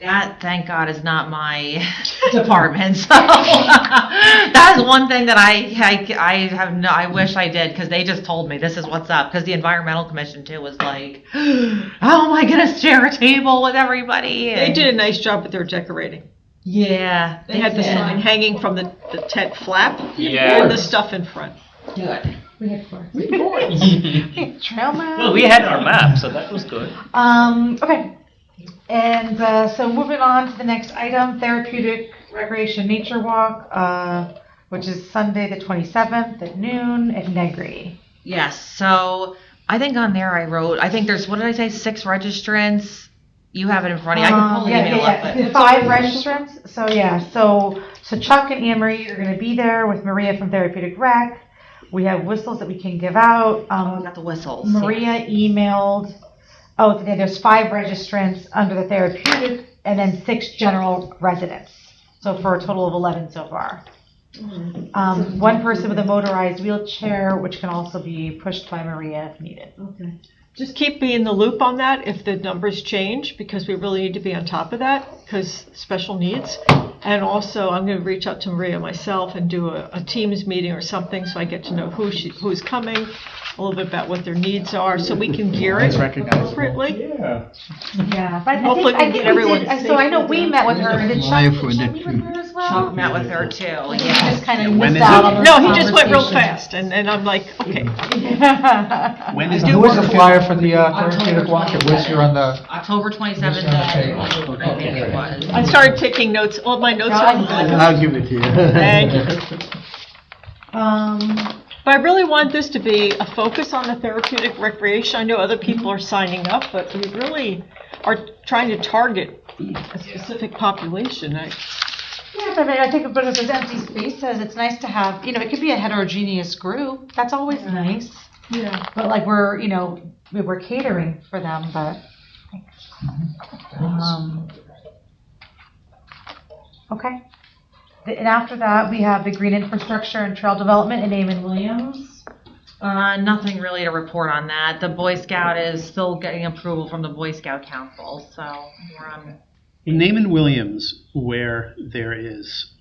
That, thank God, is not my department. So that is one thing that I wish I did, because they just told me this is what's up. Because the environmental commission too was like, how am I gonna share a table with everybody? they did a nice job with their decorating. Yeah, They had the did. sign hanging from the tent flap Yeah. and the stuff in front. Good. We had four. Trail map. Well, we had our map, so that was good. Okay. And so moving on to the next item, therapeutic recreation nature walk, which is Sunday the 27th at noon at Negri. Yes. So I think on there I think there's, what did I say, 6 registrants. You have it in front of you. I can pull the email up. But The 5 registrants. So yeah, so Chuck and Anne-Marie are going to be there with Maria from Therapeutic Rec. We have whistles that we can give out. I got the whistles. Maria emailed. Oh, there's 5 registrants under the therapeutic, and then 6 general residents. So for a total of 11 so far. One person with a motorized wheelchair, which can also be pushed by Maria if needed. Okay. Just keep me in the loop on that if the numbers change, because we really need to be on top of that, because special needs. And also, I'm going to reach out to Maria myself and do a Teams meeting or something, so I get to know who's coming, a little bit about what their needs are, so we can gear it appropriately. Yeah, but Hopefully we I can think get everyone we did, so I know we met with her, and did Chuck for meet that with her as well? Chuck met with her too, He yeah. just kind of when missed is out it? on the No, he just went real conversation. fast, and I'm like, okay. When is Who was the flyer for the therapeutic walk? It was here on the, October 27th, I think it was. I started taking notes, all my notes are on the I'll give it to you. Thank you. But I really want this to be a focus on the therapeutic recreation. I know other people are signing up, but we really are trying to target a specific population. Yeah, but I think, but if there's empty spaces, it's nice to have, it could be a heterogeneous group. That's always nice. Yeah. But like we're catering for them, but. Okay. And after that, we have the green infrastructure and trail development in Eamon Williams. Nothing really to report on that. The Boy Scout is still getting approval from the Boy Scout Council, so we're on. In Naaman Williams, where there is,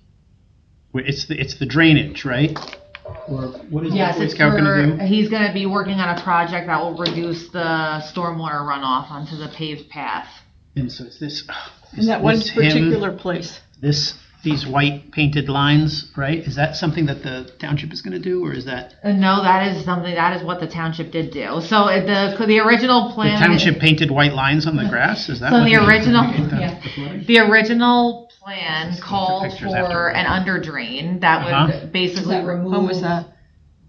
it's the drainage, right? Or what is the Boy Scout going to do? He's going to be working on a project that will reduce the stormwater runoff onto the paved path. And so is this, In that one this him? particular place. These white painted lines, right? Is that something that the township is going to do, or is that No, that is what the township did do. So the original the plan. township painted white lines on the grass? Is that So what the original, the- the original plan called pictures for afterward. an under drain that would basically remove When was that?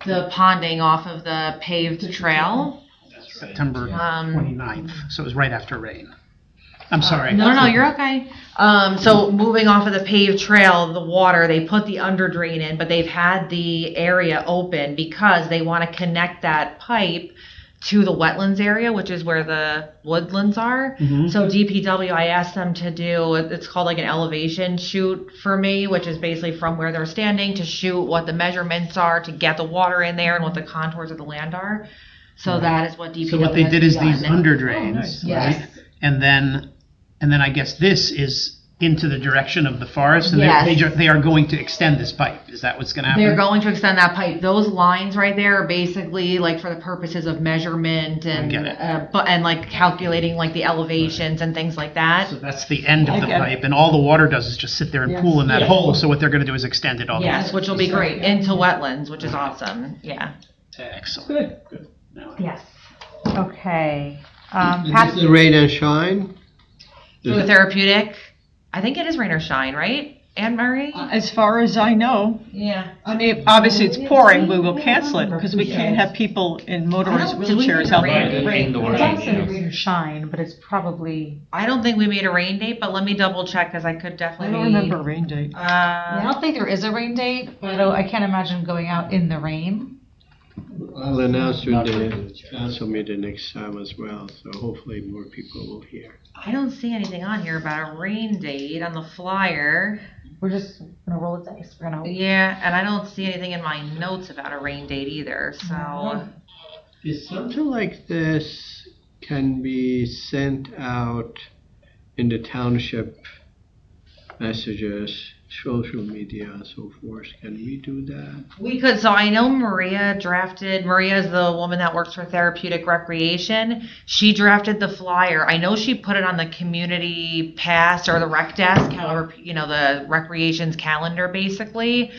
the ponding off of the paved trail. September 29th, so it was right after rain. I'm sorry. No, you're okay. So moving off of the paved trail, the water, they put the under drain in, but they've had the area open because they want to connect that pipe to the wetlands area, which is where the woodlands are. So DPW, I asked them to do, it's called like an elevation shoot for me, which is basically from where they're standing to shoot what the measurements are to get the water in there and what the contours of the land are. So that is what DPW So what they has did is these done. under drains, Yes. right? And then I guess this is into the direction of the forest, and Yes. they are going to extend this pipe. Is that what's going to happen? They're going to extend that pipe. Those lines right there are basically like for the purposes of measurement and get it. and like calculating like the elevations and things like that. So that's the end of the get it. pipe, and all the water does is just sit there and pool in that hole. So what they're going to do is extend it all the way. Yes, which will be great into wetlands, which is awesome. Yeah. Excellent. Good. Yes. Okay. This is rain and shine? For the therapeutic, I think it is rain or shine, right? Anne Marie? As far as I know, Yeah. I mean, obviously it's pouring, we will cancel it because we can't have people in motorized Did we wheelchairs make out a there. rain It's also rain or shine, but it's probably. I don't think we made a rain date, but let me double check because I could I definitely. don't remember a rain date. I don't think there is a rain date, but I can't imagine going out in the rain. I'll announce during the council meeting next time as well, so hopefully more people will hear. I don't see anything on here about a rain date on the flyer. We're just gonna roll the dice. We're gonna. Yeah, and I don't see anything in my notes about a rain date either, so. Is something like this can be sent out in the township messages, social media and so forth? Can we do that? We could, so I know Maria is the woman that works for Therapeutic Recreation. She drafted the flyer. I know she put it on the community pass or the rec desk, however, the recreation's calendar basically.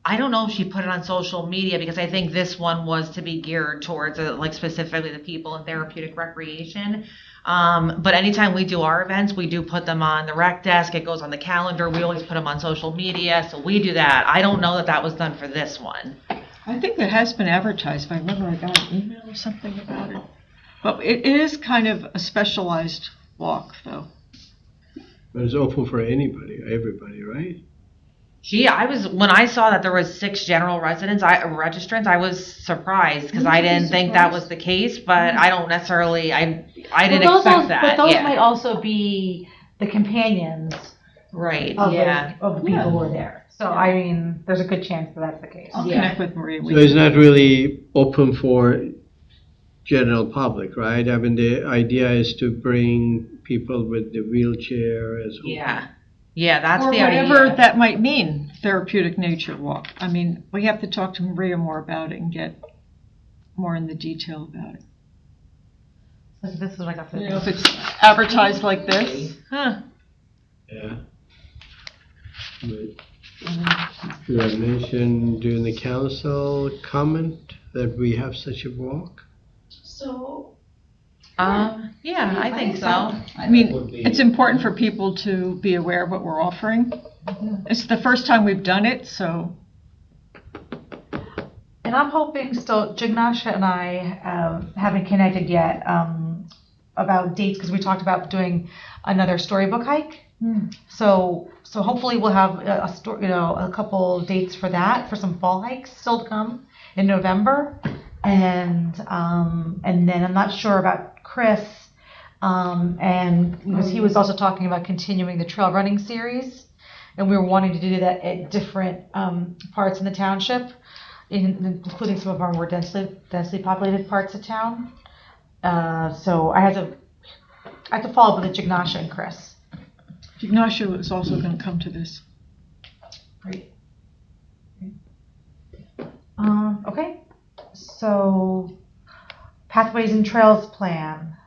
I don't know if she put it on social media because I think this one was to be geared towards like specifically the people in therapeutic recreation. But anytime we do our events, we do put them on the rec desk. It goes on the calendar. We always put them on social media. So we do that. I don't know that was done for this one. I think that has been advertised. I remember I got an email or something about it. But it is kind of a specialized walk, though. But it's open for everybody, right? When I saw that there was 6 general registrants, I was surprised because I didn't think that was the case, but I don't necessarily, I didn't expect that. But those Yeah. might also be the companions Right, of, yeah. of the people who are there. So, I mean, there's a good chance that that's the case. I'll Yeah. connect with Maria. So it's not really open for general public, right? I mean, the idea is to bring people with the wheelchair as well. Yeah. Yeah, that's Or the whatever idea. that might mean, therapeutic nature walk. I mean, we have to talk to Maria more about it and get more in the detail about it. This is like a. You know, if it's advertised like this, Huh. Yeah. But should I mention during the council comment that we have such a walk? So, Yeah, I think so. I mean, it's important for people to be aware of what we're offering. It's the first time we've done it, so And I'm hoping still, Jignasha and I haven't connected yet about dates because we talked about doing another storybook hike. So hopefully we'll have a couple dates for that, for some fall hikes still to come in November. And then I'm not sure about Chris, and because he was also talking about continuing the trail running series, and we were wanting to do that at different parts in the township, including some of our more densely populated parts of town. So I have to follow up with Jignasha and Chris. Ignacio is also going to come to this. Great. Okay. So Pathways and Trails plan.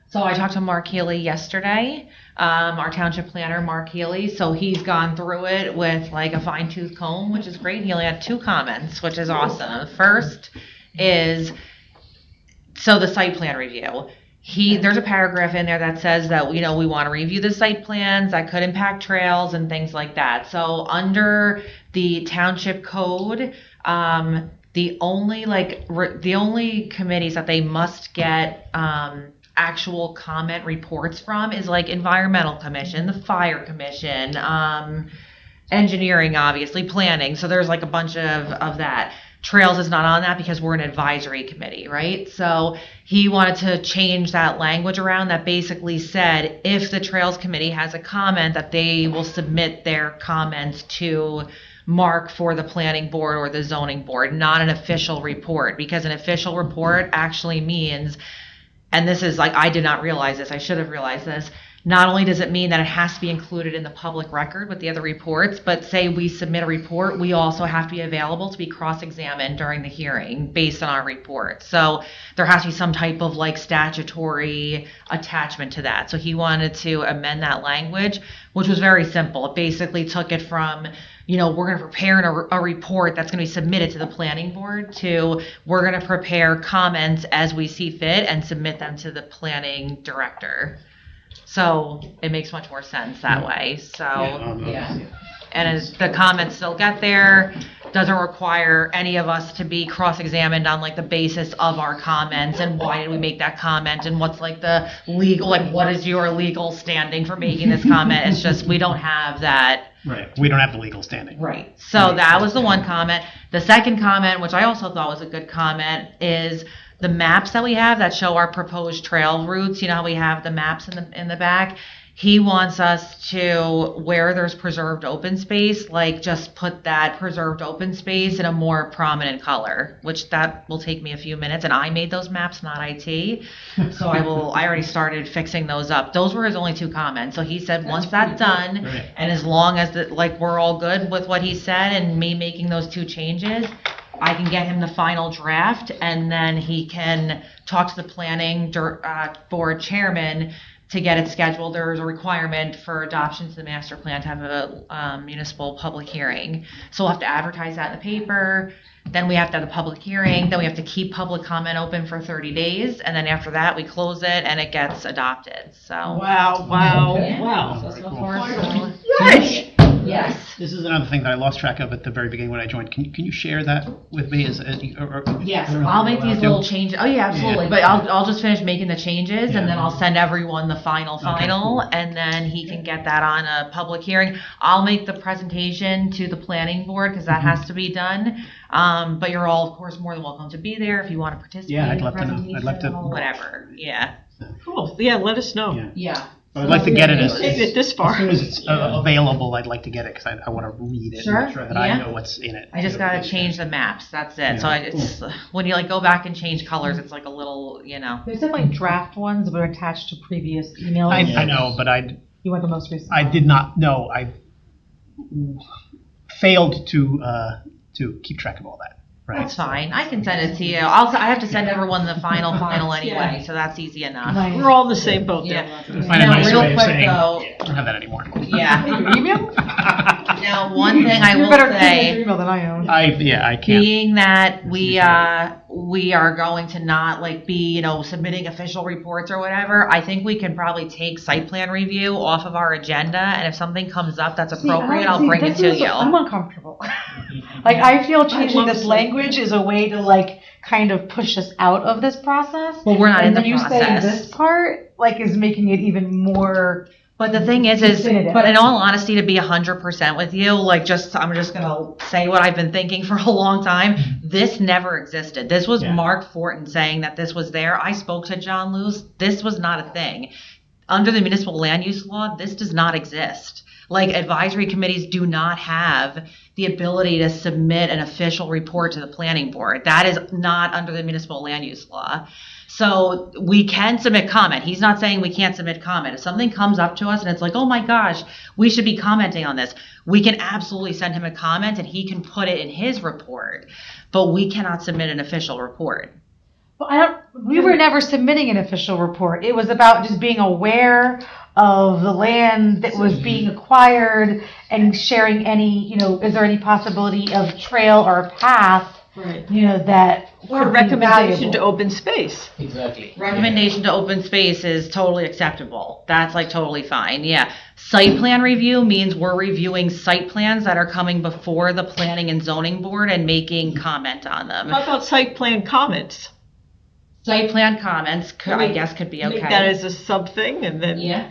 So I talked to Mark Healy yesterday, our township planner, Mark Healy. So he's gone through it with like a fine tooth comb, which is great. He only had 2 comments, which is awesome. The first is, so the site plan review. There's a paragraph in there that says that, we want to review the site plans that could impact trails and things like that. So under the township code, the only committees that they must get actual comment reports from is like environmental commission, the fire commission, engineering, obviously, planning. So there's like a bunch of that. Trails is not on that because we're an advisory committee, right? So he wanted to change that language around that basically said if the Trails Committee has a comment that they will submit their comments to Mark for the planning board or the zoning board, not an official report, because an official report actually means, and this is like, I did not realize this, I should have realized this, not only does it mean that it has to be included in the public record with the other reports, but say we submit a report, we also have to be available to be cross-examined during the hearing based on our report. So there has to be some type of like statutory attachment to that. So he wanted to amend that language, which was very simple. It basically took it from, we're going to prepare a report that's going to be submitted to the planning board to we're going to prepare comments as we see fit and submit them to the planning director. So it makes much more sense that way. So, yeah. And as the comments still get there, doesn't require any of us to be cross-examined on like the basis of our comments and why did we make that comment and what's like the legal, like what is your legal standing for making this comment? It's just, we don't have that. Right. We don't have the legal standing. Right. So that was the one comment. The second comment, which I also thought was a good comment, is the maps that we have that show our proposed trail routes. You know how we have the maps in the back? He wants us to, where there's preserved open space, like just put that preserved open space in a more prominent color, which that will take me a few minutes. And I made those maps, not IT. So I already started fixing those up. Those were his only 2 comments. So he said, once that's done, Right. and as long as we're all good with what he said and me making those 2 changes, I can get him the final draft, and then he can talk to the planning board chairman to get it scheduled. There's a requirement for adoption to the master plan to have a municipal public hearing. So we'll have to advertise that in the paper. Then we have to have the public hearing. Then we have to keep public comment open for 30 days. And then after that, we close it and it gets adopted. So. Wow. So so far, so- Yes. Yes. This is another thing that I lost track of at the very beginning when I joined. Can you share that with me? Yes, I'll make these little changes. Oh yeah, absolutely. Yeah. But I'll just finish making the changes Yeah. and then I'll send everyone the final, cool. and then he can get that on a public hearing. I'll make the presentation to the planning board because that has to be done. But you're all, of course, more than welcome to be there if you want to participate. Yeah, I'd in the love to know. I'd presentation, love to- Whatever. Yeah. Cool. Yeah, let us know. Yeah. Yeah. I'd like to get it Made it this far. as soon as it's available. I'd like to get it because I want to read it Sure, and make sure that I yeah. know what's in it. I just gotta change the maps. That's it. Yeah, So it's when you like go back and change colors, it's like a little, There's definitely draft ones that were attached to previous emails. I know, but You went the most recent. I did not know. I failed to keep track of all that. Right. That's fine. I can send it to you. I have to send everyone the final anyway, so that's easy enough. Nice. We're all in the same boat Yeah. there. Find a Now, nicer real way of quick, saying, though- I don't have that anymore. Yeah. Email? Now, one thing I You're will better at say. your email than I am. I can't. Being that we are going to not be, submitting official reports or whatever, I think we can probably take site plan review off of our agenda, and if something comes up that's appropriate, I'll bring it to you. I'm uncomfortable. I feel changing love this site language is a way to kind of push us out of this process. Well, we're not in And the then you say process. this part, is making it even more. But the thing is, Definitive. but in all honesty, to be 100% with you, I'm just gonna say what I've been thinking for a long time. This never existed. This was Yeah. Mark Fortin saying that this was there. I spoke to John Luce. This was not a thing. Under the municipal land use law, this does not exist. Advisory committees do not have the ability to submit an official report to the planning board. That is not under the municipal land use law. So we can submit comment. He's not saying we can't submit comment. If something comes up to us and it's oh my gosh, we should be commenting on this, we can absolutely send him a comment and he can put it in his report. But we cannot submit an official report. Well, we were never submitting an official report. It was about just being aware of the land that was being acquired and sharing any, is there any possibility of trail or a path, Right. that Or could be recommendation to valuable. open space. Exactly. Recommendation to open space is totally acceptable. That's totally fine. Yeah. Site plan review means we're reviewing site plans that are coming before the planning and zoning board and making comment on them. How about site plan comments? Site plan comments, I guess, could be Make that okay. as a sub thing and then. Yeah.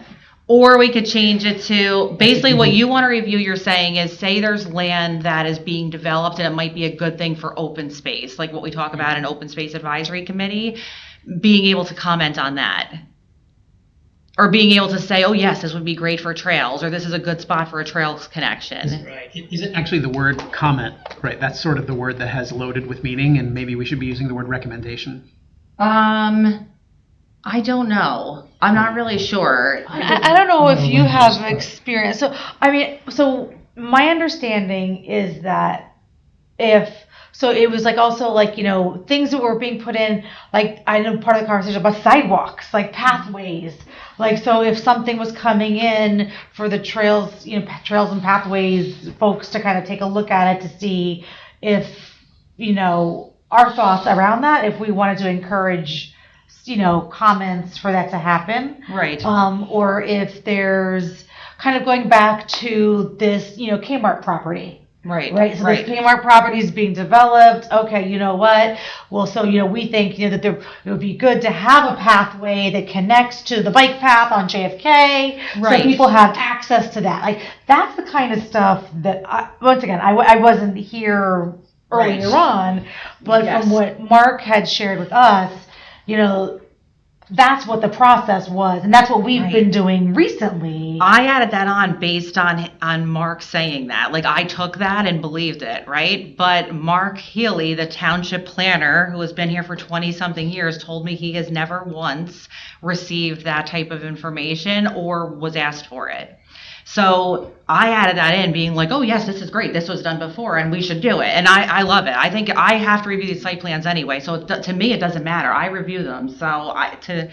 Or we could change it to, basically what you want to review, you're saying is, say there's land that is being developed and it might be a good thing for open space, like what we talk about in open space advisory committee, being able to comment on that. Or being able to say, oh yes, this would be great for trails, or this is a good spot for a trails connection. Right. Isn't actually the word comment, right? That's sort of the word that has loaded with meaning, and maybe we should be using the word recommendation. I don't know. I'm not really sure. I don't know if you have experience. So my understanding is that it was also things that were being put in, I know part of the conversation about sidewalks, pathways. So if something was coming in for the trails, trails and pathways folks to kind of take a look at it to see if, our thoughts around that, if we wanted to encourage comments for that to happen. Right. Or if there's kind of going back to this, Kmart property. Right. Right. So this Kmart property is being developed. Okay. You know what? Well, so, we think, that it would be good to have a pathway that connects to the bike path on JFK. Right. So people have access to that. That's the kind of stuff that once again, I wasn't here earlier on, but Yes. from what Mark had shared with us, that's what the process was, and that's what we've been doing recently. I added that on based on Mark saying that. I took that and believed it, right? But Mark Healy, the township planner who has been here for 20-something years, told me he has never once received that type of information or was asked for it. So I added that in being oh yes, this is great. This was done before and we should do it. And I love it. I think I have to review these site plans anyway. So to me, it doesn't matter. I review them. So to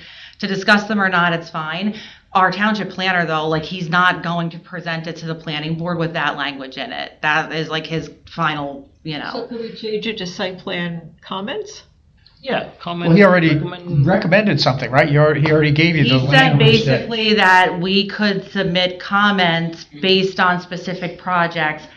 discuss them or not, it's fine. Our township planner though, he's not going to present it to the planning board with that language in it. That is his final, So could we change it to site plan comments? Yeah, comment. Well, he already recommend- recommended something, right? He already gave you the He said language that. basically that we could submit comments based on specific projects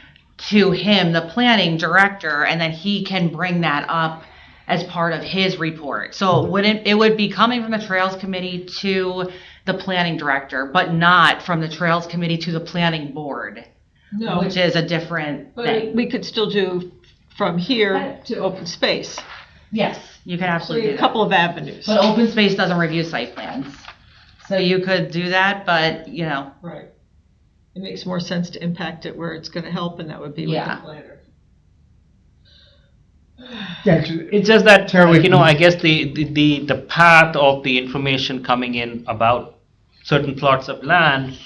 to him, the planning director, and then he can bring that up as part of his report. So it would be coming from the Trails Committee to the planning director, but not from the Trails Committee to the planning board, No. which is a different But thing. we could still do from here to open space. Yes, you can So absolutely a do that. couple of avenues. But open space doesn't review site plans. So you could do that, but, Right. It makes more sense to impact it where it's going to help, and that would be with Yeah. the planner. Yeah, 'cause It's just that, Terry, we- I guess the path of the information coming in about certain plots of land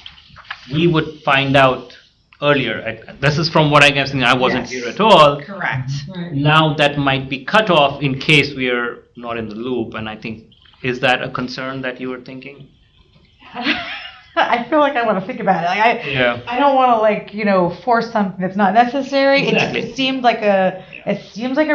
we would find out earlier. This is from what I guess, I wasn't Yes. here at all. Correct. Now that might be cut off in case we are not in the loop, and I think, is that a concern that you were thinking? I feel like I want to think about it. Like Yeah. I don't want to force something that's not necessary. Exactly. It seemed like a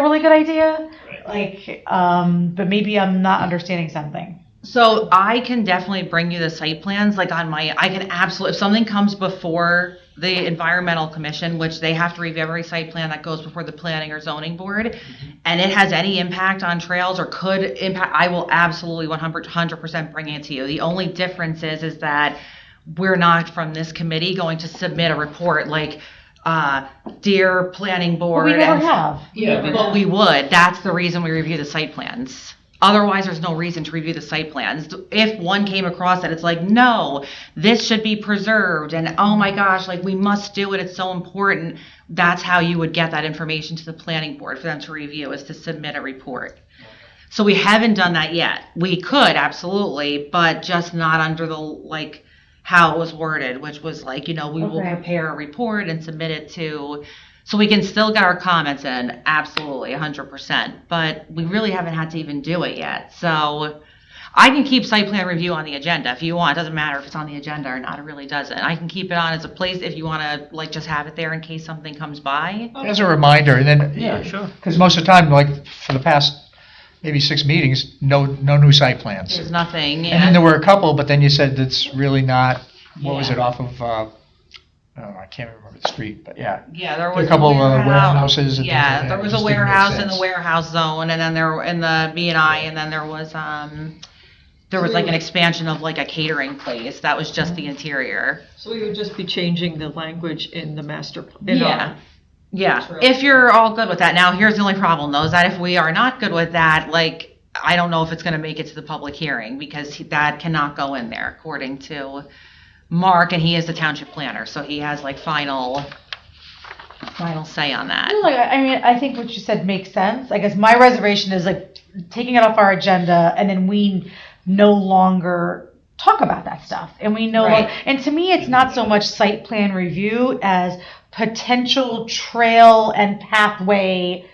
really good idea. But maybe I'm not understanding something. So I can definitely bring you the site plans, I can absolutely, if something comes before the environmental commission, which they have to review every site plan that goes before the planning or zoning board, and it has any impact on trails or could impact, I will absolutely 100% bring it to you. The only difference is that we're not from this committee going to submit a report dear planning board. We never and- have. But we would. That's the reason we review the site plans. Otherwise, there's no reason to review the site plans. If one came across that, it's no, this should be preserved, and oh my gosh, we must do it, it's so important. That's how you would get that information to the planning board for them to review, is to submit a report. So we haven't done that yet. We could, absolutely, but just not under the, how it was worded, which was we will Okay. prepare a report and submit it to, so we can still get our comments in, absolutely, 100%, but we really haven't had to even do it yet. So I can keep site plan review on the agenda if you want. It doesn't matter if it's on the agenda or not, it really doesn't. I can keep it on as a place if you want to, just have it there in case something comes by. As a reminder, and then. Yeah, sure. Because most of the time, for the past maybe 6 meetings, no new site plans. There's nothing, And then yeah. there were a couple, but then you said it's really not, what was Yeah. it, off of, I can't remember the street, but yeah. Yeah, there A was couple of warehouse. warehouses and things like Yeah, that. there was Just a didn't make warehouse in the sense. warehouse zone, and then there were in the B&I, and then there was an expansion of a catering place. That was just the interior. So we would just be changing the language in the master. Yeah. Yeah, Trail. if you're all good with that. Now, here's the only problem though, is that if we are not good with that, I don't know if it's gonna make it to the public hearing, because that cannot go in there according to Mark, and he is the township planner, so he has final say on that. I think what you said makes sense. I guess my reservation is taking it off our agenda, and then we no longer talk about that stuff. And we know, Right. and to me, it's not so much site plan review as potential trail and pathway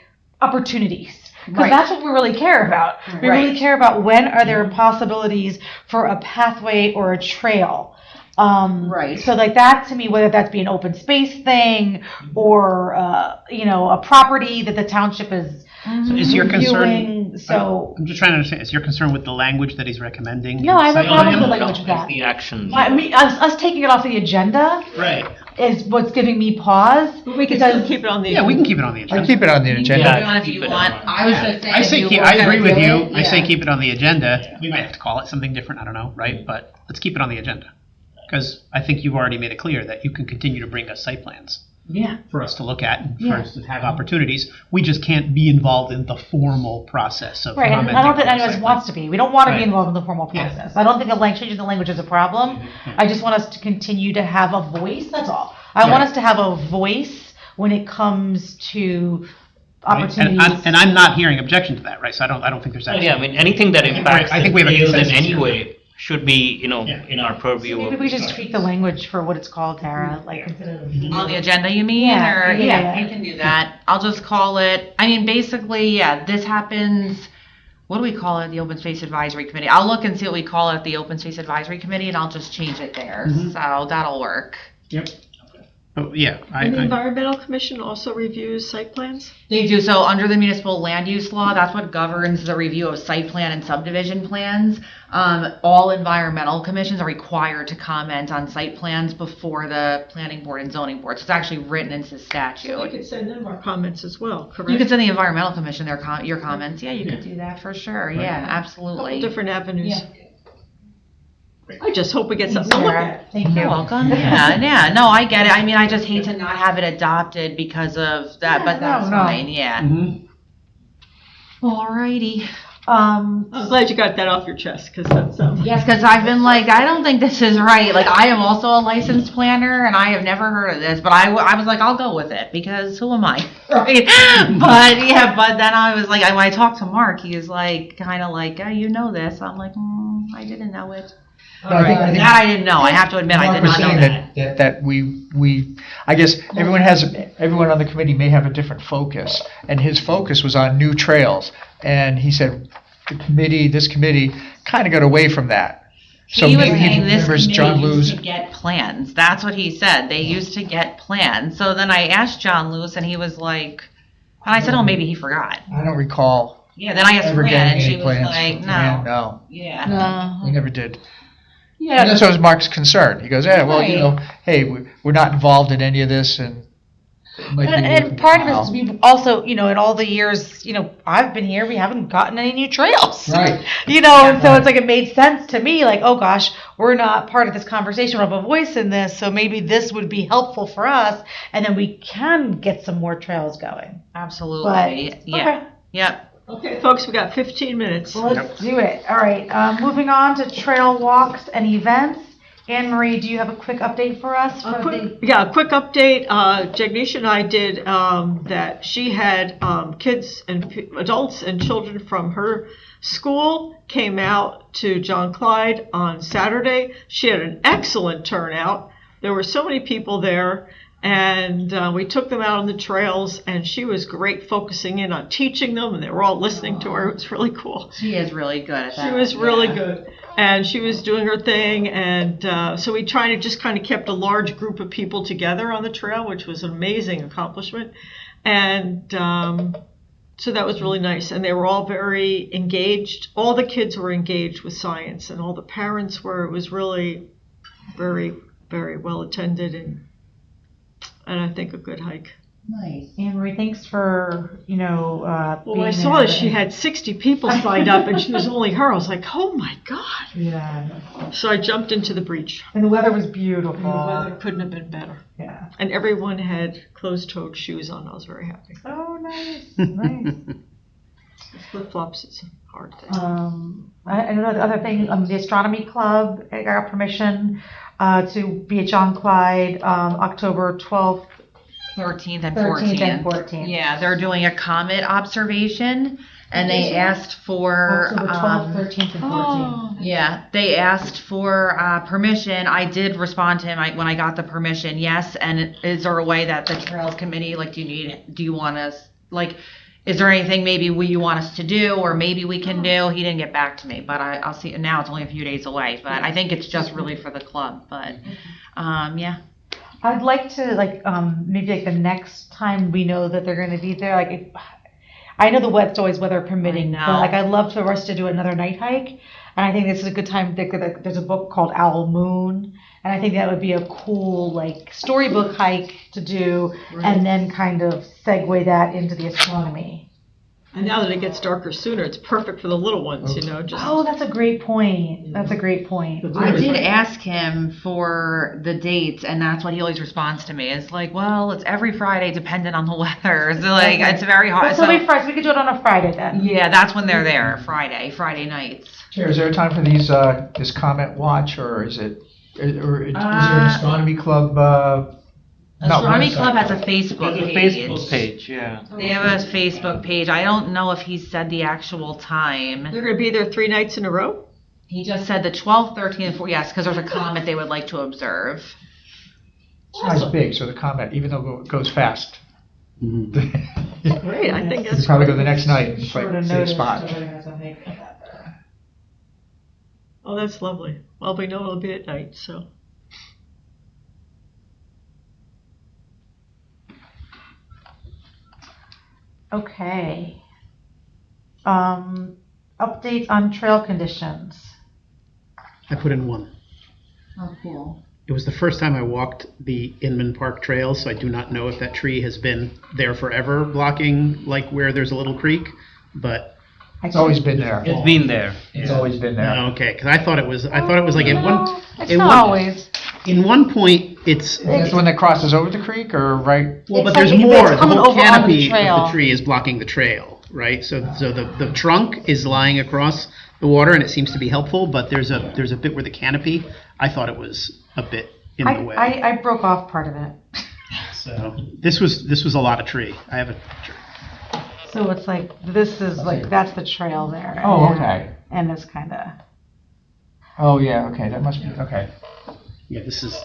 opportunities. Because Right. that's what we really care about. We really Right. care about when are there possibilities for a pathway or a trail. Right. So that to me, whether that's be an open space thing or a property that the township is So is your concern? reviewing. So I'm just trying to understand. Is your concern with the language that he's recommending? No, I have no Site problem plan? with the language of It's that. the actions. us taking it off the agenda Right. is what's giving me pause. But we can because- still keep it on the. Yeah, we can keep it on the I agenda. keep it on the You can agenda. keep it on if keep you it want. on. I was just saying. I say if you keep, were I agree gonna with do you. it, I say yeah. keep it on the agenda. We might have to call it something different. I don't know, right? But let's keep it on the agenda, because I think you've already made it clear that you can continue to bring us site plans Yeah. for us to look at and for Yeah. us to have opportunities. We just can't be involved in the formal process of Right, and commenting I don't think on any of the us site wants to be. We don't want to be Right. involved in the formal Yeah. process. I don't think changing the language is a problem. I just want us to continue to have a voice, that's all. I want Yeah. us to have a voice when it comes to Right? opportunities. And I'm not hearing objection to that, right? So I don't think there's Well, actually. yeah, anything that impacts I think we have a trails in consensus any here. way should be, Yeah. in our purview. Maybe of we just discussion. tweak the language for what it's called, Tara, instead of. On the agenda, you mean? Yeah, Or, yeah. you can do that. I'll just call it, basically, this happens, what do we call it, the Open Space Advisory Committee? I'll look and see what we call it, the Open Space Advisory Committee, and I'll just change it there. So that'll work. Yep. Oh, yeah. And the environmental commission also reviews site plans? They do, so under the municipal land use law, that's what governs the review of site plan and subdivision plans. All environmental commissions are required to comment on site plans before the planning board and zoning board. So it's actually written into the So we statute. could send them our comments as well, correct? You could send the environmental commission your comments. Yeah, you could do that for sure. Yeah, Couple absolutely. different avenues. Yeah. I just hope we get something to look at. Thank You're you. welcome. Yeah. No, I get it. I just hate to not have it adopted because of that, but that's no. fine. Yeah. Mhm. Alrighty. I'm glad you got that off your chest, because that's, Yes, because I've been I don't think this is right. I am also a licensed planner, and I have never heard of this, but I was I'll go with it, because who am I? Right? But then I was when I talked to Mark, he was oh, you know this. I'm I didn't know it. No, I think- I think- That I didn't know. I have to admit, I did Mark was not know saying that. that we, I guess, everyone on the committee may have a different focus, and his focus was on new trails, and he said this committee kind of got away from that. So He was maybe saying this remembers John committee Lewis. used to get plans. That's what he said. They used to get plans. So then I asked John Lewis, and he was like, and I said, oh, maybe he forgot. I don't recall Yeah, then I asked ever Fran, getting and she any was plans. like, from Fran. no. No, Yeah. we never did. Yeah. And that's what was Mark's concern. He goes, yeah, well, you Right. know, hey, we're not involved in any of this, and it might be worth And a part of it while. is we've also, in all the years, I've been here, we haven't gotten any new trails. Right. And so it's like it made sense to me, like, oh gosh, we're not part of this conversation, we have a voice in this, so maybe this would be helpful for us, and then we can get some more trails going. Absolutely. But, Yeah. okay. Yep. Okay, folks, we got 15 minutes. Well, let's do it. All right, moving on to trail walks and events. Anne Marie, do you have a quick update for us? A quick update. Jagnisha and I did that. She had kids and adults and children from her school came out to John Clyde on Saturday. She had an excellent turnout. There were so many people there. And we took them out on the trails, and she was great focusing in on teaching them, and they were all listening to her. It was really cool. She is really good at that. She was really Yeah. good. And she was doing her thing, and so we tried to just kind of kept a large group of people together on the trail, which was an amazing accomplishment. And so that was really nice. And they were all very engaged. All the kids were engaged with science, and all the parents were. It was really very, very well attended, and I think a good hike. Nice. Anne Marie, thanks for, Well, being I saw there. that she had 60 people signed up, and she was only her. I was like, oh my God. Yeah. So I jumped into the breach. And the weather was beautiful. And the weather couldn't have been better. Yeah. And everyone had closed-toed shoes on. I was very happy. Oh, nice, nice. Flip-flops is a hard thing. I know the other thing, the astronomy club, I got permission to be at John Clyde, October 12th, 13th and 13th and 14th. 14th. Yeah, they're doing a comet observation, and they asked for October 12th, 13th, and 14th. yeah, they asked for permission. I did respond to him when I got the permission. Yes, and is there a way that the Trails Committee, like, do you want us, like, is there anything maybe you want us to do, or maybe we can do? He didn't get back to me, but I'll see. Now it's only a few days away, but I think it's just really for the club. But yeah. I'd like to, maybe the next time we know that they're going to be there, I know it's always weather permitting, I know. but I'd love for us to do another night hike. And I think this is a good time. There's a book called Owl Moon, and I think that would be a cool storybook hike to do, and then kind of segue that into the astronomy. And now that it gets darker sooner, it's perfect for the little ones, just Oh, that's a great point. That's a great point. I did ask him for the dates, and that's what he always responds to me. It's like, well, it's every Friday, dependent on the weather. So it's very hard. So we could do it on a Friday then. Yeah, that's when they're there. Friday nights. Chair, is there a time for this comment watch, or is there an astronomy club? Astronomy website? Club has a Facebook There's a page. Facebook page, yeah. They have a Facebook page. I don't know if he said the actual time. they're going to be there 3 nights in a row. He just said the 12th, 13th, and 14th. Yes, because there's a comet they would like to observe. It's not as big, so the comment, even though it goes fast. Great, I think You that's probably go great. the next night and Short find of a safe notice, spot. so we're gonna have to make that. Oh, that's lovely. Well, we know it'll be at night, so. Okay. Updates on trail conditions. I put in one. Oh, cool. It was the first time I walked the Inman Park Trail, so I do not know if that tree has been there forever, blocking where there's a little creek. But It's always been there. It's been there. It's always been there. okay, because I thought it was like at one. It's at not one- always. In one point, it's That's the one that crosses over the creek, or right? well, but It's there's like- more. it's The coming whole over onto the canopy of trail. the tree is blocking the trail, right? So the trunk is lying across the water, and it seems to be helpful. But there's a bit where the canopy, I thought it was a bit in the way. I broke off part of it. So this was a lot of tree. I have a picture. So it's this is that's the trail there. Oh, Yeah. okay. And it's kind of. Oh, yeah, okay, that must be, okay. Yeah, this is,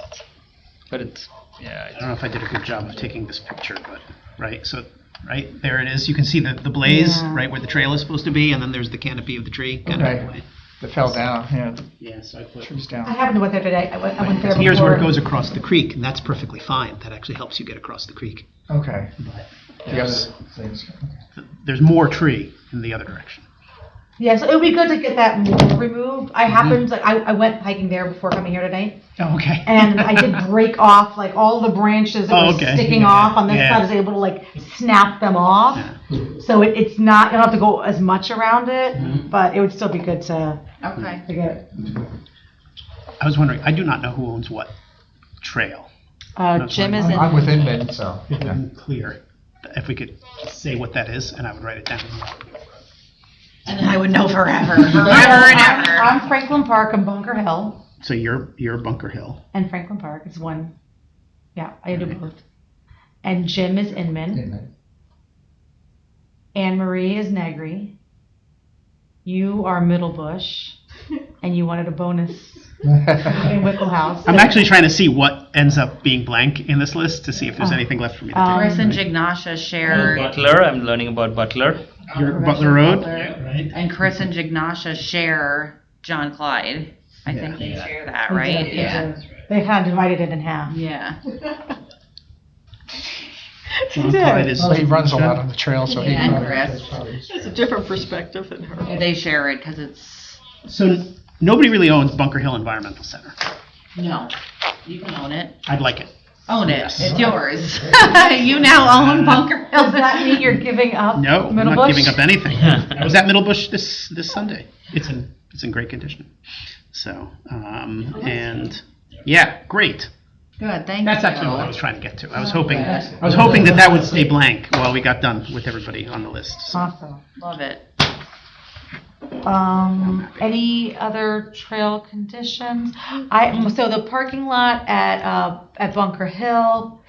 But it's, yeah, I don't know if I did a good job of taking this picture, but, right, so, right, there it is. You can see the blaze, Yeah. right, where the trail is supposed to be, and then there's the canopy of the tree. kind of Okay. way. That fell down, yeah, Yeah, so I put. trees I down. happened to went there today. I went there before. Here's where it goes across the creek, and that's perfectly fine. That actually helps you get across the creek. Okay. But The other things, okay. there's more tree in the other direction. Yeah, so it would be good to get that more removed. I happened, like, I went hiking there before coming here tonight, Oh, okay. and I did break off, like, all the branches that Oh, were okay. sticking Yeah. off on this Yeah. side. I was able to, like, snap them off. Yeah. So it's not, you don't have to go as much around it, Mhm. but it would still be good to Okay. get it. I was wondering, I do not know who owns what trail. Jim is I'm in, with Inman, so. It wasn't clear. If we could say what that is, and I would write it down. and I would know forever, forever and ever. I'm Franklin Park and Bunker Hill, So you're Bunker Hill. and Franklin Park is one. Yeah, I do both. And Jim is Inman. Inman. Anne Marie is Negri. You are Middlebush, and you wanted a bonus in Wickle House. I'm actually trying to see what ends up being blank in this list to see if there's Oh. anything left for me to take. Chris and Jignasia share, Butler, I'm learning about Butler. You're Butler Road? Butler. Yeah, right. and Chris and Jignasia share John Clyde. I think they share that, right? Yeah. They kind of divided it in half. Yeah. John Clyde is. Well, he runs a lot on the trail, so he. Yeah, and probably- Chris. It's a different perspective than her. They share it because it's, So nobody really owns Bunker Hill Environmental Center. no, you can own it. I'd like it. Own it. Yes. It's yours. You now own Bunker Hill. Does that mean you're giving up No, I'm Middlebush? not giving up anything. I was at Middlebush this Sunday. It's in great condition. So, and yeah, great. Good, thank you. That's actually what I was trying to get to. I was hoping that would stay blank while we got done with everybody on the list. So. Awesome. Love it. Any other trail conditions? So the parking lot at Bunker Hill,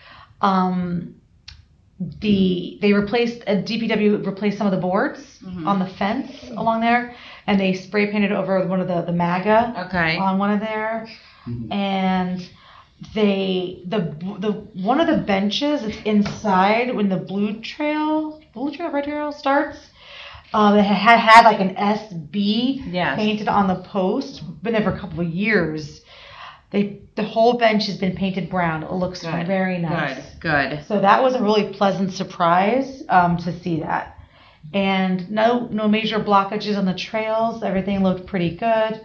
DPW replaced some of the boards on the fence along there, and they spray painted over one of the MAGA Okay. on one of there, and the one of the benches that's inside when the red trail starts. They had like an SB Yes. painted on the post. Been there for a couple of years. The whole bench has been painted brown. It looks Good. very nice. Good. So that was a really pleasant surprise to see that. And no major blockages on the trails. Everything looked pretty good.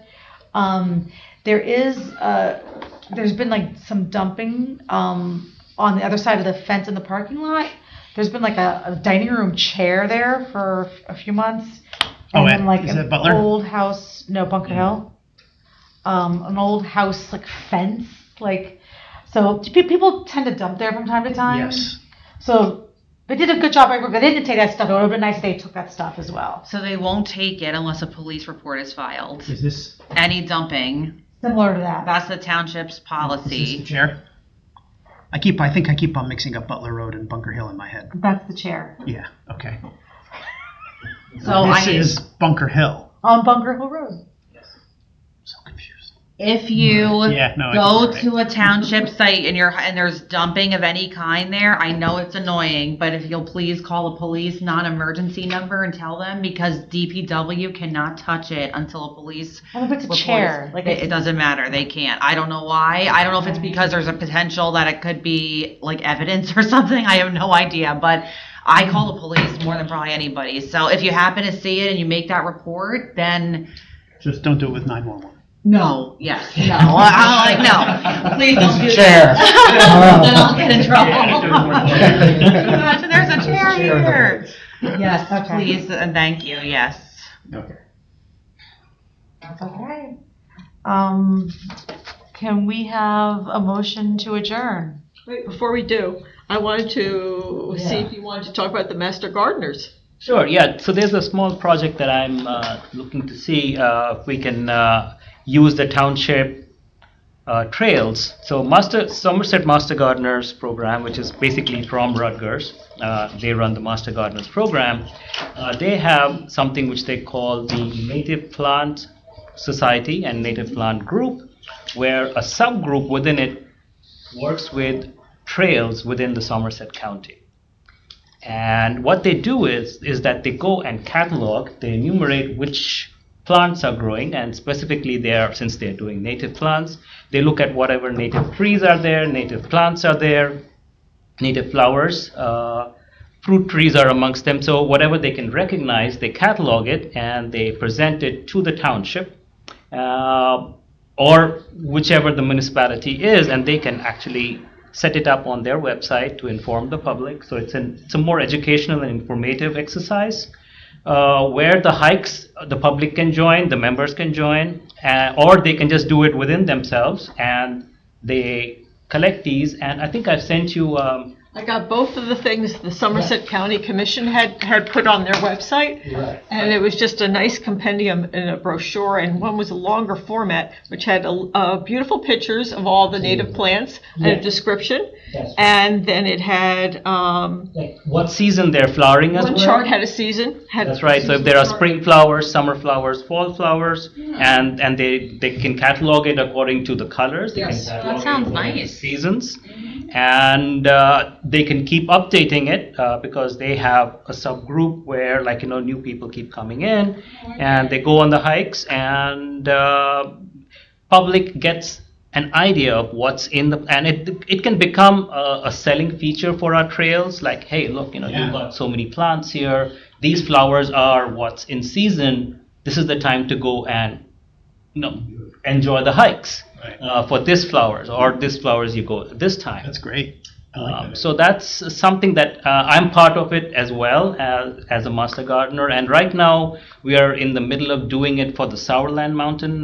There's been like some dumping on the other side of the fence in the parking lot. There's been like a dining room chair there for a few months. And then like is an that Butler? old house, no, Bunker Hill. An old house like fence, like, so people tend to dump there from time to time. Yes. So they did a good job. They didn't take that stuff. It would have been nice if they took that stuff as well. So they won't take it unless a police report is filed. Is this Any dumping, Similar to that. that's the township's the policy. chair? I think I keep on mixing up Butler Road and Bunker Hill in my head. That's the chair. Yeah. Okay. So This is Bunker Hill. On Bunker Hill Road. So confused. if you Yeah, no, I go think you're to a township site and there's dumping of any kind there, I know it's annoying, but if you'll please call a police non-emergency number and tell them, because DPW cannot touch it until a police And if it's a report is- chair, like it doesn't matter. They can't. I don't know why. I don't know if it's because there's a potential that it could be like evidence or something. I have no idea, but I call the police more than probably anybody. So if you happen to see it and you make that report, then Just don't do it with 911. no, yes, no. I'm like, no, please don't do Chair. that. Then I'll get in trouble. Imagine there's a chair here. Yes, Okay. please, and thank you, yes. Okay. That's okay. Can we have a motion to adjourn? Wait, before we do, I wanted to see if you wanted to talk about the Master Gardeners. Sure, yeah. So there's a small project that I'm looking to see if we can use the township trails. So Somerset Master Gardeners program, which is basically from Rutgers, they run the Master Gardeners program. They have something which they call the Native Plant society and native plant group, where a subgroup within it works with trails within the Somerset County. And what they do is that they go and catalog, they enumerate which plants are growing, and specifically since they're doing native plants, they look at whatever native trees are there, native plants are there, native flowers, fruit trees are amongst them. So whatever they can recognize, they catalog it and they present it to the township or whichever the municipality is, and they can actually set it up on their website to inform the public. So it's a more educational and informative exercise where the hikes, the public can join, the members can join, or they can just do it within themselves, and they collect these. And I think I've sent you I got both of the things the Somerset County Commission had put on their website. Right. And it was just a nice compendium in a brochure, and one was a longer format, which had beautiful pictures of all the native plants and a description. That's And then it had, like what season they're flowering as one well. chart had a season. That's right. So if there are spring flowers, summer flowers, fall flowers, and they can catalog it according to the colors. They Yes. can catalog That sounds it according to nice. seasons, and they can keep updating it because they have a subgroup where, like, new people keep coming in, and they go on the hikes, and public gets an idea of what's in and it can become a selling feature for our trails. Like, hey, look, you've got so many plants here. These flowers are what's in season. This is the time to go and enjoy the hikes for this flowers, or this flowers you go this time. That's great. I like that. So that's something that I'm part of it as well as a master gardener. And right now we are in the middle of doing it for the Sourland Mountain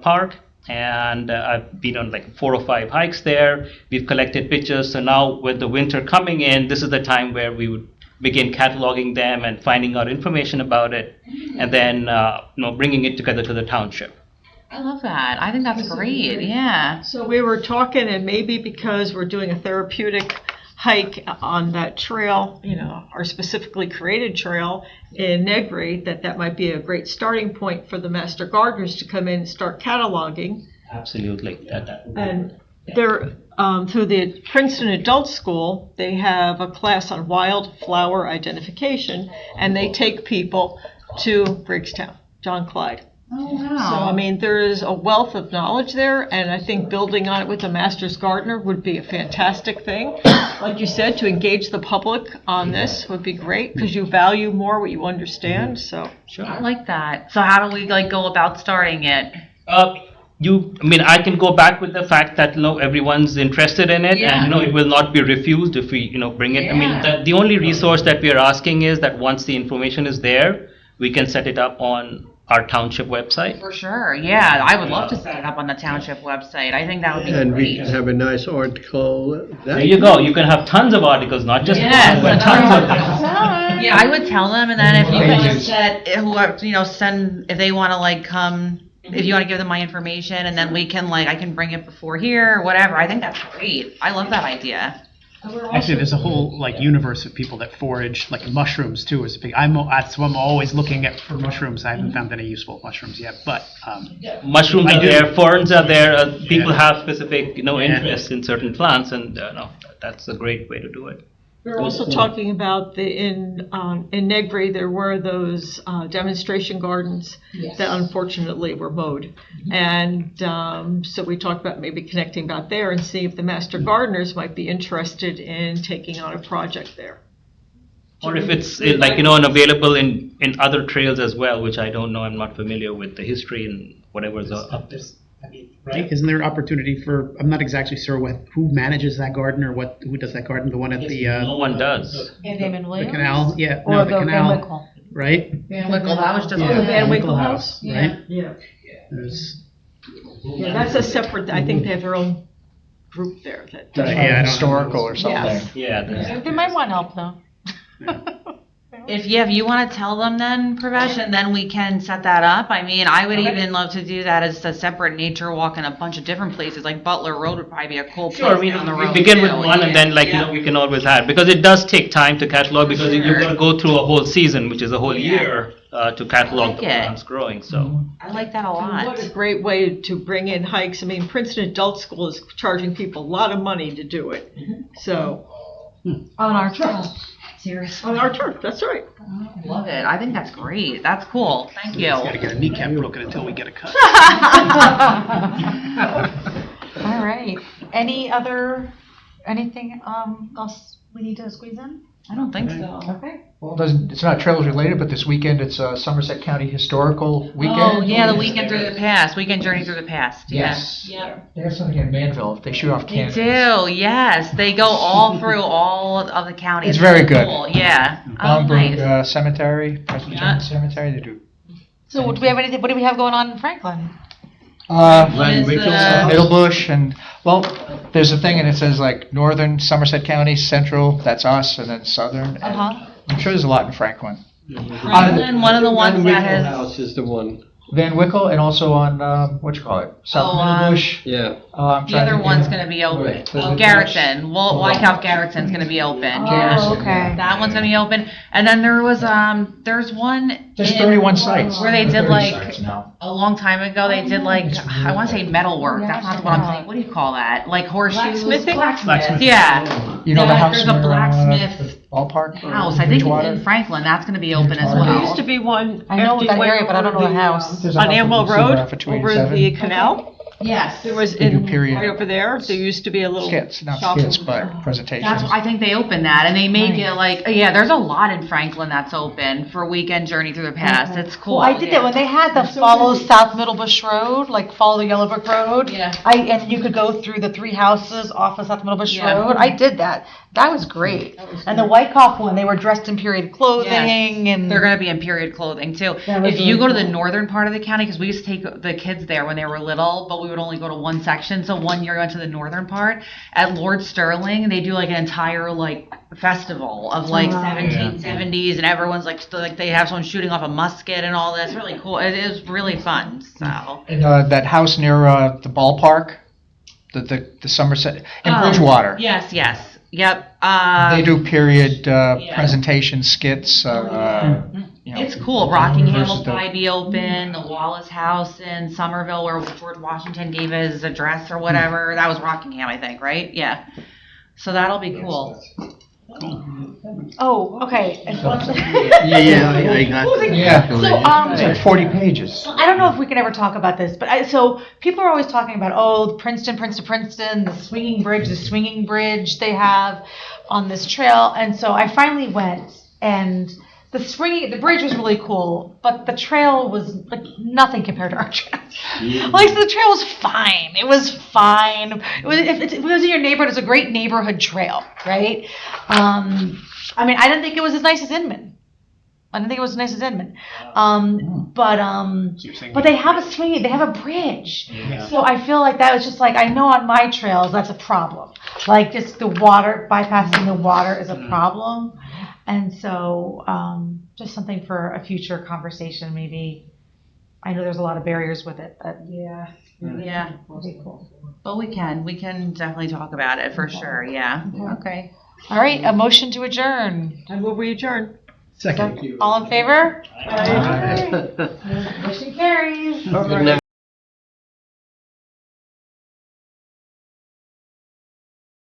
Park. And I've been on like 4 or 5 hikes there. We've collected pictures. So now with the winter coming in, this is the time where we would begin cataloging them and finding out information about it, and then bringing it together to the township. I love that. I think that's great. Yeah. So we were talking, and maybe because we're doing a therapeutic hike on that trail, our specifically created trail in Negri, that might be a great starting point for the master gardeners to come in and start cataloging. Absolutely. And they're through the Princeton Adult School, they have a class on wildflower identification, and they take people to Briggstown, John Clyde. Oh, So, wow. there is a wealth of knowledge there, and I think building on it with a master's gardener would be a fantastic thing. Like you said, to engage the public on this would be great, because you value more what you understand, so. Sure. I like that. So how do we go about starting it? I can go back with the fact that everyone's interested in it, Yeah. and it will not be refused if we bring it. Yeah. The only resource that we are asking is that once the information is there, we can set it up on our township website. For sure. Yeah, I would love to set it up on the township website. I think that would be And we great. can have a nice article. There you go. You can have tons of articles, not just Yes, one, but tons of them. Yeah, I would tell them, and then if you can set whoever send if they want to come, if you want to give them my information, and then we can I can bring it before here or whatever. I think that's great. I love that idea. Actually, there's a whole universe of people that forage mushrooms too. Is big. I'm always looking for mushrooms. I haven't found any useful mushrooms yet, but Mushrooms I are do. there, ferns are there. People Yeah. have specific interest in certain plants, and that's a great way to do it. We're also talking about in Negri, there were those demonstration gardens that unfortunately were mowed. And so we talked about maybe connecting back there and see if the master gardeners might be interested in taking on a project there. Or if it's and available in other trails as well, which I don't know. I'm not familiar with the history and whatever's up there. right? Isn't there an opportunity for? I'm not exactly sure who manages that garden or who does that garden. The one at No one does. the canal. Yeah, Or no, the the canal. Van Wickle. Right. Van Wickle, that was just. Yeah, the Van Wickle Wickle House. House? Right. Yeah. There's, Yeah, that's a separate, I think they have their own group there that. Yeah, I don't know. Historical or something. Yes. Yeah. there's- They might want help though. If you want to tell them then, Pravesh, and then we can set that up. I mean, I would even love to do that as a separate nature walk in a bunch of different places, like Butler Road would probably be a cool place Sure, we down the road. begin with too. one and then Yeah. we can always add, because it does take time to catalog, because you've got to go through a whole season, which is a whole year, to catalog the I like it. plants growing, so. I like that a And lot. what a great way to bring in hikes. I mean, Princeton Adult School is charging people a lot of money to do it. So, On our trail. Seriously. on our turf, that's right. I love it. I think that's great. That's cool. Thank you. Gotta get a kneecap broken until we get a cut. All right. Anything else we need to squeeze in? I don't think so. Okay. Well, it's not trails related, but this weekend it's Somerset County Historical Weekend. Oh, yeah, the weekend through the past, weekend journey through the past. Yeah. Yes. Yeah. They have something in Manville. They shoot off They cannons. do, yes. They go all through all of the counties. It's very good. Cool, yeah. Oh, Bolingbroke nice. Cemetery, Presbyterian Cemetery. They do. So do we have anything? What do we have going on in Franklin? What is the- Middlebush and, well, there's a thing and it says like Northern Somerset County, Central, that's us, and then Southern. and Uh-huh. I'm sure there's a lot in Franklin. Franklin, one of the ones that has, House is the one, Van Wickle and also on, South Oh, Middlebush. yeah. the other one's gonna be open. Right. Oh, Garrettson, Wyckoff Garrettson's gonna be open, yeah. Oh, okay. That one's gonna be open. And then there's one There's in- 31 sites. where they did 30 like sites now. a long time ago, they did like, I wanna say metal work, that's not what I'm saying, what do you call that? Like horseshoes? Blacksmithing? Blacksmith. Yeah, You know the Yeah, house there's a near, blacksmith the ballpark? house, I think it's Bridgewater? in Franklin, that's gonna be open as There There well. used to be one. I know after you that went area, but I don't know over the house. There's a On house Amwell in Silver Road, Ave for over 287. the canal. Yes. There was They do in, period. right over there, there used to be a little Skits, not shop skits, over but there. presentations. That's, I think they opened that, and they make Nice. it like, yeah, there's a lot in Franklin that's open for weekend journey through the past, it's cool. Well, I did that when they had the follow South Middlebush Road, like follow the Yellow Brick Road. Yeah. And you could go through the three houses off of South Middlebush Yeah. Road. I did that. That was great. And the Wyckoff one, they were dressed in period clothing and. They're gonna be in period clothing too. That was If you really go to the cool. northern part of the county, because we used to take the kids there when they were little, but we would only go to one section. So one year we went to the northern part at Lord Sterling. They do like an entire like festival of like Wow. 1770s, and everyone's like they have someone shooting off a musket and all that. It's really cool. It is really fun. So. And that house near the ballpark, the Somerset, in Oh, Bridgewater. Yes. Yep. They do period yeah. presentation skits. It's cool. Rockingham will versus the- probably be open. The Wallace House in Somerville, where George Washington gave his address or whatever. That was Rockingham, I think, right? Yeah. So that'll be cool. Oh, okay. And one- Yeah, I got. Yeah. So, It's like 40 pages. I don't know if we can ever talk about this, but so people are always talking about, oh, Princeton, the swinging bridge they have on this trail. And so I finally went, and the bridge was really cool, but the trail was like nothing compared to our trail. Like, so the trail was fine. It was fine. If it was in your neighborhood, it's a great neighborhood trail, right? I mean, I didn't think it was as nice as Inman. But they have a swinging, they have a bridge. So I feel like that was just like, I know on my trails, that's a problem. Like, just the water, bypassing the water is a problem. And so, just something for a future conversation, maybe. I know there's a lot of barriers with it, but Yeah. it'd be cool. But we can definitely talk about it for sure. Yeah. Okay. All right, a motion to adjourn. And will we adjourn? Second. All in favor? Good Motion carries. night.